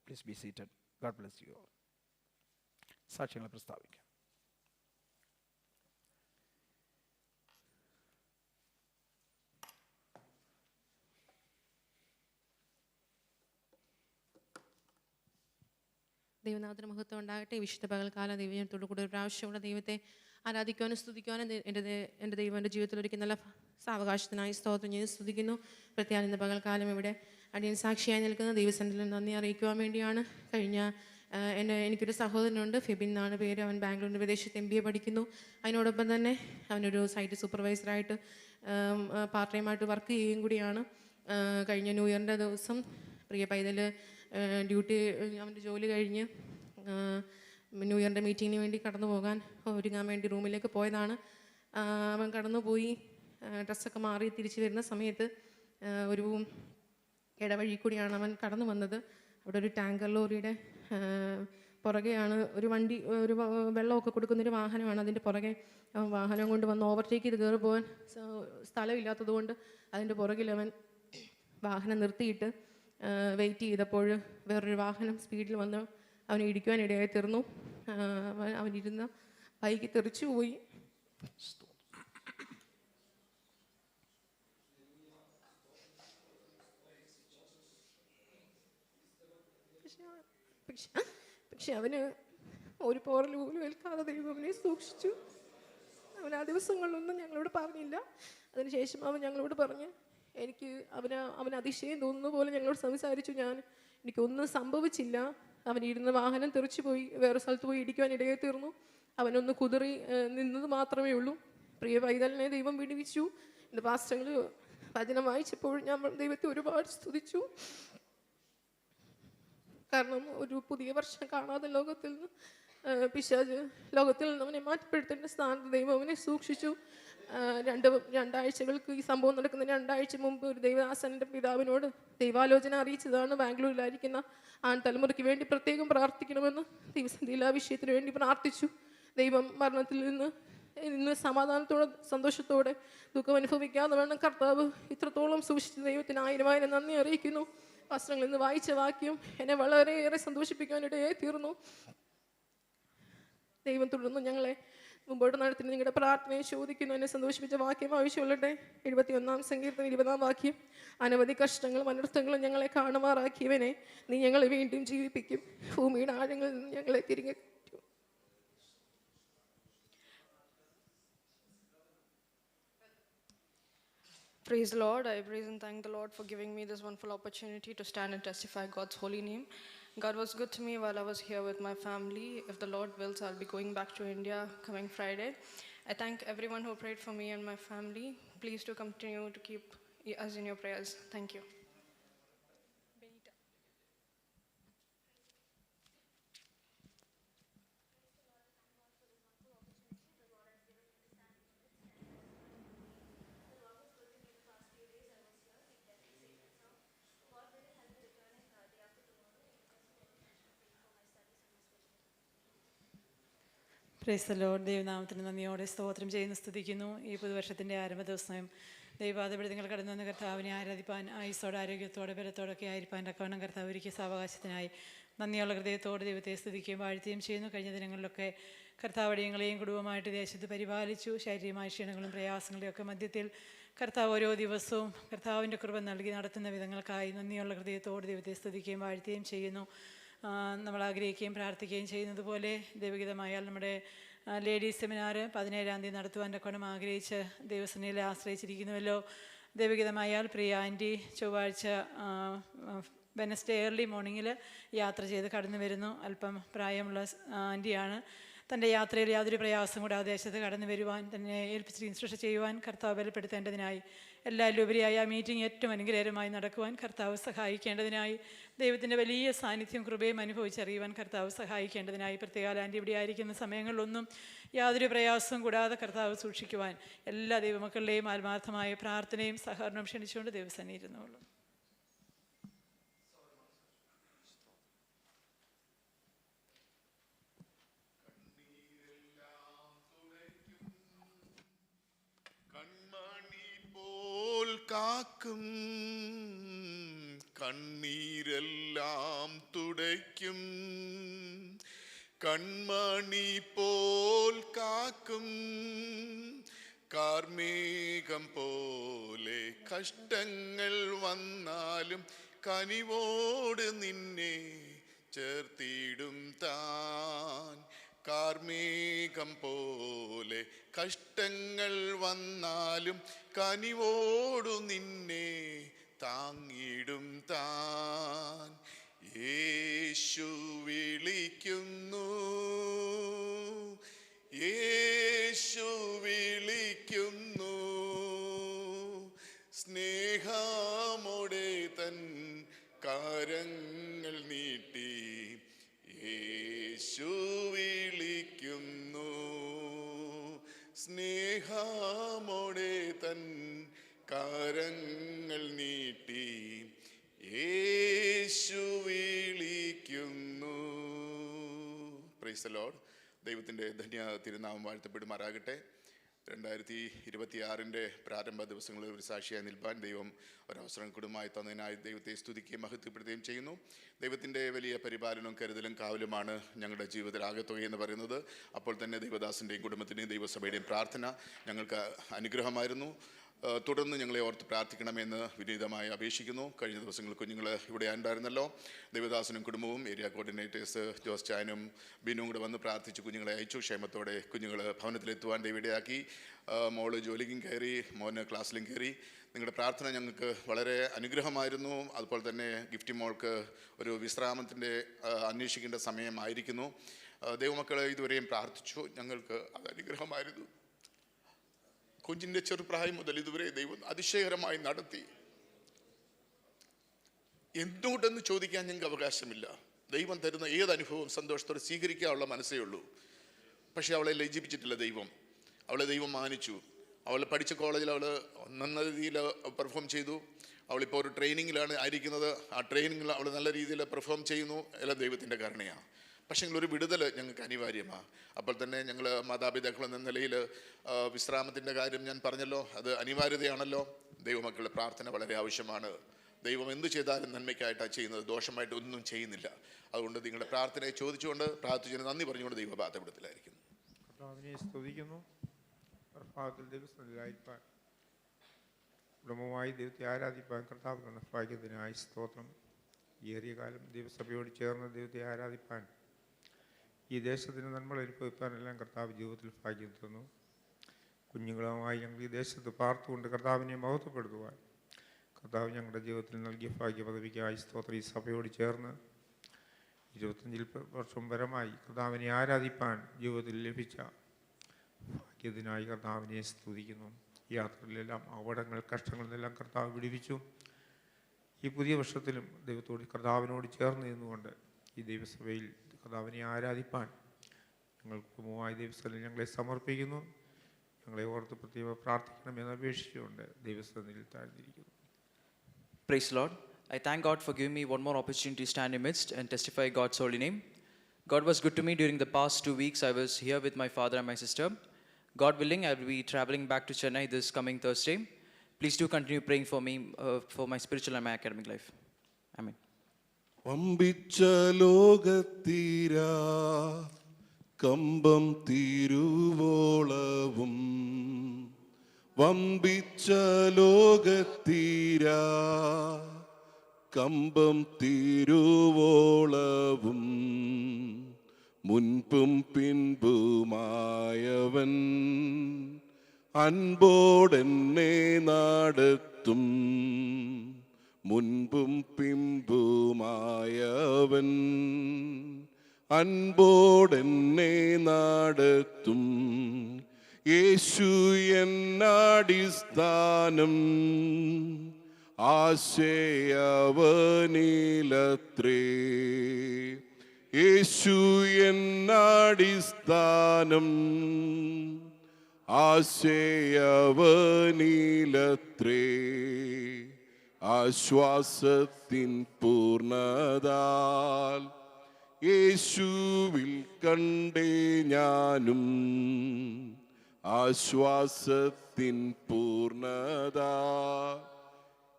Please be seated. God bless you all. സാക്ഷ്യങ്ങൾ പ്രസ്താവിക്കാം. ദൈവനാമത്തിന് മഹത്വം ഉണ്ടാകട്ടെ. വിശുദ്ധ പകൽക്കാലം ദൈവത്തോടു കൂടെ ഒരു പ്രാവശ്യമുള്ള ദൈവത്തെ ആരാധിക്കുവാനും സ്തുതിക്കുവാനും എൻ്റെ ദൈവം എൻ്റെ ജീവിതത്തിൽ ഒരിക്കൽ നല്ല സാവകാശത്തിനായി സ്തോത്രം ചെയ്ത് സ്തുതിക്കുന്നു. പ്രത്യേകം ഇന്ന് പകൽക്കാലം ഇവിടെ അടിയൻ സാക്ഷിയായി നിൽക്കുന്ന ദൈവസന്നിധിയിൽ നന്ദി അറിയിക്കുവാൻ വേണ്ടിയാണ്. എനിക്കൊരു സഹോദരനുണ്ട്, ഫെബിൻ എന്നാണ് പേര്. അവൻ ബാംഗ്ലൂരിൻ്റെ വിദേശത്ത് MBA പഠിക്കുന്നു. അതിനോടൊപ്പം തന്നെ അവനൊരു സൈറ്റ് സൂപ്പർവൈസറായിട്ട് പാർട്ട് ടൈമായിട്ട് വർക്ക് ചെയ്യുകയും കൂടിയാണ്. കഴിഞ്ഞ ന്യൂ ഇയറിൻ്റെ ദിവസം പ്രിയ പൈതൽ ഡ്യൂട്ടി അവൻ്റെ ജോലി കഴിഞ്ഞ് ന്യൂ ഇയറിൻ്റെ മീറ്റിങ്ങിന് വേണ്ടി കടന്നു പോകാൻ ഒരുങ്ങാൻ വേണ്ടി റൂമിലേക്ക് പോയതാണ്. അവൻ കടന്നുപോയി ഡ്രസ്സൊക്കെ മാറി തിരിച്ചു വരുന്ന സമയത്ത് ഒരു ഇടവഴി കൂടിയാണ് അവൻ കടന്നു വന്നത്. അവിടെ ഒരു ടാങ്കർ ലോറിയുടെ പുറകെയാണ് ഒരു വണ്ടി, ഒരു വെള്ളമൊക്കെ കൊടുക്കുന്നൊരു വാഹനമാണ്. അതിൻ്റെ പുറകെ വാഹനം കൊണ്ട് വന്ന് ഓവർടേക്ക് ചെയ്ത് കയറി പോകാൻ സ്ഥലമില്ലാത്തത് കൊണ്ട് അതിൻ്റെ പുറകിൽ അവൻ വാഹനം നിർത്തിയിട്ട് വെയിറ്റ് ചെയ്തപ്പോൾ വേറൊരു വാഹനം സ്പീഡിൽ വന്ന് അവനെ ഇടിക്കുവാനിടയായി തീർന്നു. അവനിരുന്ന ബൈക്ക് തെറിച്ചു പോയി. പക്ഷെ അവന് ഒരു പോറൽ പോലും ഏൽക്കാതെ ദൈവം അവനെ സൂക്ഷിച്ചു. അവൻ ആ ദിവസങ്ങളിലൊന്നും ഞങ്ങളോട് പറഞ്ഞില്ല. അതിനുശേഷം അവൻ ഞങ്ങളോട് പറഞ്ഞ് അവന് അതിശയം തോന്നുന്ന പോലെ ഞങ്ങളോട് സംസാരിച്ചു. എനിക്കൊന്നും സംഭവിച്ചില്ല, അവനിരുന്ന വാഹനം തെറിച്ചു പോയി വേറെ സ്ഥലത്ത് പോയി ഇടിക്കുവാൻ ഇടയായി തീർന്നു, അവനൊന്ന് കുതിറി നിന്നത് മാത്രമേ ഉള്ളൂ. പ്രിയ പൈതലിനെ ദൈവം വിടുവിച്ചു. എൻ്റെ പാസ്റ്റങ്ങൾ വചനം വായിച്ചപ്പോൾ ഞാൻ ദൈവത്തെ ഒരുപാട് സ്തുതിച്ചു. കാരണം ഒരു പുതിയ വർഷം കാണാതെ ലോകത്തിൽ നിന്ന് പിശാച് ലോകത്തിൽ നിന്ന് അവനെ മാറ്റപ്പെടുത്തേണ്ട സ്ഥാനത്ത് ദൈവം അവനെ സൂക്ഷിച്ചു. രണ്ടാഴ്ചകൾക്ക് ഈ സംഭവം നടക്കുന്ന 2 ആഴ്ച മുമ്പ് ഒരു ദൈവദാസൻ്റെ പിതാവിനോട് ദൈവാലോചന അറിയിച്ചതാണ്. ബാംഗ്ലൂരിലായിരിക്കുന്ന തലമുറയ്ക്ക് വേണ്ടി പ്രത്യേകം പ്രാർത്ഥിക്കണമെന്ന് ദൈവസന്ധിയിൽ ആ വിഷയത്തിന് വേണ്ടി പ്രാർത്ഥിച്ചു. ദൈവം മരണത്തിൽ നിന്ന് സമാധാനത്തോടെ സന്തോഷത്തോടെ ദുഃഖം അനുഭവിക്കാതെ വേണം കർത്താവ് ഇത്രത്തോളം സൂക്ഷിച്ച ദൈവത്തിന് 1000 നന്ദി അറിയിക്കുന്നു. വസ്ത്രങ്ങളിൽ നിന്ന് വായിച്ച വാക്യം എന്നെ വളരെയേറെ സന്തോഷിപ്പിക്കാനിടയായി തീർന്നു. ദൈവം തുടർന്ന് ഞങ്ങളെ മുമ്പോട്ട് നടത്തുന്ന നിങ്ങളുടെ പ്രാർത്ഥനയെ ചോദിക്കുന്നു. എന്നെ സന്തോഷിപ്പിച്ച വാക്യം ആവശ്യമുള്ളട്ടെ. 71 സങ്കീർത്തനം 20 വാക്യം. അനവധി കഷ്ടങ്ങളും അനർത്ഥങ്ങളും ഞങ്ങളെ കാണുമാറാക്കിയവനെ നീ ഞങ്ങളെ വീണ്ടും ജീവിപ്പിക്കും. ഭൂമിയുടെ ആഴങ്ങളിൽ നിന്ന് ഞങ്ങളെ തിരികെ. Praise the Lord. I praise and thank the Lord for giving me this wonderful opportunity to stand and testify God's holy name. God was good to me while I was here with my family. If the Lord wills, I'll be going back to India coming Friday. I thank everyone who prayed for me and my family. Please do continue to keep us in your prayers. Thank you. Praise the Lord. ദൈവനാമത്തിന് നന്ദിയോടെ സ്തോത്രം ചെയ്യുന്നു, സ്തുതിക്കുന്നു. ഈ പുതുവർഷത്തിൻ്റെ ആരംഭ ദിവസം ദൈവപാദപീഠങ്ങൾ കടന്നു വന്ന കർത്താവിനെ ആരാധിപ്പാൻ, ആയുസ്സോടെ ആരോഗ്യത്തോടെ ബലത്തോടൊക്കെ ആയിരിക്കാൻ തക്കവണ്ണം കർത്താവ് ഒരുക്കിയ സാവകാശത്തിനായി നന്ദിയുള്ള ഹൃദയത്തോടെ ദൈവത്തെ സ്തുതിക്കുകയും വാഴ്ത്തുകയും ചെയ്യുന്നു. കഴിഞ്ഞ ദിനങ്ങളിലൊക്കെ കർത്താവ് അടിയങ്ങളെയും കുടുംബമായിട്ട് ദേശത്ത് പരിപാലിച്ചു. ശാരീരികമായ ക്ഷീണങ്ങളും പ്രയാസങ്ങളുടെയും ഒക്കെ മധ്യത്തിൽ കർത്താവ് ഓരോ ദിവസവും കർത്താവിൻ്റെ കൃപ നൽകി നടത്തുന്ന വിധങ്ങൾക്കായി നന്ദിയുള്ള ഹൃദയത്തോടെ ദൈവത്തെ സ്തുതിക്കുകയും വാഴ്ത്തുകയും ചെയ്യുന്നു. നമ്മൾ ആഗ്രഹിക്കുകയും പ്രാർത്ഥിക്കുകയും ചെയ്യുന്നത് പോലെ ദൈവഗീതമായാൽ നമ്മുടെ ലേഡീസ് സെമിനാർ 17-ാം തീയതി നടത്തുവാൻ തക്കവണ്ണം ആഗ്രഹിച്ച് ദൈവസേനയിൽ ആശ്രയിച്ചിരിക്കുന്നുവല്ലോ. ദൈവഗീതമായാൽ പ്രിയ ആൻറ്റി ചൊവ്വാഴ്ച വെനസ്ഡേ ഏർലി മോർണിംഗിൽ യാത്ര ചെയ്ത് കടന്നു വരുന്നു. അല്പം പ്രായമുള്ള ആൻറ്റിയാണ്. തൻ്റെ യാത്രയിൽ യാതൊരു പ്രയാസം കൂടാതെ ദേശത്ത് കടന്നു വരുവാൻ, തന്നെ ഏൽപ്പിച്ച് ശുശ്രൂഷ ചെയ്യുവാൻ കർത്താവ് ബലപ്പെടുത്തേണ്ടതിനായി, എല്ലാവരിലുപരിയായി ആ മീറ്റിംഗ് ഏറ്റവും അനുഗ്രഹമായി നടക്കുവാൻ കർത്താവ് സഹായിക്കേണ്ടതിനായി, ദൈവത്തിൻ്റെ വലിയ സാന്നിധ്യം കൃപയും അനുഭവിച്ചറിയുവാൻ കർത്താവ് സഹായിക്കേണ്ടതിനായി, പ്രത്യേക ആൻറ്റി ഇവിടെ ആയിരിക്കുന്ന സമയങ്ങളിലൊന്നും യാതൊരു പ്രയാസവും കൂടാതെ കർത്താവ് സൂക്ഷിക്കുവാൻ എല്ലാ ദൈവമക്കളുടെയും ആത്മാർത്ഥമായ പ്രാർത്ഥനയും സഹകരണവും ക്ഷണിച്ചുകൊണ്ട് ദൈവസന്നിധിയിൽ ഇരുന്നുള്ളൂ. കാക്കും കണ്ണീരെല്ലാം തുടയ്ക്കും, കൺമണി പോൽ കാക്കും, കാർമേഘം പോലെ കഷ്ടങ്ങൾ വന്നാലും കനിവോട് നിന്നെ ചേർത്തിടും താൻ. കാർമേഘം പോലെ കഷ്ടങ്ങൾ വന്നാലും കനിവോടു നിന്നെ താങ്ങിടും താൻ. യേശു വിളിക്കുന്നു, യേശു വിളിക്കുന്നു, സ്നേഹമോടെ തൻ കരങ്ങൾ നീട്ടി യേശു വിളിക്കുന്നു, സ്നേഹമോടെ തൻ കരങ്ങൾ നീട്ടി യേശു വിളിക്കുന്നു. Praise the Lord. ദൈവത്തിൻ്റെ ധന്യ തിരുനാമം വാഴ്ത്തപ്പെടുമാറാകട്ടെ. 2026 പ്രാരംഭ ദിവസങ്ങളിൽ ഒരു സാക്ഷിയായി നിൽപ്പാൻ ദൈവം ഒരവസരം കുടുംബമായി തന്നതിനായി ദൈവത്തെ സ്തുതിക്കുകയും മഹത്വപ്പെടുത്തുകയും ചെയ്യുന്നു. ദൈവത്തിൻ്റെ വലിയ പരിപാലനവും കരുതലും കാവലുമാണ് ഞങ്ങളുടെ ജീവിതത്തിൽ ആകത്തുകയെന്ന് പറയുന്നത്. അപ്പോൾ തന്നെ ദൈവദാസൻ്റെയും കുടുംബത്തിൻ്റെയും ദൈവസഭയുടെയും പ്രാർത്ഥന ഞങ്ങൾക്ക് അനുഗ്രഹമായിരുന്നു. തുടർന്ന് ഞങ്ങളെ ഓർത്ത് പ്രാർത്ഥിക്കണമെന്ന് വിനീതമായി അപേക്ഷിക്കുന്നു. കഴിഞ്ഞ ദിവസങ്ങളിൽ കുഞ്ഞുങ്ങൾ ഇവിടെ ഉണ്ടായിരുന്നല്ലോ. ദേവദാസനും കുടുംബവും ഏരിയ കോർഡിനേറ്റേഴ്സ് ജോസ് ചായനും ബിനുവും കൂടെ വന്ന് പ്രാർത്ഥിച്ച് കുഞ്ഞുങ്ങളെ അയച്ചു. ക്ഷേമത്തോടെ കുഞ്ഞുങ്ങൾ ഭവനത്തിലെത്തുവാൻ ദൈവയിടയാക്കി. മോള് ജോലിക്കും കയറി, മോന് ക്ലാസ്സിലും കയറി. നിങ്ങളുടെ പ്രാർത്ഥന ഞങ്ങൾക്ക് വളരെ അനുഗ്രഹമായിരുന്നു. അതുപോലെ തന്നെ ഗിഫ്റ്റി മോൾക്ക് ഒരു വിശ്രാമത്തിൻ്റെ അന്വേഷിക്കേണ്ട സമയമായിരിക്കുന്നു. ദൈവമക്കൾ ഇതുവരെയും പ്രാർത്ഥിച്ചു. ഞങ്ങൾക്ക് അത് അനുഗ്രഹമായിരുന്നു. കുഞ്ഞിൻ്റെ ചെറുപ്രായം മുതൽ ഇതുവരെ ദൈവം അതിശയകരമായി നടത്തി. എന്തുകൊണ്ടെന്ന് ചോദിക്കാൻ ഞങ്ങൾക്ക് അവകാശമില്ല. ദൈവം തരുന്ന ഏത് അനുഭവവും സന്തോഷത്തോടെ സ്വീകരിക്കാനുള്ള മനസ്സേ ഉള്ളൂ. പക്ഷേ അവളെ ലജ്ജിപ്പിച്ചിട്ടില്ല ദൈവം. അവളെ ദൈവം മാനിച്ചു. അവൾ പഠിച്ച കോളേജിൽ അവൾ നല്ല രീതിയിൽ പെർഫോം ചെയ്തു. അവളിപ്പോൾ ഒരു ട്രെയിനിങ്ങിലാണ് ആയിരിക്കുന്നത്. ആ ട്രെയിനിങ്ങിൽ അവൾ നല്ല രീതിയിൽ പെർഫോം ചെയ്യുന്നു. എല്ലാം ദൈവത്തിൻ്റെ കരുണയാണ്. പക്ഷേ ഒരു വിടുതൽ ഞങ്ങൾക്ക് അനിവാര്യമാണ്. അപ്പോൾ തന്നെ ഞങ്ങൾ മാതാപിതാക്കൾ എന്ന നിലയിൽ വിശ്രാമത്തിൻ്റെ കാര്യം ഞാൻ പറഞ്ഞല്ലോ, അത് അനിവാര്യതയാണല്ലോ. ദൈവമക്കളുടെ പ്രാർത്ഥന വളരെ ആവശ്യമാണ്. ദൈവം എന്ത് ചെയ്താലും നന്മയ്ക്കായിട്ടാണ് ചെയ്യുന്നത്, ദോഷമായിട്ട് ഒന്നും ചെയ്യുന്നില്ല. അതുകൊണ്ട് നിങ്ങളുടെ പ്രാർത്ഥനയെ ചോദിച്ചുകൊണ്ട് പ്രാർത്ഥിച്ചതിന് നന്ദി പറഞ്ഞുകൊണ്ട് ദൈവപാദപീഠത്തിലായിരിക്കുന്നു. കർത്താവിനെ സ്തുതിക്കുന്നു. പ്രഭാതത്തിൽ ദൈവസ്ഥനിലായിരിക്കാൻ കുടുംബമായി ദൈവത്തെ ആരാധിപ്പാൻ കർത്താവ് തന്ന ഭാഗ്യത്തിനായി സ്തോത്രം. ഏറിയ കാലം ദൈവസഭയോട് ചേർന്ന് ദൈവത്തെ ആരാധിപ്പാൻ ഈ ദേശത്തിന് നന്മ അനുഭവിപ്പാനെല്ലാം കർത്താവ് ജീവിതത്തിൽ ഭാഗ്യം തന്നു. കുഞ്ഞുങ്ങളുമായി ഞങ്ങൾ ഈ ദേശത്ത് പാർത്തുകൊണ്ട് കർത്താവിനെ മഹത്വപ്പെടുത്തുവാൻ കർത്താവ് ഞങ്ങളുടെ ജീവിതത്തിൽ നൽകിയ ഭാഗ്യ പദവിക്കായി സ്തോത്രം. ഈ സഭയോട് ചേർന്ന് 25 വർഷം പരമായി കർത്താവിനെ ആരാധിപ്പാൻ ജീവിതത്തിൽ ലഭിച്ച ഭാഗ്യത്തിനായി കർത്താവിനെ സ്തുതിക്കുന്നു. യാത്രയിലെല്ലാം അപകടങ്ങൾ കഷ്ടങ്ങളിൽ നിന്നെല്ലാം കർത്താവ് വിടുവിച്ചു. ഈ പുതിയ വർഷത്തിലും ദൈവത്തോട് കർത്താവിനോട് ചേർന്ന് നിന്നുകൊണ്ട് ഈ ദൈവസഭയിൽ കർത്താവിനെ ആരാധിപ്പാൻ ഞങ്ങൾ കുടുംബമായ ദൈവസ്ഥലിൽ ഞങ്ങളെ സമർപ്പിക്കുന്നു. ഞങ്ങളെ ഓർത്ത് പ്രത്യേകം പ്രാർത്ഥിക്കണമെന്ന് അപേക്ഷിച്ചുകൊണ്ട് ദൈവസ്ഥലിൽ താഴ്ന്നിരിക്കുന്നു. Praise the Lord. I thank God for giving me one more opportunity to stand in midst and testify God's holy name. God was good to me during the past 2 weeks. I was here with my father and my sister. God willing, I will be traveling back to Chennai this coming Thursday. Please do continue praying for me for my spiritual and my academic life. Amen. വമ്പിച്ച ലോകത്തീരാ കമ്പം തിരുവോളവും വമ്പിച്ച ലോകത്തീരാ കമ്പം തിരുവോളവും മുൻപും പിൻപുമായവൻ അൻപോടെന്നെ നടത്തും മുൻപും പിമ്പുമായവൻ അൻപോടെന്നെ നടത്തും യേശു എന്നടിസ്ഥാനം ആശയവനിലത്രേ യേശു എന്നടിസ്ഥാനം ആശയവനിലത്രേ ആശ്വാസത്തിൻ പൂർണ്ണതാൽ യേശുവിൽ കണ്ടേ ഞാനും ആശ്വാസത്തിൻ പൂർണ്ണത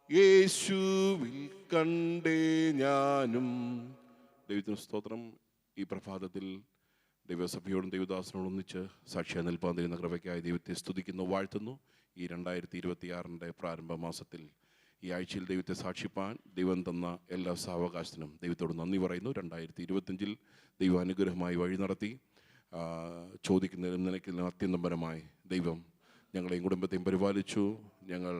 യേശുവിൽ കണ്ടേ ഞാനും. ദൈവത്തിന് സ്തോത്രം. ഈ പ്രഭാതത്തിൽ ദൈവസഭയോടും ദൈവദാസനോടും ഒന്നിച്ച് സാക്ഷിയായി നിൽപ്പാൻ തരുന്ന കൃപയ്ക്കായി ദൈവത്തെ സ്തുതിക്കുന്നു, വാഴ്ത്തുന്നു. ഈ 2026 പ്രാരംഭ മാസത്തിൽ ഈ ആഴ്ചയിൽ ദൈവത്തെ സാക്ഷിപ്പാൻ ദൈവം തന്ന എല്ലാ സാവകാശത്തിനും ദൈവത്തോട് നന്ദി പറയുന്നു. 2025 ദൈവം അനുഗ്രഹമായി വഴി നടത്തി. ചോദിക്കുന്നതിനും നിലയ്ക്കുന്നതിനും അത്യന്തപരമായി ദൈവം ഞങ്ങളെയും കുടുംബത്തെയും പരിപാലിച്ചു. ഞങ്ങൾ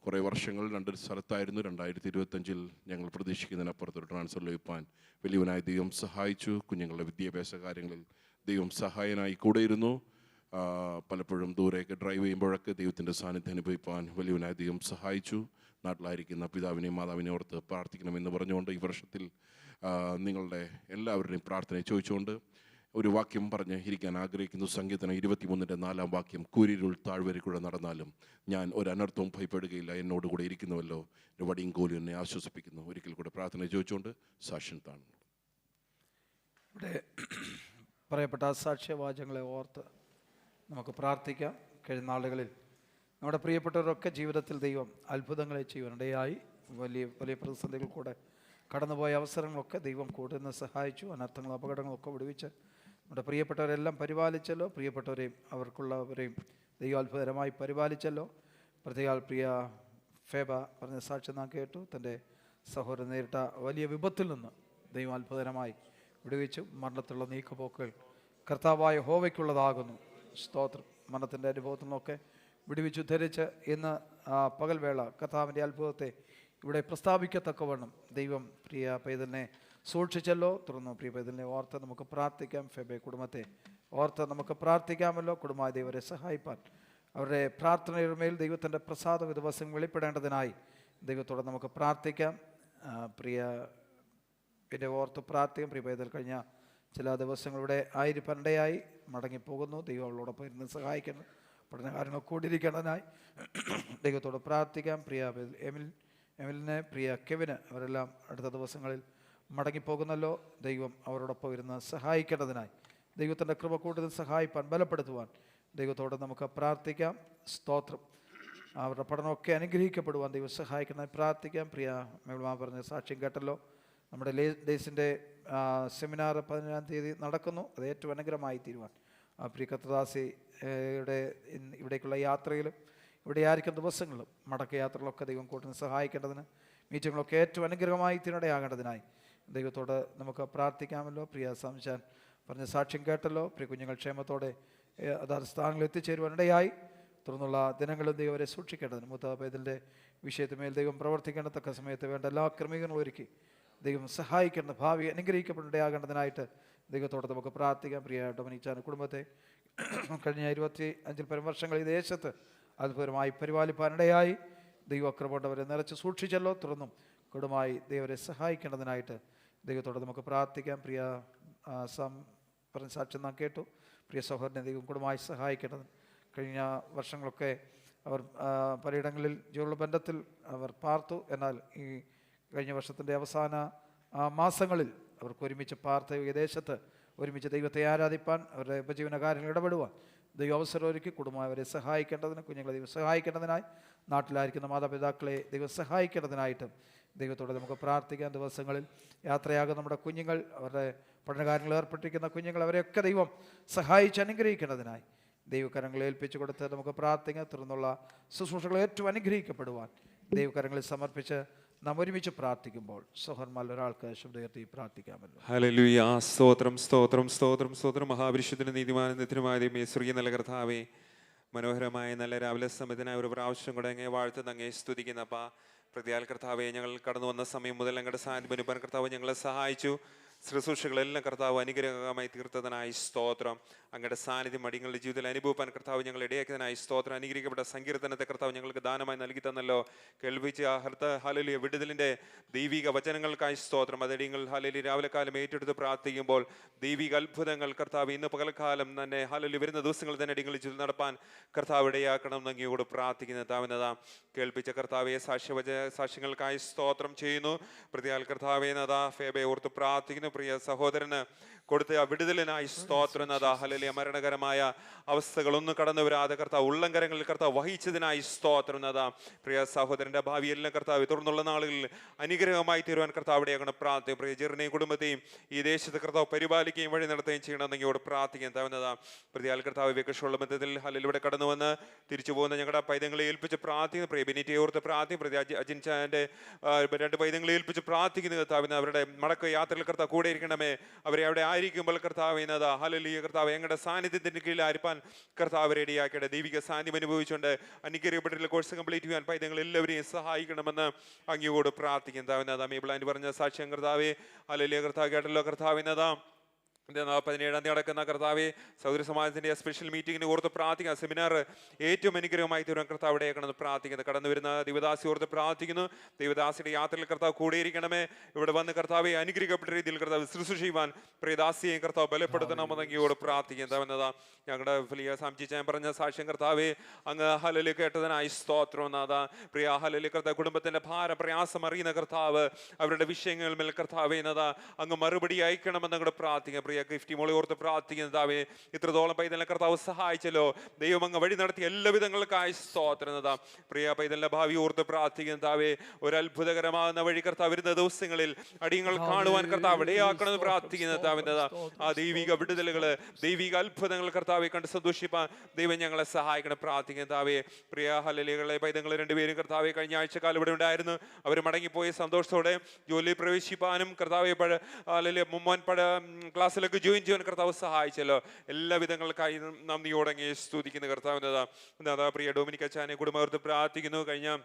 കുറേ വർഷങ്ങൾ 2 സ്ഥലത്തായിരുന്നു. 2025 ഞങ്ങൾ പ്രതീക്ഷിക്കുന്നതിനപ്പുറത്തൊരു ട്രാൻസ്ഫർ ലഭിപ്പാൻ വലിയവനായ ദൈവം സഹായിച്ചു. കുഞ്ഞുങ്ങളുടെ വിദ്യാഭ്യാസ കാര്യങ്ങളിൽ ദൈവം സഹായനായി കൂടെയിരുന്നു. പലപ്പോഴും ദൂരേക്ക് ഡ്രൈവ് ചെയ്യുമ്പോഴൊക്കെ ദൈവത്തിൻ്റെ സാന്നിധ്യം അനുഭവിപ്പാൻ വലിയവനായ ദൈവം സഹായിച്ചു. നാട്ടിലായിരിക്കുന്ന പിതാവിനെയും മാതാവിനെയും ഓർത്ത് പ്രാർത്ഥിക്കണമെന്ന് പറഞ്ഞുകൊണ്ട് ഈ വർഷത്തിൽ നിങ്ങളുടെ എല്ലാവരുടെയും പ്രാർത്ഥനയെ ചോദിച്ചുകൊണ്ട് ഒരു വാക്യം പറഞ്ഞ് ഇരിക്കാൻ ആഗ്രഹിക്കുന്നു. സങ്കീർത്തനം 23:4 വാക്യം, കൂരിരുൾ താഴ്വരയിലൂടെ നടന്നാലും ഞാൻ ഒരു അനർത്ഥവും ഭയപ്പെടുകയില്ല, എന്നോടുകൂടെ ഇരിക്കുന്നുവല്ലോ, എൻ്റെ വടിയും കോലും എന്നെ ആശ്വസിപ്പിക്കുന്നു. ഒരിക്കൽ കൂടെ പ്രാർത്ഥന ചോദിച്ചുകൊണ്ട് സാക്ഷ്യം താണു. ഇവിടെ പറയപ്പെട്ട സാക്ഷ്യവാചകങ്ങളെ ഓർത്ത് നമുക്ക് പ്രാർത്ഥിക്കാം. കഴിഞ്ഞ നാളുകളിൽ നമ്മുടെ പ്രിയപ്പെട്ടവരൊക്കെ ജീവിതത്തിൽ ദൈവം അത്ഭുതങ്ങളെ ചെയ്യുവാനിടയായി. വലിയ വലിയ പ്രതിസന്ധികൾ കൂടെ കടന്നുപോയ അവസരങ്ങളൊക്കെ ദൈവം കൂടുതൽ സഹായിച്ചു. അനർത്ഥങ്ങളും അപകടങ്ങളൊക്കെ വിടുവിച്ച് നമ്മുടെ പ്രിയപ്പെട്ടവരെല്ലാം പരിപാലിച്ചല്ലോ. പ്രിയപ്പെട്ടവരെയും അവർക്കുള്ളവരെയും ദൈവം അത്ഭുതകരമായി പരിപാലിച്ചല്ലോ. പ്രത്യേക പ്രിയ ഫേബ പറഞ്ഞ സാക്ഷ്യം നാം കേട്ടു. തൻ്റെ സഹോദരൻ നേരിട്ട വലിയ വിപത്തിൽ നിന്ന് ദൈവം അത്ഭുതകരമായി വിടുവിച്ചു. മരണത്തിലുള്ള നീക്കുപോക്കുകൾ കർത്താവായ ഹോവയ്ക്കുള്ളതാകുന്നു. സ്തോത്രം. മരണത്തിൻ്റെ അനുഭവത്തിൽ നിന്നൊക്കെ വിടുവിച്ചു ധരിച്ച് ഇന്ന് പകൽവേള കർത്താവിൻ്റെ അത്ഭുതത്തെ ഇവിടെ പ്രസ്താവിക്കത്തക്കവണ്ണം ദൈവം പ്രിയ പൈതലിനെ സൂക്ഷിച്ചല്ലോ. തുടർന്ന് പ്രിയ പൈതലിനെ ഓർത്ത് നമുക്ക് പ്രാർത്ഥിക്കാം. ഫെബെ കുടുംബത്തെ ഓർത്ത് നമുക്ക് പ്രാർത്ഥിക്കാമല്ലോ. കുടുംബമായ ദൈവരെ സഹായിപ്പാൻ അവരുടെ പ്രാർത്ഥനയുടെ മേൽ ദൈവത്തിൻ്റെ പ്രസാദം ദിവസം വെളിപ്പെടേണ്ടതിനായി ദൈവത്തോടെ നമുക്ക് പ്രാർത്ഥിക്കാം. പ്രിയ പിന്നെ ഓർത്ത് പ്രാർത്ഥിക്കാം. പ്രിയ പൈതൽ കഴിഞ്ഞ ചില ദിവസങ്ങളിവിടെ ആയിരിപ്പണ്ടയായി മടങ്ങിപ്പോകുന്നു. ദൈവം അവളോടൊപ്പം ഇരുന്ന് സഹായിക്കണം. പഠനകാര്യങ്ങൾ കൂടിയിരിക്കേണ്ടതിനായി ദൈവത്തോട് പ്രാർത്ഥിക്കാം. പ്രിയ എമിലിനെ, പ്രിയ കെവിന്, അവരെല്ലാം അടുത്ത ദിവസങ്ങളിൽ മടങ്ങിപ്പോകുന്നല്ലോ. ദൈവം അവരോടൊപ്പം ഇരുന്ന് സഹായിക്കേണ്ടതിനായി ദൈവത്തിൻ്റെ കൃപ കൂടുതൽ സഹായിപ്പാൻ ബലപ്പെടുത്തുവാൻ ദൈവത്തോട് നമുക്ക് പ്രാർത്ഥിക്കാം. സ്തോത്രം. അവരുടെ പഠനമൊക്കെ അനുഗ്രഹിക്കപ്പെടുവാൻ ദൈവം സഹായിക്കണമെന്ന് പ്രാർത്ഥിക്കാം. പ്രിയ മേൽമാ പറഞ്ഞ സാക്ഷ്യം കേട്ടല്ലോ. നമ്മുടെ ഡേയ്സിൻ്റെ സെമിനാർ 15-ാം തീയതി നടക്കുന്നു. അത് ഏറ്റവും അനുഗ്രഹമായി തീരുവാൻ പ്രിയ കർത്തദാസിയുടെ ഇവിടേക്കുള്ള യാത്രയിലും ഇവിടെ ആയിരിക്കുന്ന ദിവസങ്ങളും മടക്ക യാത്രകളൊക്കെ ദൈവം കൂട്ടിന് സഹായിക്കേണ്ടതിന് മീറ്റിങ്ങുകളൊക്കെ ഏറ്റവും അനുഗ്രഹമായി തിരുടയാകേണ്ടതിനായി ദൈവത്തോട് നമുക്ക് പ്രാർത്ഥിക്കാമല്ലോ. പ്രിയ സംശാൻ പറഞ്ഞ സാക്ഷ്യം കേട്ടല്ലോ. പ്രിയ കുഞ്ഞുങ്ങൾ ക്ഷേമത്തോടെ അതാത് സ്ഥാനങ്ങളിൽ എത്തിച്ചേരുവാനിടയായി തുടർന്നുള്ള ദിനങ്ങളും ദൈവം അവരെ സൂക്ഷിക്കേണ്ടതിന് മൂത്ത പൈതലിൻ്റെ വിഷയത്തിന്മേൽ ദൈവം പ്രവർത്തിക്കേണ്ടത്തക്ക സമയത്ത് വേണ്ട എല്ലാ ക്രമീകരണങ്ങളും ഒരുക്കി ദൈവം സഹായിക്കേണ്ട ഭാവി അനുഗ്രഹിക്കപ്പെടേണ്ടതാകേണ്ടതിനായിട്ട് ദൈവത്തോടെ നമുക്ക് പ്രാർത്ഥിക്കാം. പ്രിയ ഡൊമിനിച്ചാൻ കുടുംബത്തെ കഴിഞ്ഞ 25 പരം വർഷങ്ങൾ ഈ ദേശത്ത് അത്ഭുതമായി പരിപാലിപ്പാനിടയായി ദൈവക്രമോണ്ടവരെ നിറച്ച് സൂക്ഷിച്ചല്ലോ. തുടർന്നും കുടുംബമായി ദൈവരെ സഹായിക്കേണ്ടതിനായിട്ട് ദൈവത്തോടെ നമുക്ക് പ്രാർത്ഥിക്കാം. പ്രിയ പറഞ്ഞ സാക്ഷ്യം നാം കേട്ടു. പ്രിയ സഹോദരനെ ദൈവം കുടുംബമായി സഹായിക്കേണ്ടത് കഴിഞ്ഞ വർഷങ്ങളൊക്കെ അവർ പലയിടങ്ങളിൽ ജോലിയുള്ള ബന്ധത്തിൽ അവർ പാർത്തു. എന്നാൽ ഈ കഴിഞ്ഞ വർഷത്തിൻ്റെ അവസാന മാസങ്ങളിൽ അവർക്ക് ഒരുമിച്ച് പാർത്ത ഈ ദേശത്ത് ഒരുമിച്ച് ദൈവത്തെ ആരാധിപ്പാൻ അവരുടെ ഉപജീവന കാര്യങ്ങൾ ഇടപെടുവാൻ ദൈവം അവസരം ഒരുക്കി കുടുംബം അവരെ സഹായിക്കേണ്ടതിന് കുഞ്ഞുങ്ങളെ ദൈവം സഹായിക്കേണ്ടതിനായി നാട്ടിലായിരിക്കുന്ന മാതാപിതാക്കളെ ദൈവം സഹായിക്കേണ്ടതിനായിട്ടും ദൈവത്തോടെ നമുക്ക് പ്രാർത്ഥിക്കാൻ. ദിവസങ്ങളിൽ യാത്രയാകുന്ന നമ്മുടെ കുഞ്ഞുങ്ങൾ അവരുടെ പഠനകാര്യങ്ങളിൽ ഏർപ്പെട്ടിരിക്കുന്ന കുഞ്ഞുങ്ങൾ അവരെയൊക്കെ ദൈവം സഹായിച്ച് അനുഗ്രഹിക്കേണ്ടതിനായി ദൈവകരങ്ങളെ ഏൽപ്പിച്ചു കൊടുത്ത് നമുക്ക് പ്രാർത്ഥിക്കാം. തുടർന്നുള്ള ശുശ്രൂഷകൾ ഏറ്റവും അനുഗ്രഹിക്കപ്പെടുവാൻ ദൈവകരങ്ങളിൽ സമർപ്പിച്ച് നാം ഒരുമിച്ച് പ്രാർത്ഥിക്കുമ്പോൾ സഹോദരന്മാരിൽ ഒരാൾക്ക് ശബ്ദമുയർത്തി പ്രാർത്ഥിക്കാമല്ലോ. ഹല്ലേലൂയ. സ്തോത്രം സ്തോത്രം സ്തോത്രം സ്തോത്രം. മഹാപരിശുദ്ധനും നീതിമാനും നിത്യനുമായ ദൈവമേ, സ്വർഗ്ഗീയ നല്ല കർത്താവേ, മനോഹരമായ നല്ല രാവിലെ സമയത്തിനായ ഒരു പ്രാവശ്യം കൂടെ അങ്ങേ വാഴ്ത്തുന്ന അങ്ങേ സ്തുതിക്കുന്നപ്പാ. പ്രതിയാൽ കർത്താവെ, ഞങ്ങൾ കടന്നു വന്ന സമയം മുതൽ ഞങ്ങളുടെ സാന്നിധ്യം കർത്താവ് ഞങ്ങളെ സഹായിച്ചു. ശുശ്രൂഷകളെല്ലാം കർത്താവ് അനുഗ്രഹമായി തീർത്തതിനായി സ്തോത്രം. അങ്ങയുടെ സാന്നിധ്യം അടിങ്ങളുടെ ജീവിതത്തിൽ അനുഭവിപ്പാൻ കർത്താവ് ഞങ്ങൾ ഇടയാക്കിയതിനായി സ്തോത്രം. അനുഗ്രഹിക്കപ്പെട്ട സങ്കീർത്തനത്തെ കർത്താവ് ഞങ്ങൾക്ക് ദാനമായി നൽകി തന്നല്ലോ. കേൾവിച്ച് ഹല്ലേലൂയ വിടുതലിൻ്റെ ദൈവിക വചനങ്ങൾക്കായി സ്തോത്രം. അതടിയങ്ങൾ ഹല്ലേലൂയ രാവിലെ കാലം ഏറ്റെടുത്ത് പ്രാർത്ഥിക്കുമ്പോൾ ദൈവിക അത്ഭുതങ്ങൾ കർത്താവ് ഇന്ന് പകൽക്കാലം തന്നെ ഹല്ലേലൂയ വരുന്ന ദിവസങ്ങൾ തന്നെ അടിയങ്ങളിൽ ജീവിതം നടപ്പാൻ കർത്താവ് ഇടയാക്കണം എന്നങ്ങയോട് പ്രാർത്ഥിക്കുന്ന താവുന്നതാ. കേൾപ്പിച്ച കർത്താവെ സാക്ഷ്യങ്ങൾക്കായി സ്തോത്രം ചെയ്യുന്നു. പ്രതിയാൽ കർത്താവെ നദാ ഫേബെ ഓർത്ത് പ്രാർത്ഥിക്കുന്നു. പ്രിയ സഹോദരന് കൊടുത്ത വിടുതലിനായി സ്തോത്രം നദാ. ഹല്ലേലൂയ മരണകരമായ അവസ്ഥകളൊന്നും കടന്നു വരാതെ കർത്താവ് ഉള്ളംകരങ്ങളിൽ കർത്താവ് വഹിച്ചതിനായി സ്തോത്രം നദാ. പ്രിയ സഹോദരന്റെ ഭാവിയെല്ലാം കർത്താവ് തുടർന്നുള്ള നാളുകളിൽ അനുഗ്രഹമായി തീരുവാൻ കർത്താവ് അവിടെയാണ് പ്രാർത്ഥന. പ്രിയ ജെറിനെയും കുടുംബത്തെയും ഈ ദേശത്ത് കർത്താവ് പരിപാലിക്കുകയും വഴി നടത്തുകയും ചെയ്യണമെന്ന് ഇങ്ങോട്ട് പ്രാർത്ഥിക്കാൻ താവുന്നതാ. പ്രതിയാൽ കർത്താവ് വികഷമുള്ള ബന്ധത്തിൽ ഹല്ലേലൂയ കടന്നു വന്ന് തിരിച്ചു പോകുന്ന ഞങ്ങളുടെ പൈതങ്ങളെ ഏൽപ്പിച്ച് പ്രാർത്ഥിക്കുന്നു. പ്രിയ ബെനിറ്റെ ഓർത്ത് പ്രാർത്ഥിക്കും. പ്രതി അജിൻചാന്റെ 2 പൈതങ്ങളെ ഏൽപ്പിച്ച് പ്രാർത്ഥിക്കുന്നു കർത്താവിന്. അവരുടെ മടക്ക യാത്രയിൽ കർത്താവ് കൂടെ ഇരിക്കണമേ. അവരെ അവിടെ ആയിരിക്കുമ്പോൾ കർത്താവ് എന്നതാ ഹല്ലേലൂയ കർത്താവ് ഞങ്ങളുടെ സാന്നിധ്യത്തിന്റെ കീഴിൽ ആയിരിക്കാൻ കർത്താവ് റെഡിയാക്കിയുടെ ദൈവിക സാന്നിധ്യം അനുഭവിച്ചുകൊണ്ട് അനുഗ്രഹപ്പെട്ടിട്ടുള്ള കോഴ്സ് കംപ്ലീറ്റ് ചെയ്യാൻ പൈതങ്ങൾ എല്ലാവരെയും സഹായിക്കണമെന്ന് അങ്ങയോട് പ്രാർത്ഥിക്കുന്നതാ. മേബിളാൻ പറഞ്ഞ സാക്ഷ്യം കർത്താവെ ഹല്ലേലൂയ കർത്താവ് കേട്ടല്ലോ. കർത്താവ് എന്നതാ 17-ാം തീയതി നടക്കുന്ന കർത്താവെ സൗദരി സമാജത്തിന്റെ സ്പെഷ്യൽ മീറ്റിംഗിന് ഓർത്ത് പ്രാർത്ഥിക്കുക. സെമിനാർ ഏറ്റവും അനുഗ്രഹമായി തീരുവാൻ കർത്താവ് ഇടയാക്കണമെന്ന് പ്രാർത്ഥിക്കുന്നത്. കടന്നു വരുന്ന ദൈവദാസി ഓർത്ത് പ്രാർത്ഥിക്കുന്നു. ദൈവദാസിയുടെ യാത്രയിൽ കർത്താവ് കൂടെയിരിക്കണമേ. ഇവിടെ വന്ന് കർത്താവെ അനുഗ്രഹിക്കപ്പെട്ട രീതിയിൽ കർത്താവ് ശുശ്രൂഷ ചെയ്യുവാൻ പ്രിയദാസിയെയും കർത്താവ് ബലപ്പെടുത്തണമെന്ന് അങ്ങയോട് പ്രാർത്ഥിക്കുന്നതാ. ഞങ്ങളുടെ വലിയ സംശയിച്ചാൻ പറഞ്ഞ സാക്ഷ്യം കർത്താവെ അങ്ങ് ഹല്ലേലൂയ കേട്ടതിനായി സ്തോത്രം നാഥ. പ്രിയ ഹല്ലേലൂയ കർത്താവ് കുടുംബത്തിന്റെ ഭാര പ്രയാസം അറിയുന്ന കർത്താവ് അവരുടെ വിഷയങ്ങൾ മേൽ കർത്താവെ നാഥ അങ്ങ് മറുപടി അയക്കണമെന്ന് അങ്ങോട്ട് പ്രാർത്ഥിക്കുക. പ്രിയ ഗിഫ്റ്റി മോളെ ഓർത്ത് പ്രാർത്ഥിക്കുന്നതാവേ, ഇത്രത്തോളം പൈതലിനെ കർത്താവ് സഹായിച്ചല്ലോ. ദൈവം അങ്ങ് വഴി നടത്തിയ എല്ലാവിധങ്ങൾക്കായി സ്തോത്രനതാ. പ്രിയ പൈതലിന്റെ ഭാവി ഓർത്ത് പ്രാർത്ഥിക്കുന്നതാവേ, ഒരു അത്ഭുതകരമാകുന്ന വഴി കർത്താവ് വരുന്ന ദിവസങ്ങളിൽ അടിയങ്ങൾ കാണുവാൻ കർത്താവ് ഇടയാക്കണമെന്ന് പ്രാർത്ഥിക്കുന്നതാവിൻ്റെതാ. ആ ദൈവിക വിടുതലുകള് ദൈവിക അത്ഭുതങ്ങൾ കർത്താവെ കണ്ട് സന്തോഷിപ്പാൻ ദൈവം ഞങ്ങളെ സഹായിക്കണം പ്രാർത്ഥിക്കുന്നതാവേ. പ്രിയ ഹല്ലേലൂയ പൈതങ്ങൾ 2 പേരും കർത്താവെ കഴിഞ്ഞ ആഴ്ചക്കാലം ഇവിടെ ഉണ്ടായിരുന്നു. അവർ മടങ്ങിപ്പോയി സന്തോഷത്തോടെ ജോലിയിൽ പ്രവേശിപ്പാനും കർത്താവെ മുമ്പോൻ ക്ലാസ്സിലൊക്കെ ജോയിൻ ചെയ്യാൻ കർത്താവ് സഹായിച്ചല്ലോ. എല്ലാ വിധങ്ങൾക്കായി നന്ദിയോടങ്ങി സ്തുതിക്കുന്ന കർത്താവിൻ്റെതാ. പ്രിയ ഡൊമിനിക് അച്ചാനെ കുടുംബത്ത് പ്രാർത്ഥിക്കുന്നു. കഴിഞ്ഞ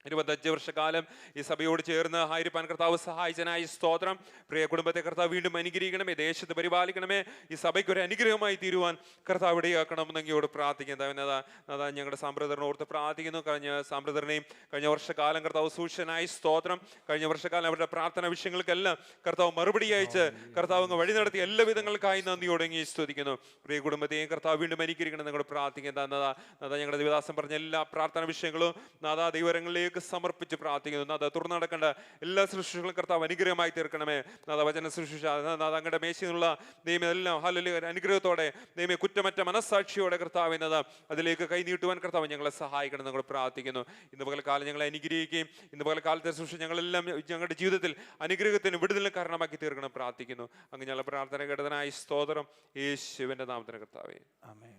25 വർഷക്കാലം ഈ സഭയോട് ചേർന്ന് ആയിരിക്കാൻ കർത്താവ് സഹായിച്ചനായി സ്തോത്രം. പ്രിയ കുടുംബത്തെ കർത്താവ് വീണ്ടും അനുഗ്രഹിക്കണമേ, ദേശത്ത് പരിപാലിക്കണമേ. ഈ സഭയ്ക്ക് ഒരു അനുഗ്രഹമായി തീരുവാൻ കർത്താവ് ഇടയാക്കണമെന്ന് അങ്ങയോട് പ്രാർത്ഥിക്കുന്നതാ. ഞങ്ങളുടെ സാമ്പ്രദറിനെ ഓർത്ത് പ്രാർത്ഥിക്കുന്നു. സാമ്പ്രദറിനെയും കഴിഞ്ഞ വർഷക്കാലം കർത്താവ് സൂക്ഷിച്ചനായി സ്തോത്രം. കഴിഞ്ഞ വർഷക്കാലം അവരുടെ പ്രാർത്ഥന വിഷയങ്ങൾക്കെല്ലാം കർത്താവ് മറുപടി അയച്ച് കർത്താവ് അങ്ങ് വഴി നടത്തി എല്ലാ വിധങ്ങൾക്കായി നന്ദിയോടങ്ങി സ്തുതിക്കുന്നു. പ്രിയ കുടുംബത്തെയും കർത്താവ് വീണ്ടും അനുഗ്രഹിക്കണം എന്നോട് പ്രാർത്ഥിക്കുന്നതാ. ഞങ്ങളുടെ ദേവദാസൻ പറഞ്ഞ എല്ലാ പ്രാർത്ഥന വിഷയങ്ങളും നാഥാ ദൈവരങ്ങളിലേക്ക് കരങ്ങളിലേക്ക് സമർപ്പിച്ച് പ്രാർത്ഥിക്കുന്നു. നാഥ തുറന്നു നടക്കേണ്ട എല്ലാ ശുശ്രൂഷകളും കർത്താവ് അനുഗ്രഹമായി തീർക്കണമേ. നാഥ വചന ശുശ്രൂഷ നാഥ അങ്ങയുടെ മേശയിലുള്ള ദൈവം എല്ലാം ഹല്ലേലൂയ അനുഗ്രഹത്തോടെ ദൈവമേ കുറ്റമറ്റ മനസ്സാക്ഷിയോടെ കർത്താവ് എന്നത് അതിലേക്ക് കൈനീട്ടുവാൻ കർത്താവ് ഞങ്ങളെ സഹായിക്കണം എന്ന് ഞങ്ങൾ പ്രാർത്ഥിക്കുന്നു. ഇന്ന് പകൽക്കാലം ഞങ്ങളെ അനുഗ്രഹിക്കുകയും ഇന്ന് പകൽക്കാലത്തെ ശുശ്രൂഷ ഞങ്ങളെല്ലാം ഞങ്ങളുടെ ജീവിതത്തിൽ അനുഗ്രഹത്തിന് വിടുതലിന് കാരണമാക്കി തീർക്കണം പ്രാർത്ഥിക്കുന്നു. അങ്ങ് ഞങ്ങളുടെ പ്രാർത്ഥന കേട്ടതിനായി സ്തോത്രം യേശുവിൻ്റെ നാമത്തിന് കർത്താവേ. ആമേൻ.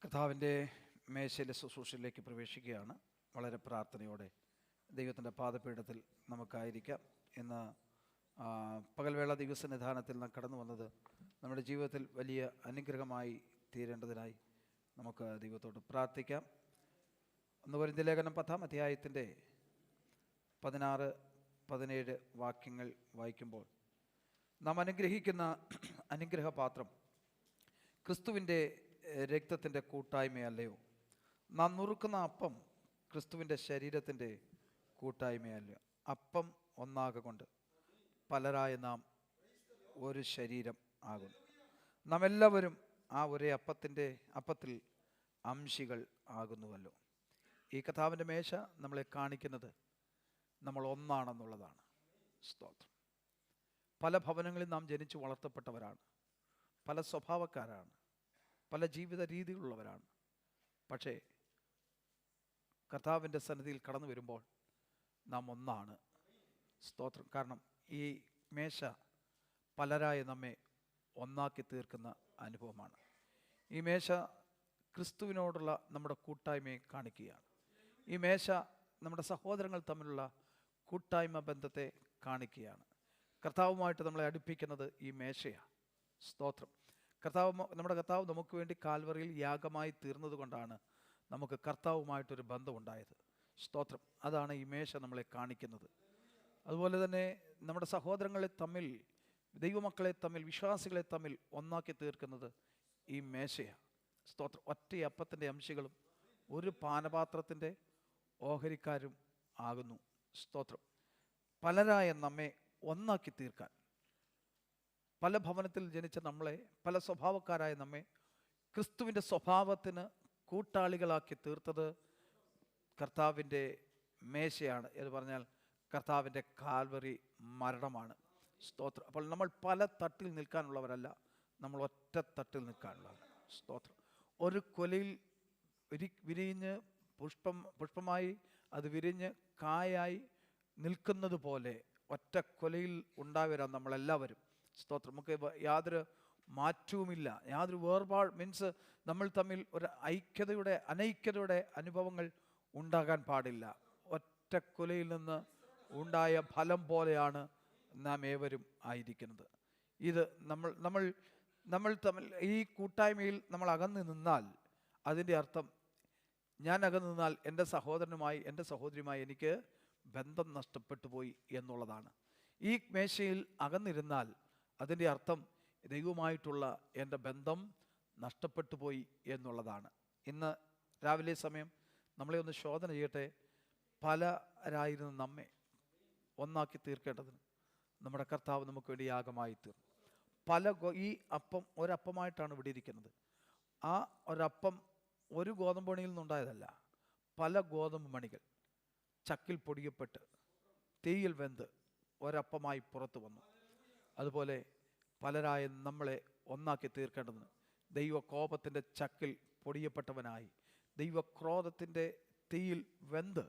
കർത്താവിൻ്റെ മേശയിലെ ശുശ്രൂഷയിലേക്ക് പ്രവേശിക്കുകയാണ്. വളരെ പ്രാർത്ഥനയോടെ ദൈവത്തിൻ്റെ പാദപീഠത്തിൽ നമുക്കായിരിക്കാം. ഇന്ന് പകൽവേള ദിവസനിധാനത്തിൽ നാം കടന്നു വന്നത് നമ്മുടെ ജീവിതത്തിൽ വലിയ അനുഗ്രഹമായി തീരേണ്ടതിനായി നമുക്ക് ദൈവത്തോട് പ്രാർത്ഥിക്കാം. 1 കൊരിന്ത്യർ ലേഖനം 10-ാം അധ്യായത്തിൻ്റെ 16-17 വാക്യങ്ങൾ വായിക്കുമ്പോൾ നാം അനുഗ്രഹിക്കുന്ന അനുഗ്രഹപാത്രം ക്രിസ്തുവിൻ്റെ രക്തത്തിൻ്റെ കൂട്ടായ്മയല്ലയോ? നാം നുറുക്കുന്ന അപ്പം ക്രിസ്തുവിൻ്റെ ശരീരത്തിൻ്റെ കൂട്ടായ്മയല്ലയോ? അപ്പം ഒന്നാകെ കൊണ്ട് പലരായ നാം ഒരു ശരീരം ആകുന്നു. നാം എല്ലാവരും ആ ഒരേ അപ്പത്തിൽ അംശികൾ ആകുന്നുവല്ലോ. ഈ കർത്താവിൻ്റെ മേശ നമ്മളെ കാണിക്കുന്നത് നമ്മൾ ഒന്നാണെന്നുള്ളതാണ്. സ്തോത്രം. പല ഭവനങ്ങളിൽ നാം ജനിച്ചു വളർത്തപ്പെട്ടവരാണ്, പല സ്വഭാവക്കാരാണ്, പല ജീവിത രീതികളുള്ളവരാണ്. പക്ഷേ കർത്താവിൻ്റെ സന്നിധിയിൽ കടന്നു വരുമ്പോൾ നാം ഒന്നാണ്. സ്തോത്രം. കാരണം ഈ മേശ പലരായ നമ്മെ ഒന്നാക്കി തീർക്കുന്ന അനുഭവമാണ്. ഈ മേശ ക്രിസ്തുവിനോടുള്ള നമ്മുടെ കൂട്ടായ്മയെ കാണിക്കുകയാണ്. ഈ മേശ നമ്മുടെ സഹോദരങ്ങൾ തമ്മിലുള്ള കൂട്ടായ്മ ബന്ധത്തെ കാണിക്കുകയാണ്. കർത്താവുമായിട്ട് നമ്മളെ അടുപ്പിക്കുന്നത് ഈ മേശയാണ്. സ്തോത്രം. നമ്മുടെ കർത്താവ് നമുക്ക് വേണ്ടി കാൽവറിയിൽ യാഗമായി തീർന്നത് കൊണ്ടാണ് നമുക്ക് കർത്താവുമായിട്ടൊരു ബന്ധമുണ്ടായത്. സ്തോത്രം. അതാണ് ഈ മേശ നമ്മളെ കാണിക്കുന്നത്. അതുപോലെ തന്നെ നമ്മുടെ സഹോദരങ്ങളെ തമ്മിൽ, ദൈവമക്കളെ തമ്മിൽ, വിശ്വാസികളെ തമ്മിൽ ഒന്നാക്കി തീർക്കുന്നത് ഈ മേശയാണ്. സ്തോത്രം. ഒറ്റ അപ്പത്തിൻ്റെ അംശികളും ഒരു പാനപാത്രത്തിൻ്റെ ഓഹരിക്കാരും ആകുന്നു. സ്തോത്രം. പലരായ നമ്മെ ഒന്നാക്കി തീർക്കാൻ, പല ഭവനത്തിൽ ജനിച്ച നമ്മളെ, പല സ്വഭാവക്കാരായ നമ്മെ ക്രിസ്തുവിൻ്റെ സ്വഭാവത്തിന് കൂട്ടാളികളാക്കി തീർത്തത് കർത്താവിൻ്റെ മേശയാണ് എന്ന് പറഞ്ഞാൽ കർത്താവിൻ്റെ കാൽവറി മരണമാണ്. സ്തോത്രം. അപ്പോൾ നമ്മൾ പല തട്ടിൽ നിൽക്കാനുള്ളവരല്ല, നമ്മൾ ഒറ്റ തട്ടിൽ നിൽക്കാനുള്ളവരാണ്. സ്തോത്രം. ഒരു കൊലയിൽ വിരിഞ്ഞ് പുഷ്പമായി അത് വിരിഞ്ഞ് കായായി നിൽക്കുന്നത് പോലെ ഒറ്റ കൊലയിൽ ഉണ്ടാവരാം നമ്മളെല്ലാവരും. സ്തോത്രം. നമുക്ക് യാതൊരു മാറ്റവുമില്ല, യാതൊരു മീൻസ് നമ്മൾ തമ്മിൽ ഒരു അനൈക്യതയുടെ അനുഭവങ്ങൾ ഉണ്ടാകാൻ പാടില്ല. ഒറ്റ കൊലയിൽ നിന്ന് ഉണ്ടായ ഫലം പോലെയാണ് നാം ഏവരും ആയിരിക്കുന്നത്. ഇത് നമ്മൾ തമ്മിൽ ഈ കൂട്ടായ്മയിൽ നമ്മൾ അകന്നു നിന്നാൽ അതിൻ്റെ അർത്ഥം ഞാൻ അകന്നു നിന്നാൽ എൻ്റെ സഹോദരനുമായി, എൻ്റെ സഹോദരിയുമായി എനിക്ക് ബന്ധം നഷ്ടപ്പെട്ടു പോയി എന്നുള്ളതാണ്. ഈ മേശയിൽ അകന്നിരുന്നാൽ അതിൻ്റെ അർത്ഥം ദൈവവുമായിട്ടുള്ള എൻ്റെ ബന്ധം നഷ്ടപ്പെട്ടു പോയി എന്നുള്ളതാണ്. ഇന്ന് രാവിലെ സമയം നമ്മളെ ഒന്ന് ശോധന ചെയ്യട്ടെ. പലരായിരുന്ന നമ്മെ ഒന്നാക്കി തീർക്കേണ്ടതിന് നമ്മുടെ കർത്താവ് നമുക്ക് വേണ്ടി യാഗമായി തീർന്നു. ഈ അപ്പം ഒരപ്പമായിട്ടാണ് ഇവിടെ ഇരിക്കുന്നത്. ആ ഒരപ്പം ഒരു ഗോതമ്പ് മണിയിൽ നിന്നുണ്ടായതല്ല, പല ഗോതമ്പ് മണികൾ ചക്കിൽ പൊടിയപ്പെട്ട് തീയിൽ വെന്ത് ഒരപ്പമായി പുറത്തു വന്നു. അതുപോലെ പലരായ നമ്മളെ ഒന്നാക്കി തീർക്കേണ്ടതിന് ദൈവകോപത്തിൻ്റെ ചക്കിൽ പൊടിയപ്പെട്ടവനായി ദൈവക്രോധത്തിൻ്റെ തീയിൽ വെന്ത്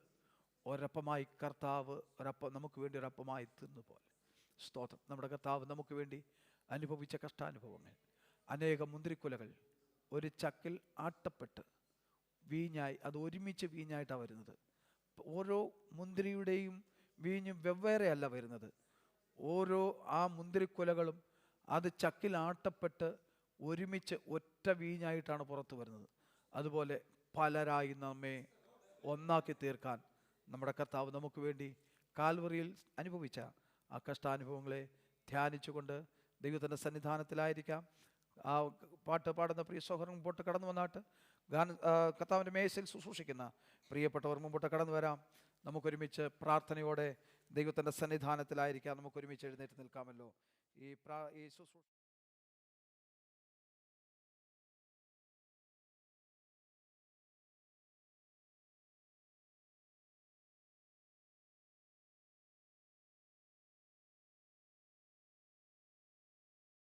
ഒരപ്പമായി കർത്താവ് നമുക്ക് വേണ്ടി ഒരപ്പമായി തീർന്നുപോലെ. സ്തോത്രം. നമ്മുടെ കർത്താവ് നമുക്ക് വേണ്ടി അനുഭവിച്ച കഷ്ടാനുഭവങ്ങൾ, അനേകം മുന്തിരിക്കുലകൾ ഒരു ചക്കിൽ ആട്ടപ്പെട്ട് വീഞ്ഞായി, അത് ഒരുമിച്ച് വീഞ്ഞായിട്ടാണ് വരുന്നത്. ഓരോ മുന്തിരിയുടെയും വീഞ്ഞും വെവ്വേറെ അല്ല വരുന്നത്. ഓരോ ആ മുന്തിരിക്കുലകളും അത് ചക്കിൽ ആട്ടപ്പെട്ട് ഒരുമിച്ച് ഒറ്റ വീഞ്ഞായിട്ടാണ് പുറത്തു വരുന്നത്. അതുപോലെ പലരായി നമ്മെ ഒന്നാക്കി തീർക്കാൻ നമ്മുടെ കർത്താവ് നമുക്ക് വേണ്ടി കാൽവറിയിൽ അനുഭവിച്ച ആ കഷ്ടാനുഭവങ്ങളെ ധ്യാനിച്ചുകൊണ്ട് ദൈവത്തിൻ്റെ സന്നിധാനത്തിലായിരിക്കാം. ആ പാട്ട് പാടുന്ന പ്രിയ സഹോദരൻ മുമ്പോട്ട് കടന്നു വന്നാട്ട് കർത്താവിൻ്റെ മേശയിൽ ശുശ്രൂഷിക്കുന്ന പ്രിയപ്പെട്ടവർ മുമ്പോട്ട് കടന്നു വരാം. നമുക്കൊരുമിച്ച് പ്രാർത്ഥനയോടെ ദൈവത്തിൻ്റെ സന്നിധാനത്തിലായിരിക്കാം. നമുക്കൊരുമിച്ച് എഴുന്നേറ്റ് നിൽക്കാമല്ലോ. ഈ ശുശ്രൂഷ